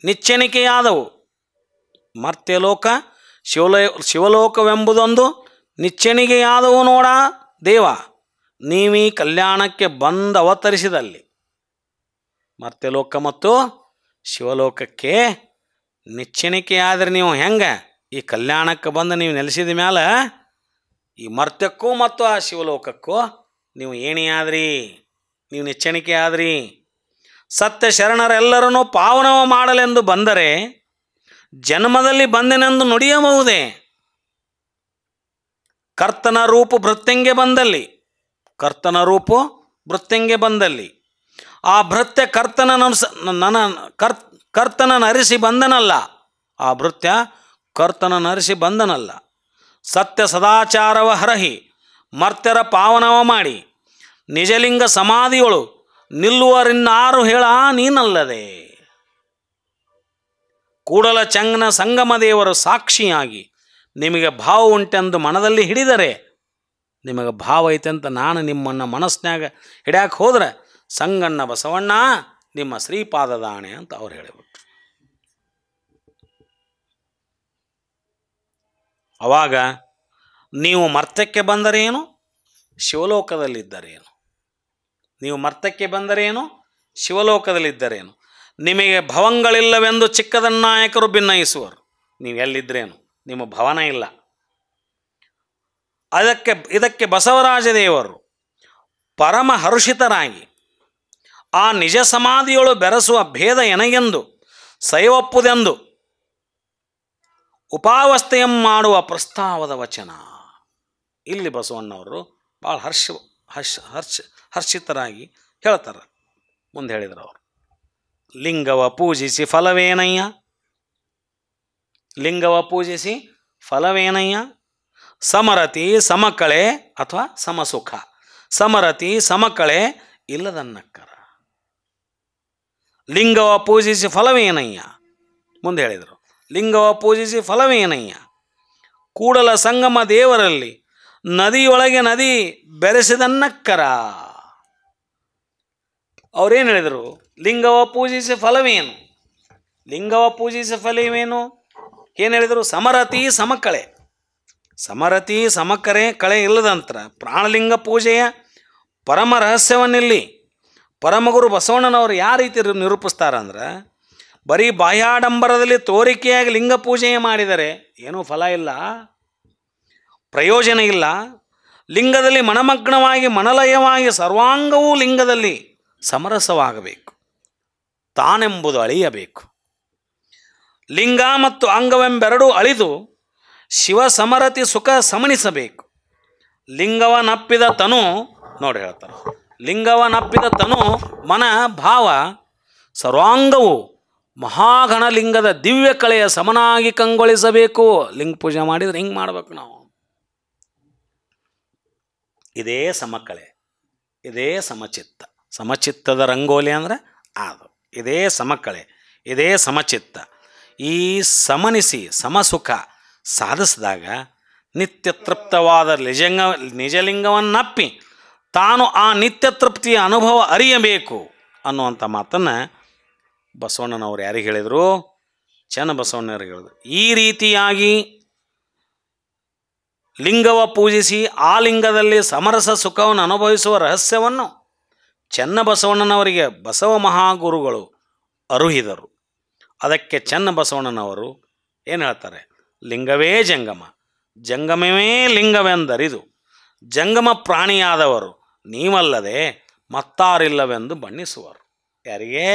ನಿಚ್ಚಣಿಕೆಯಾದವು. ಮರ್ತ್ಯಲೋಕ ಶಿವಲೋಕವೆಂಬುದೊಂದು ನಿಚ್ಚಣಿಕೆಯಾದವು ನೋಡ ದೇವ, ನೀವೀ ಕಲ್ಯಾಣಕ್ಕೆ ಬಂದು ಅವತರಿಸಿದಲ್ಲಿ. ಮರ್ತ್ಯಲೋಕ ಮತ್ತು ಶಿವಲೋಕಕ್ಕೆ ನಿಚ್ಚಣಿಕೆಯಾದರೆ ನೀವು ಹೆಂಗೆ ಈ ಕಲ್ಯಾಣಕ್ಕೆ ಬಂದು ನೀವು ನೆಲೆಸಿದ ಮೇಲೆ ಈ ಮರ್ತ್ಯಕ್ಕೂ ಮತ್ತು ಆ ಶಿವಲೋಕಕ್ಕೂ ನೀವು ಏಣಿಯಾದ್ರಿ, ನೀವು ನಿಚ್ಚಣಿಕೆ ಆದ್ರಿ. ಸತ್ಯ ಶರಣರೆಲ್ಲರನ್ನೂ ಪಾವನವ ಮಾಡಲೆಂದು ಬಂದರೆ ಜನ್ಮದಲ್ಲಿ ಬಂದೆನೆಂದು ನುಡಿಯಬಹುದೇ? ಕರ್ತನ ರೂಪು ಭೃತ್ಯಂಗೆ ಬಂದಲ್ಲಿ, ಕರ್ತನ ರೂಪು ಭೃತ್ಯಂಗೆ ಬಂದಲ್ಲಿ ಆ ಭೃತ್ಯ ಕರ್ತನ ನರಿಸಿ ಬಂದನಲ್ಲ, ಆ ಭೃತ್ಯ ಕರ್ತನ ನರಿಸಿ ಬಂದನಲ್ಲ. ಸತ್ಯ ಸದಾಚಾರವ ಹರಹಿ ಮರ್ತ್ಯರ ಪಾವನವ ಮಾಡಿ ನಿಜಲಿಂಗ ಸಮಾಧಿಯೊಳು ನಿಲ್ಲುವರಿನ್ನಾರು ಹೇಳ ನೀನಲ್ಲದೆ. ಕೂಡಲ ಚಂಗನ ಸಂಗಮ ದೇವರು ಸಾಕ್ಷಿಯಾಗಿ ನಿಮಗೆ ಭಾವ ಉಂಟೆಂದು ಮನದಲ್ಲಿ ಹಿಡಿದರೆ, ನಿಮಗೆ ಭಾವ ಐತೆ ಅಂತ ನಾನು ನಿಮ್ಮನ್ನು ಮನಸ್ಸಿನಾಗ ಹಿಡ್ಯಾಕೆ ಹೋದ್ರೆ ಸಂಗಣ್ಣ ಬಸವಣ್ಣ ನಿಮ್ಮ ಶ್ರೀಪಾದದಾಣೆ ಅಂತ ಅವ್ರು ಹೇಳಿಬಿಟ್ರು. ಅವಾಗ ನೀವು ಮರ್ತಕ್ಕೆ ಬಂದರೇನು, ಶಿವಲೋಕದಲ್ಲಿದ್ದರೇನು? ನೀವು ಮರ್ತಕ್ಕೆ ಬಂದರೇನು, ಶಿವಲೋಕದಲ್ಲಿದ್ದರೇನು? ನಿಮಗೆ ಭವಂಗಳಿಲ್ಲವೆಂದು ಚಿಕ್ಕದಣ್ಣಾಯಕರು ಭಿನ್ನಯಿಸುವರು. ನೀವು ಎಲ್ಲಿದ್ದರೇನು, ನಿಮ್ಮ ಭವನ ಇಲ್ಲ. ಇದಕ್ಕೆ ಬಸವರಾಜ ದೇವರು ಪರಮ ಹರ್ಷಿತರಾಗಿ ಆ ನಿಜ ಸಮಾಧಿಯೊಳು ಬೆರೆಸುವ ಭೇದ ಎನಗೆಂದು ಸೈವಪ್ಪುದೆಂದು ಉಪಾವಸ್ಥೆಯಂ ಮಾಡುವ ಪ್ರಸ್ತಾವದ ವಚನ. ಇಲ್ಲಿ ಬಸವಣ್ಣವರು ಭಾಳ ಹರ್ಷಿತರಾಗಿ ಹೇಳ್ತಾರೆ. ಮುಂದೆ ಹೇಳಿದರು ಅವರು, ಲಿಂಗವ ಪೂಜಿಸಿ ಫಲವೇನಯ್ಯ, ಲಿಂಗವ ಪೂಜಿಸಿ ಫಲವೇನಯ್ಯ, ಸಮರತಿ ಸಮಕಳೆ ಅಥವಾ ಸಮಸುಖ, ಸಮರತಿ ಸಮಕಳೆ ಇಲ್ಲದನ್ನಕ್ಕರ. ಲಿಂಗವ ಪೂಜಿಸಿ ಫಲವೇನಯ್ಯ. ಮುಂದೆ ಹೇಳಿದರು, ಲಿಂಗವ ಪೂಜಿಸಿ ಫಲವೇನಯ್ಯ. ಕೂಡಲ ಸಂಗಮ ದೇವರಲ್ಲಿ ನದಿಯೊಳಗೆ ನದಿ ಬೆರೆಸಿದನ್ನಕ್ಕರ. ಅವರೇನು ಹೇಳಿದರು? ಲಿಂಗವ ಪೂಜಿಸಿ ಫಲವೇನು? ಲಿಂಗವ ಪೂಜಿಸಿ ಫಲವೇನು ಏನು ಹೇಳಿದರು? ಸಮರತಿ ಸಮಕಳೆ. ಸಮರತಿ ಸಮಕರೆ ಕಳೆ ಇಲ್ಲದಂತರ ಪ್ರಾಣಲಿಂಗ ಪೂಜೆಯ ಪರಮ ರಹಸ್ಯವನ್ನಿಲ್ಲಿ ಪರಮಗುರು ಬಸವಣ್ಣನವರು ಯಾವ ರೀತಿ ನಿರೂಪಿಸ್ತಾರಂದ್ರೆ, ಬರೀ ಬಾಹ್ಯಾಡಂಬರದಲ್ಲಿ ತೋರಿಕೆಯಾಗಿ ಲಿಂಗ ಪೂಜೆಯ ಮಾಡಿದರೆ ಏನೂ ಫಲ ಇಲ್ಲ, ಪ್ರಯೋಜನ ಇಲ್ಲ. ಲಿಂಗದಲ್ಲಿ ಮನಮಗ್ನವಾಗಿ ಮನಲಯವಾಗಿ ಸರ್ವಾಂಗವೂ ಲಿಂಗದಲ್ಲಿ ಸಮರಸವಾಗಬೇಕು, ತಾನೆಂಬುದು ಅಳಿಯಬೇಕು. ಲಿಂಗ ಮತ್ತು ಅಂಗವೆಂಬೆರಡೂ ಅಳಿದು ಶಿವ ಸಮರತಿ ಸುಖ ಸಮನಿಸಬೇಕು. ಲಿಂಗವನಪ್ಪಿದ ತನು ನೋಡಿ ಹೇಳ್ತಾರೆ, ಲಿಂಗವನಪ್ಪಿದ ತನು ಮನ ಭಾವ ಸರ್ವಾಂಗವು ಮಹಾಗಣಲಿಂಗದ ದಿವ್ಯ ಕಳೆಯ ಸಮನಾಗಿ ಕಂಗೊಳಿಸಬೇಕು. ಲಿಂಗ ಪೂಜೆ ಮಾಡಿದರೆ ಹಿಂಗೆ ಮಾಡ್ಬೇಕು ನಾವು. ಇದೇ ಸಮಕಳೆ, ಇದೇ ಸಮಚಿತ್ತ. ಸಮಚಿತ್ತದ ರಂಗೋಲಿ ಅಂದರೆ ಅದು ಇದೇ ಸಮಕಳೆ, ಇದೇ ಸಮಚಿತ್ತ. ಈ ಸಮನಿಸಿ ಸಮಸುಖ ಸಾಧಿಸಿದಾಗ ನಿತ್ಯ ತೃಪ್ತವಾದ ನಿಜಲಿಂಗವನ್ನಪ್ಪಿ ತಾನು ಆ ನಿತ್ಯ ತೃಪ್ತಿಯ ಅನುಭವ ಅರಿಯಬೇಕು ಅನ್ನುವಂಥ ಮಾತನ್ನು ಬಸವಣ್ಣನವರು ಯಾರಿಗೆ ಹೇಳಿದರು? ಚನ್ನಬಸವಣ್ಣವ್ರಿಗೆ ಹೇಳಿದರು. ಈ ರೀತಿಯಾಗಿ ಲಿಂಗವ ಪೂಜಿಸಿ ಆ ಲಿಂಗದಲ್ಲಿ ಸಮರಸ ಸುಖವನ್ನು ಅನುಭವಿಸುವ ರಹಸ್ಯವನ್ನು ಚನ್ನಬಸವಣ್ಣನವರಿಗೆ ಬಸವ ಮಹಾಗುರುಗಳು ಅರುಹಿದರು. ಅದಕ್ಕೆ ಚನ್ನಬಸವಣ್ಣನವರು ಏನು ಹೇಳ್ತಾರೆ? ಲಿಂಗವೇ ಜಂಗಮ, ಜಂಗಮವೇ ಲಿಂಗವೆಂದರಿದು ಜಂಗಮ ಪ್ರಾಣಿಯಾದವರು ನೀವಲ್ಲದೆ ಮತ್ತಾರಿಲ್ಲವೆಂದು ಬಣ್ಣಿಸುವರು. ಯಾರಿಗೆ?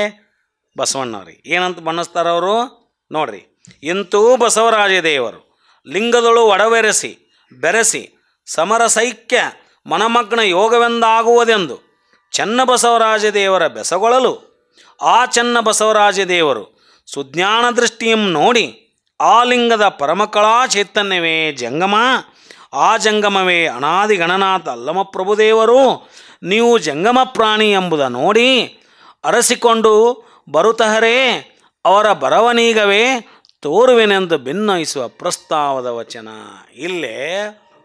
ಬಸವಣ್ಣವ್ರಿಗೆ. ಏನಂತ ಬಣ್ಣಿಸ್ತಾರವರು ನೋಡ್ರಿ. ಇಂತೂ ಬಸವರಾಜ ದೇವರು ಲಿಂಗದಳು ಬೆರೆಸಿ ಸಮರಸೈಕ್ಯ ಮನಮಗ್ನ ಯೋಗವೆಂದಾಗುವುದೆಂದು ಚನ್ನಬಸವರಾಜ ದೇವರ ಬೆಸಗೊಳ್ಳಲು ಆ ಚನ್ನಬಸವರಾಜ ದೇವರು ಸುಜ್ಞಾನ ದೃಷ್ಟಿಯಂ ನೋಡಿ ಆ ಲಿಂಗದ ಪರಮಕಳಾ ಚೈತನ್ಯವೇ ಜಂಗಮ, ಆ ಜಂಗಮವೇ ಅನಾದಿ ಗಣನಾಥ ಅಲ್ಲಮ ಪ್ರಭುದೇವರು ನೀವು ಜಂಗಮ ಪ್ರಾಣಿ ಎಂಬುದ ನೋಡಿ ಅರಸಿಕೊಂಡು ಬರುತ್ತಹರೇ ಅವರ ಬರವನೀಗವೇ ತೋರುವೆನೆಂದು ಭಿನ್ನಯಿಸುವ ಪ್ರಸ್ತಾವದ ವಚನ. ಇಲ್ಲೇ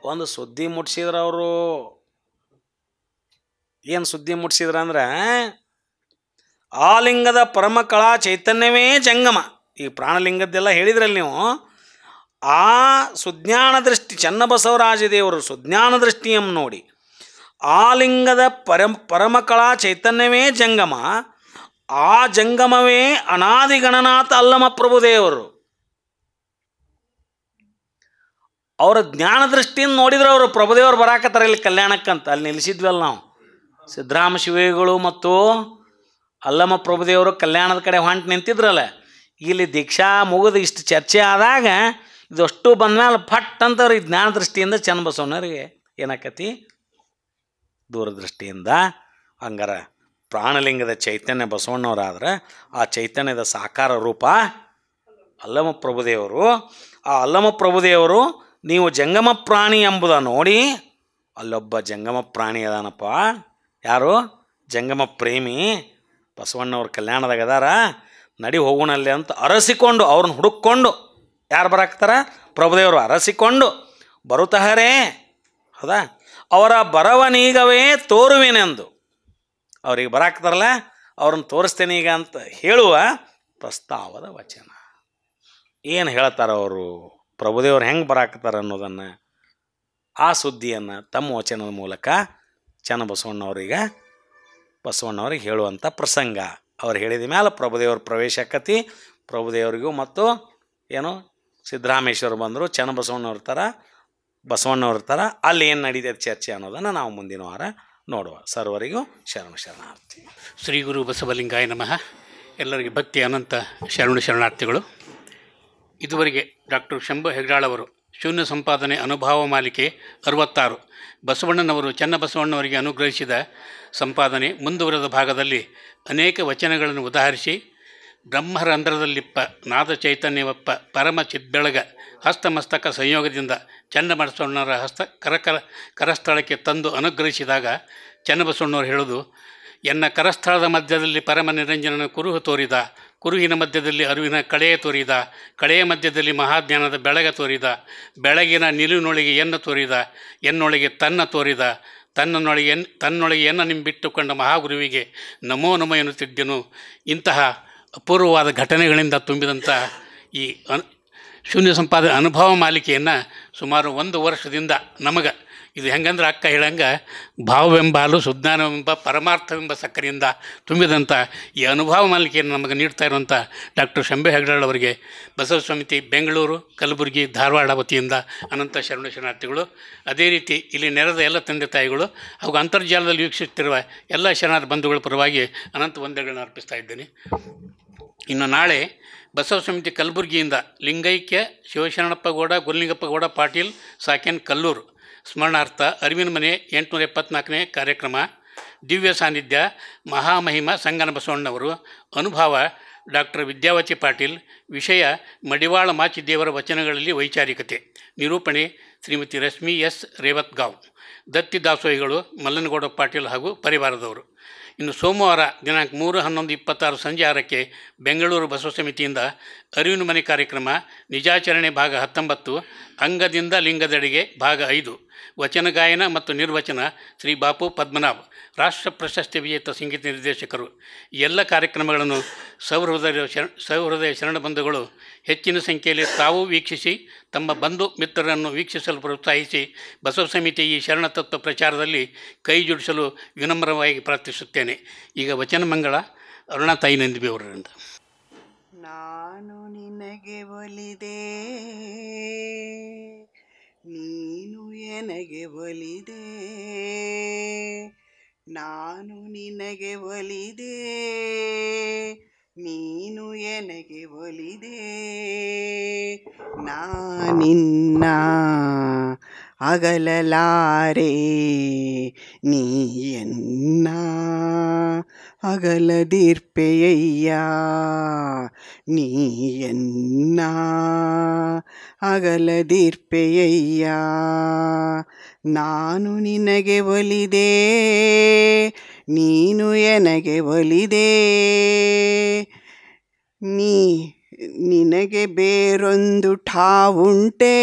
ಒಂದು ಸುದ್ದಿ ಮುಟ್ಸಿದ್ರವರು. ಏನು ಸುದ್ದಿ ಮುಟ್ಸಿದ್ರಂದ್ರೆ, ಆ ಲಿಂಗದ ಪರಮಕಳಾ ಚೈತನ್ಯವೇ ಜಂಗಮ. ಈ ಪ್ರಾಣಲಿಂಗದ್ದೆಲ್ಲ ಹೇಳಿದ್ರಲ್ಲಿ ನೀವು. ಆ ಸುಜ್ಞಾನ ದೃಷ್ಟಿ ಚನ್ನಬಸವರಾಜ ದೇವರು ಸುಜ್ಞಾನ ದೃಷ್ಟಿಯನ್ನು ನೋಡಿ ಆ ಲಿಂಗದ ಪರಮಕಳಾ ಚೈತನ್ಯವೇ ಜಂಗಮ, ಆ ಜಂಗಮವೇ ಅನಾದಿ ಗಣನಾಥ ಅಲ್ಲಮ ಪ್ರಭುದೇವರು. ಅವರ ಜ್ಞಾನ ದೃಷ್ಟಿಯಿಂದ ನೋಡಿದ್ರೆ ಅವರು ಪ್ರಭುದೇವರು ಬರಾಕತ್ತಾರೆ ಇಲ್ಲಿ ಕಲ್ಯಾಣಕ್ಕಂತ. ಅಲ್ಲಿ ನಿಲ್ಲಿಸಿದ್ವಲ್ಲ ನಾವು. ಸಿದ್ದರಾಮ ಶಿವೇಗಳು ಮತ್ತು ಅಲ್ಲಮ ಪ್ರಭುದೇವರು ಕಲ್ಯಾಣದ ಕಡೆ ಹೊಂಟು ನಿಂತಿದ್ರಲ್ಲ. ಇಲ್ಲಿ ದೀಕ್ಷಾ ಮುಗಿದು ಇಷ್ಟು ಚರ್ಚೆ ಆದಾಗ ಇದಷ್ಟು ಬಂದಮೇಲೆ ಫಟ್ ಅಂತವ್ರಿಗೆ ಜ್ಞಾನ ದೃಷ್ಟಿಯಿಂದ ಚನ್ನಬಸವಣ್ಣವ್ರಿಗೆ ಏನಾಕತಿ? ದೂರದೃಷ್ಟಿಯಿಂದ. ಹಂಗಾರ ಪ್ರಾಣಲಿಂಗದ ಚೈತನ್ಯ ಬಸವಣ್ಣವರಾದ್ರೆ ಆ ಚೈತನ್ಯದ ಸಾಕಾರ ರೂಪ ಅಲ್ಲಮ ಪ್ರಭುದೇವರು. ಆ ಅಲ್ಲಮ ಪ್ರಭುದೇವರು ನೀವು ಜಂಗಮ ಪ್ರಾಣಿ ಎಂಬುದ ನೋಡಿ, ಅಲ್ಲೊಬ್ಬ ಜಂಗಮ ಪ್ರಾಣಿ ಅದಾನಪ್ಪ. ಯಾರು? ಜಂಗಮ ಪ್ರೇಮಿ. ಬಸವಣ್ಣವ್ರ ಕಲ್ಯಾಣದಾಗ ಅದಾರ, ನಡಿ ಹೋಗೋಣಲ್ಲಿ ಅಂತ ಅರಸಿಕೊಂಡು ಅವ್ರನ್ನ ಹುಡುಕೊಂಡು ಯಾರು ಬರಾಕ್ತಾರ? ಪ್ರಭುದೇವರು ಅರಸಿಕೊಂಡು ಬರುತ್ತಹರೇ. ಹೌದಾ? ಅವರ ಬರವನೀಗವೇ ತೋರುವೆನೆಂದು ಅವ್ರಿಗೆ ಬರಾಕ್ತಾರಲ್ಲ ಅವ್ರನ್ನ ತೋರಿಸ್ತೇನೆ ಈಗ ಅಂತ ಹೇಳುವ ಪ್ರಸ್ತಾವದ ವಚನ. ಏನು ಹೇಳ್ತಾರೆ ಅವರು? ಪ್ರಭುದೇವರು ಹೆಂಗೆ ಬರಾಕ್ತಾರೆ ಅನ್ನೋದನ್ನು, ಆ ಸುದ್ದಿಯನ್ನು ತಮ್ಮ ವಚನದ ಮೂಲಕ ಚನ್ನಬಸವಣ್ಣವ್ರಿಗೆ ಹೇಳುವಂಥ ಪ್ರಸಂಗ. ಅವ್ರು ಹೇಳಿದ ಮೇಲೆ ಪ್ರಭುದೇವ್ರ ಪ್ರವೇಶ ಆಕತಿ. ಪ್ರಭುದೇವರಿಗೂ ಮತ್ತು ಏನು ಸಿದ್ದರಾಮೇಶ್ವರ ಬಂದರು, ಚನ್ನಬಸವಣ್ಣವ್ರ ಥರ ಬಸವಣ್ಣವ್ರ ಥರ ಅಲ್ಲಿ ಏನು ನಡೀತದೆ ಚರ್ಚೆ ಅನ್ನೋದನ್ನು ನಾವು ಮುಂದಿನ ವಾರ ನೋಡುವ. ಸರ್ವರಿಗೂ ಶರಣಾರ್ಥಿ. ಶ್ರೀ ಗುರು ಬಸವಲಿಂಗಾಯ ನಮಃ. ಎಲ್ಲರಿಗೆ ಭಕ್ತಿ ಅನಂತ ಶರಣಾರ್ಥಿಗಳು. ಇದುವರೆಗೆ ಡಾಕ್ಟರ್ ಶಂಭು ಹೆಗ್ರಾಳವರು ಶೂನ್ಯ ಸಂಪಾದನೆ ಅನುಭವ ಮಾಲಿಕೆ 66 ಬಸವಣ್ಣನವರು ಚನ್ನಬಸವಣ್ಣವರಿಗೆ ಅನುಗ್ರಹಿಸಿದ ಸಂಪಾದನೆ ಮುಂದುವರೆದ ಭಾಗದಲ್ಲಿ ಅನೇಕ ವಚನಗಳನ್ನು ಉದಾಹರಿಸಿ ಬ್ರಹ್ಮರಂಧ್ರದಲ್ಲಿಪ್ಪ ನಾದ ಚೈತನ್ಯವಪ್ಪ ಪರಮ ಚಿದ್ಬೆಳಗ ಹಸ್ತಮಸ್ತಕ ಸಂಯೋಗದಿಂದ ಚನ್ನಬಸವಣ್ಣವರ ಕರಸ್ಥಳಕ್ಕೆ ತಂದು ಅನುಗ್ರಹಿಸಿದಾಗ ಚನ್ನಬಸವಣ್ಣವರು ಹೇಳೋದು, ಎನ್ನ ಕರಸ್ಥಳದ ಮಧ್ಯದಲ್ಲಿ ಪರಮ ನಿರಂಜನನ ಕುರುಹು ತೋರಿದ, ಕುರುಹಿನ ಮಧ್ಯದಲ್ಲಿ ಅರಿವಿನ ಕಳೆಯ ತೋರಿದ, ಕಳೆಯ ಮಧ್ಯದಲ್ಲಿ ಮಹಾಜ್ಞಾನದ ಬೆಳಗ ತೋರಿದ, ಬೆಳಗಿನ ನಿಲುವಿನೊಳಗೆ ಎನ್ನ ತೋರಿದ, ಎನ್ನೊಳಗೆ ತನ್ನ ತೋರಿದ, ತನ್ನೊಳಗೆ ಎನ್ನ ನಿಂಬಿಟ್ಟುಕೊಂಡ ಮಹಾಗುರುವಿಗೆ ನಮೋ ನಮೋ ಎನ್ನುತ್ತಿದ್ದೆನು. ಇಂತಹ ಅಪೂರ್ವವಾದ ಘಟನೆಗಳಿಂದ ತುಂಬಿದಂಥ ಈ ಶೂನ್ಯ ಸಂಪಾದನೆ ಅನುಭವ ಮಾಲಿಕೆಯನ್ನು ಸುಮಾರು 1 ವರ್ಷದಿಂದ ನಮಗೆ ಇದು ಹೆಂಗಂದ್ರೆ ಅಕ್ಕ ಹೇಳಂಗೆ ಭಾವವೆಂಬ ಹಾಲು ಸುಜ್ಞಾನವೆಂಬ ಪರಮಾರ್ಥವೆಂಬ ಸಕ್ಕರೆಯಿಂದ ತುಂಬಿದಂಥ ಈ ಅನುಭವ ಮಾಲಿಕೆಯನ್ನು ನಮಗೆ ನೀಡ್ತಾ ಇರುವಂಥ ಡಾಕ್ಟರ್ ಶಂಭು ಹೆಗ್ಡಾಳ್ ಅವರಿಗೆ ಬಸವ ಸಮಿತಿ ಬೆಂಗಳೂರು, ಕಲಬುರಗಿ, ಧಾರವಾಡ ವತಿಯಿಂದ ಅನಂತ ಶರಣಾರ್ಥಿಗಳು. ಅದೇ ರೀತಿ ಇಲ್ಲಿ ನೆರೆದ ಎಲ್ಲ ತಂದೆ ತಾಯಿಗಳು ಹಾಗೂ ಅಂತರ್ಜಾಲದಲ್ಲಿ ವೀಕ್ಷಿಸುತ್ತಿರುವ ಎಲ್ಲ ಶರಣಾರ್ಥಿ ಬಂಧುಗಳ ಪರವಾಗಿ ಅನಂತ ವಂದನೆಗಳನ್ನು ಅರ್ಪಿಸ್ತಾ ಇದ್ದೇನೆ. ಇನ್ನು ನಾಳೆ ಬಸವ ಸಮಿತಿ ಕಲಬುರಗಿಯಿಂದ ಲಿಂಗೈಕ್ಯ ಶಿವಶರಣಪ್ಪ ಗೌಡ, ಗುರುಲಿಂಗಪ್ಪ ಗೌಡ ಪಾಟೀಲ್, ಸಾಕೆನ್, ಕಲ್ಲೂರು ಸ್ಮರಣಾರ್ಥ ಅರಿವಿನ ಮನೆ 874ನೇ ಕಾರ್ಯಕ್ರಮ. ದಿವ್ಯ ಸಾನ್ನಿಧ್ಯ ಮಹಾಮಹಿಮ ಸಂಗನ ಬಸವಣ್ಣವರು. ಅನುಭವ ಡಾಕ್ಟರ್ ವಿದ್ಯಾವತಿ ಪಾಟೀಲ್. ವಿಷಯ ಮಡಿವಾಳ ಮಾಚಿದೇವರ ವಚನಗಳಲ್ಲಿ ವೈಚಾರಿಕತೆ. ನಿರೂಪಣೆ ಶ್ರೀಮತಿ ರಶ್ಮಿ ಎಸ್ ರೇವತ್ಗಾಂವ್. ದತ್ತಿ ದಾಸೋಹಿಗಳು ಮಲ್ಲನಗೌಡ ಪಾಟೀಲ್ ಹಾಗೂ ಪರಿವಾರದವರು. ಇನ್ನು ಸೋಮವಾರ ದಿನಾಂಕ 3/11/26 ಸಂಜೆ 6ಕ್ಕೆ ಬೆಂಗಳೂರು ಬಸವ ಸಮಿತಿಯಿಂದ ಅರಿವಿನ ಮನೆ ಕಾರ್ಯಕ್ರಮ. ನಿಜಾಚರಣೆ ಭಾಗ 19, ಅಂಗದಿಂದ ಲಿಂಗದೆಡೆಗೆ ಭಾಗ 5. ವಚನ ಗಾಯನ ಮತ್ತು ನಿರ್ವಚನ ಶ್ರೀ ಬಾಪು ಪದ್ಮನಾಭ್, ರಾಷ್ಟ್ರ ಪ್ರಶಸ್ತಿ ವಿಜೇತ ಸಂಗೀತ ನಿರ್ದೇಶಕರು. ಎಲ್ಲ ಕಾರ್ಯಕ್ರಮಗಳನ್ನು ಸಹೃದಯ ಶರಣ ಬಂಧುಗಳು ಹೆಚ್ಚಿನ ಸಂಖ್ಯೆಯಲ್ಲಿ ತಾವು ವೀಕ್ಷಿಸಿ ತಮ್ಮ ಬಂಧು ಮಿತ್ರರನ್ನು ವೀಕ್ಷಿಸಲು ಪ್ರೋತ್ಸಾಹಿಸಿ ಬಸವ ಸಮಿತಿ ಈ ಶರಣತತ್ವ ಪ್ರಚಾರದಲ್ಲಿ ಕೈ ಜೋಡಿಸಲು ವಿನಮ್ರವಾಗಿ ಪ್ರಾರ್ಥಿಸುತ್ತೇನೆ. ಈಗ ವಚನ ಮಂಗಳ ಅರುಣಾ ತಾಯಿ ನಂದಿಬಿ ಅವರಿಂದ. ನಾನು ನಿನಗೆ ಒಲಿದೆ, ನೀನು ಎನಗೆ ಒಲಿದೆ. ನಾನು ನಿನಗೆ ಒಲಿದೆ, ನೀನು ಎನಗೆ ಒಲಿದೆ. ನಾನಿನ್ನ ಅಗಲಲಾರೆ, ನೀ ಎನ್ನ ಅಗಲದಿರ್ಪೆಯಯ್ಯ. ನೀ ಎನ್ನ ಅಗಲದಿರ್ಪೆಯಯ್ಯ. ನಾನು ನಿನಗೆ ಒಲಿದೆ, ನೀನು ಎನಗೆ ಒಲಿದೆ. ನಿನಗೆ ಬೇರೊಂದು ಠಾವುಂಟೆ,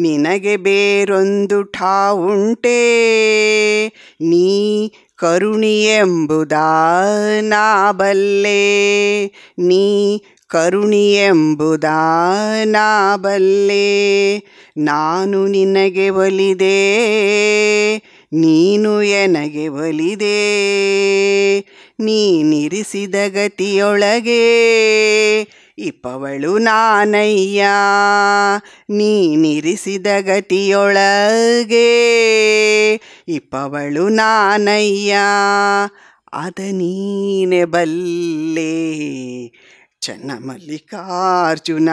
ನಿನಗೆ ಬೇರೊಂದು ಠಾವುಂಟೆ. ನೀ ಕರುಣಿಯೆಂಬುದ ನಾ ಬಲ್ಲೆ, ನೀ ಕರುಣಿಯೆಂಬುದ ನಾ ಬಲ್ಲೆ. ನಾನು ನಿನಗೆ ಒಲಿದೆ, ನೀನು ಎನಗೆ ಒಲಿದೆ. ನೀನಿರಿಸಿದ ಗತಿಯೊಳಗೆ ಇಪ್ಪವಳು ನಾನಯ್ಯ. ನೀನಿರಿಸಿದ ಗತಿಯೊಳಗೆ ಇಪ್ಪವಳು ನಾನಯ್ಯ. ಅದ ನೀನೆ ಬಲ್ಲೆ ಚನ್ನಮಲ್ಲಿಕಾರ್ಜುನ,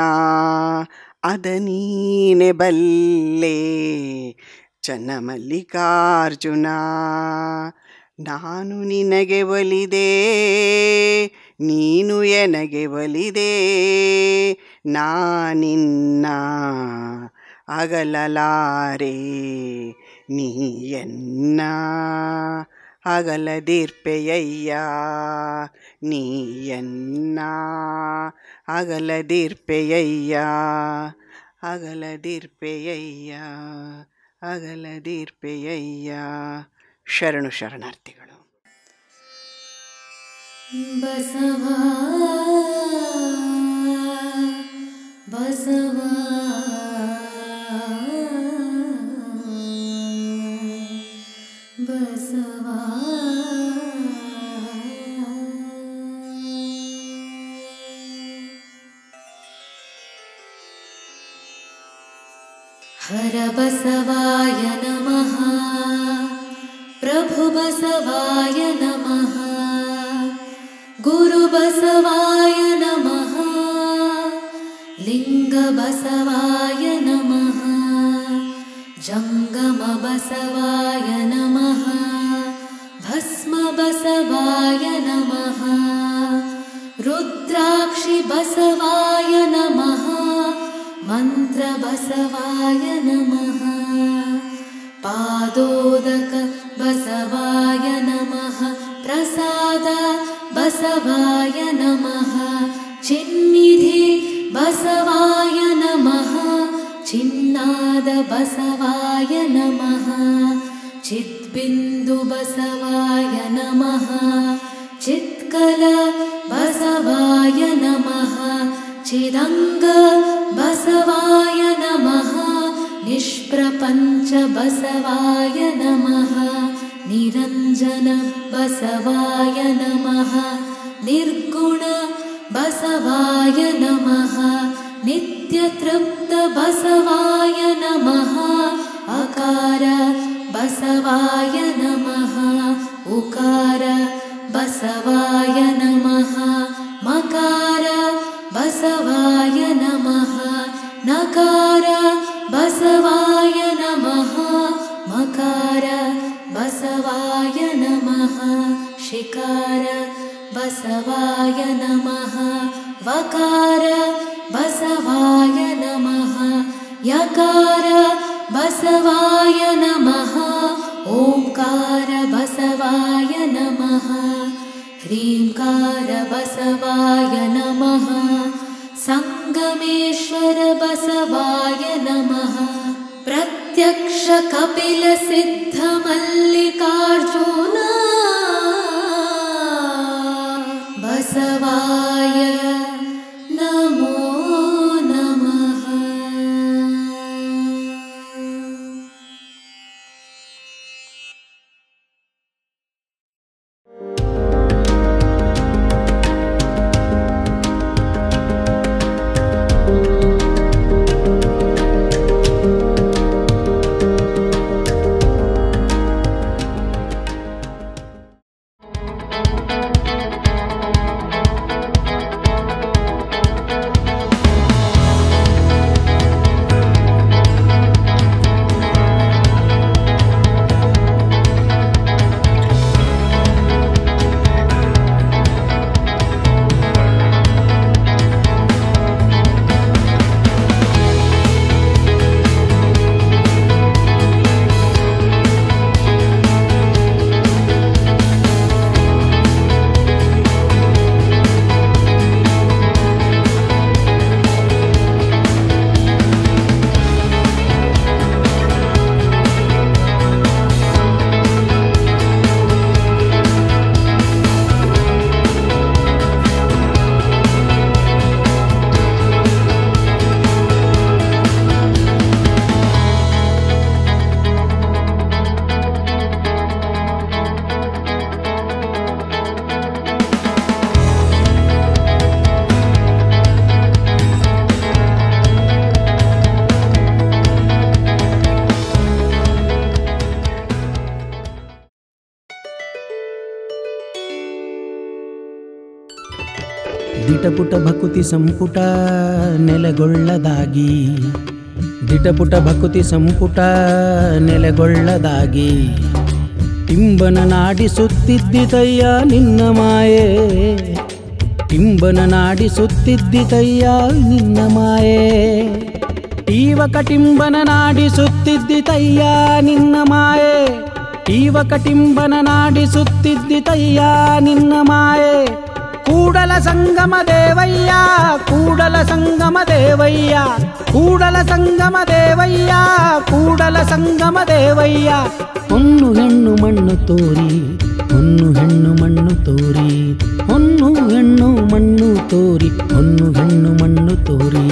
ಅದ ನೀನೆ ಬಲ್ಲೆ ಚನ್ನಮಲ್ಲಿಕಾರ್ಜುನ. ನಾನು ನಿನಗೆ ಒಲಿದೆ, ನೀನು ಎನಗೆ ಒಲಿದೆ. ನಾನಿನ್ನ ಅಗಲಲಾರೆ, ನೀ ಎನ್ನ ಅಗಲದಿರ್ಪೆಯಯ್ಯ. ನೀ ಎನ್ನ ಅಗಲದಿರ್ಪೆಯಯ್ಯ, ಅಗಲದಿರ್ಪೆಯಯ್ಯ, ಅಗಲದಿರ್ಪೆಯಯ್ಯ. ಶರಣು ಶರಣಾರ್ಥಿಗಳು. ಬಸವಾ ಬಸವಾ ಬಸವಾ. ಹರ ಬಸವಾಯ ನಮಃ, ಪ್ರಭು ಬಸವಾಯ ನಮಃ, ಗುರು ಬಸವಾಯ ನಮಃ, ಲಿಂಗ ಬಸವಾಯ ನಮಃ, ಜಂಗಮ ಬಸವಾಯ ನಮಃ, ಭಸ್ಮ ಬಸವಾಯ ನಮಃ, ರುದ್ರಾಕ್ಷಿ ಬಸವಾಯ ನಮಃ, ಮಂತ್ರ ಬಸವಾಯ ನಮಃ, पादोदक बसवाय नमः प्रसाद बसवाय नमः चिन्निधि बसवाय नमः चिन्नाद बसवाय नमः चिद्बिन्दु बसवाय नमः चित्कल बसवाय नमः चिदङ्ग बसवाय नमः निष्प्रपञ्च बसवाय नमः निरञ्जन बसवाय नमः निर्गुण बसवाय नमः नित्यतृप्त बसवाय नमः अकार बसवाय नमः उकार बसवाय नमः मकार बसवाय नमः नकार बसवाय नमः मकार बसवाय नमः शिकार बसवाय नमः वकार बसवाय नमः यकार बसवाय नमः ओंकार बसवाय नमः ह्रींकार बसवाय नमः संगमेश्वर बसवाय नमः प्रत्यक्ष कपिल सिद्ध मल्लिकार्जुन बसवाय नमो नमः। ದಿಟಪುಟ ಭಕುತಿ ಸಂಪುಟ ನೆಲೆಗೊಳ್ಳದಾಗಿ ದಿಟಪುಟ ಭಕುತಿ ಸಂಪುಟ ನೆಲೆಗೊಳ್ಳದಾಗಿ ಟಿಂಬನ ನಾಡಿಸುತ್ತಿದ್ದಿತಯ್ಯ ನಿನ್ನ ಮಾಯೆ ಟಿಂಬನ ನಾಡಿಸುತ್ತಿದ್ದಿತಯ್ಯ ನಿನ್ನ ಮಾಯೆ ಈವಕ ಟಿಂಬನ ನಾಡಿಸುತ್ತಿದ್ದಿತಯ್ಯ ನಿನ್ನ ಮಾಯೆ ಈವಕ ಟಿಂಬನ ನಾಡಿಸುತ್ತಿದ್ದಿತಯ್ಯ ನಿನ್ನ ಮಾಯೆ ಕೂಡಲ ಸಂಗಮ ದೇವಯ್ಯ ಕೂಡಲ ಸಂಗಮ ದೇವಯ್ಯ ಕೂಡಲ ಸಂಗಮ ದೇವಯ್ಯ ಕೂಡಲ ಸಂಗಮ ದೇವಯ್ಯ ಹೊನ್ನು ಹೆಣ್ಣು ಮಣ್ಣು ತೋರಿ ಹೊನ್ನು ಹೆಣ್ಣು ಮಣ್ಣು ತೋರಿ ಹೊನ್ನು ಹೆಣ್ಣು ಮಣ್ಣು ತೋರಿ ಹೊನ್ನು ಹೆಣ್ಣು ಮಣ್ಣು ತೋರಿ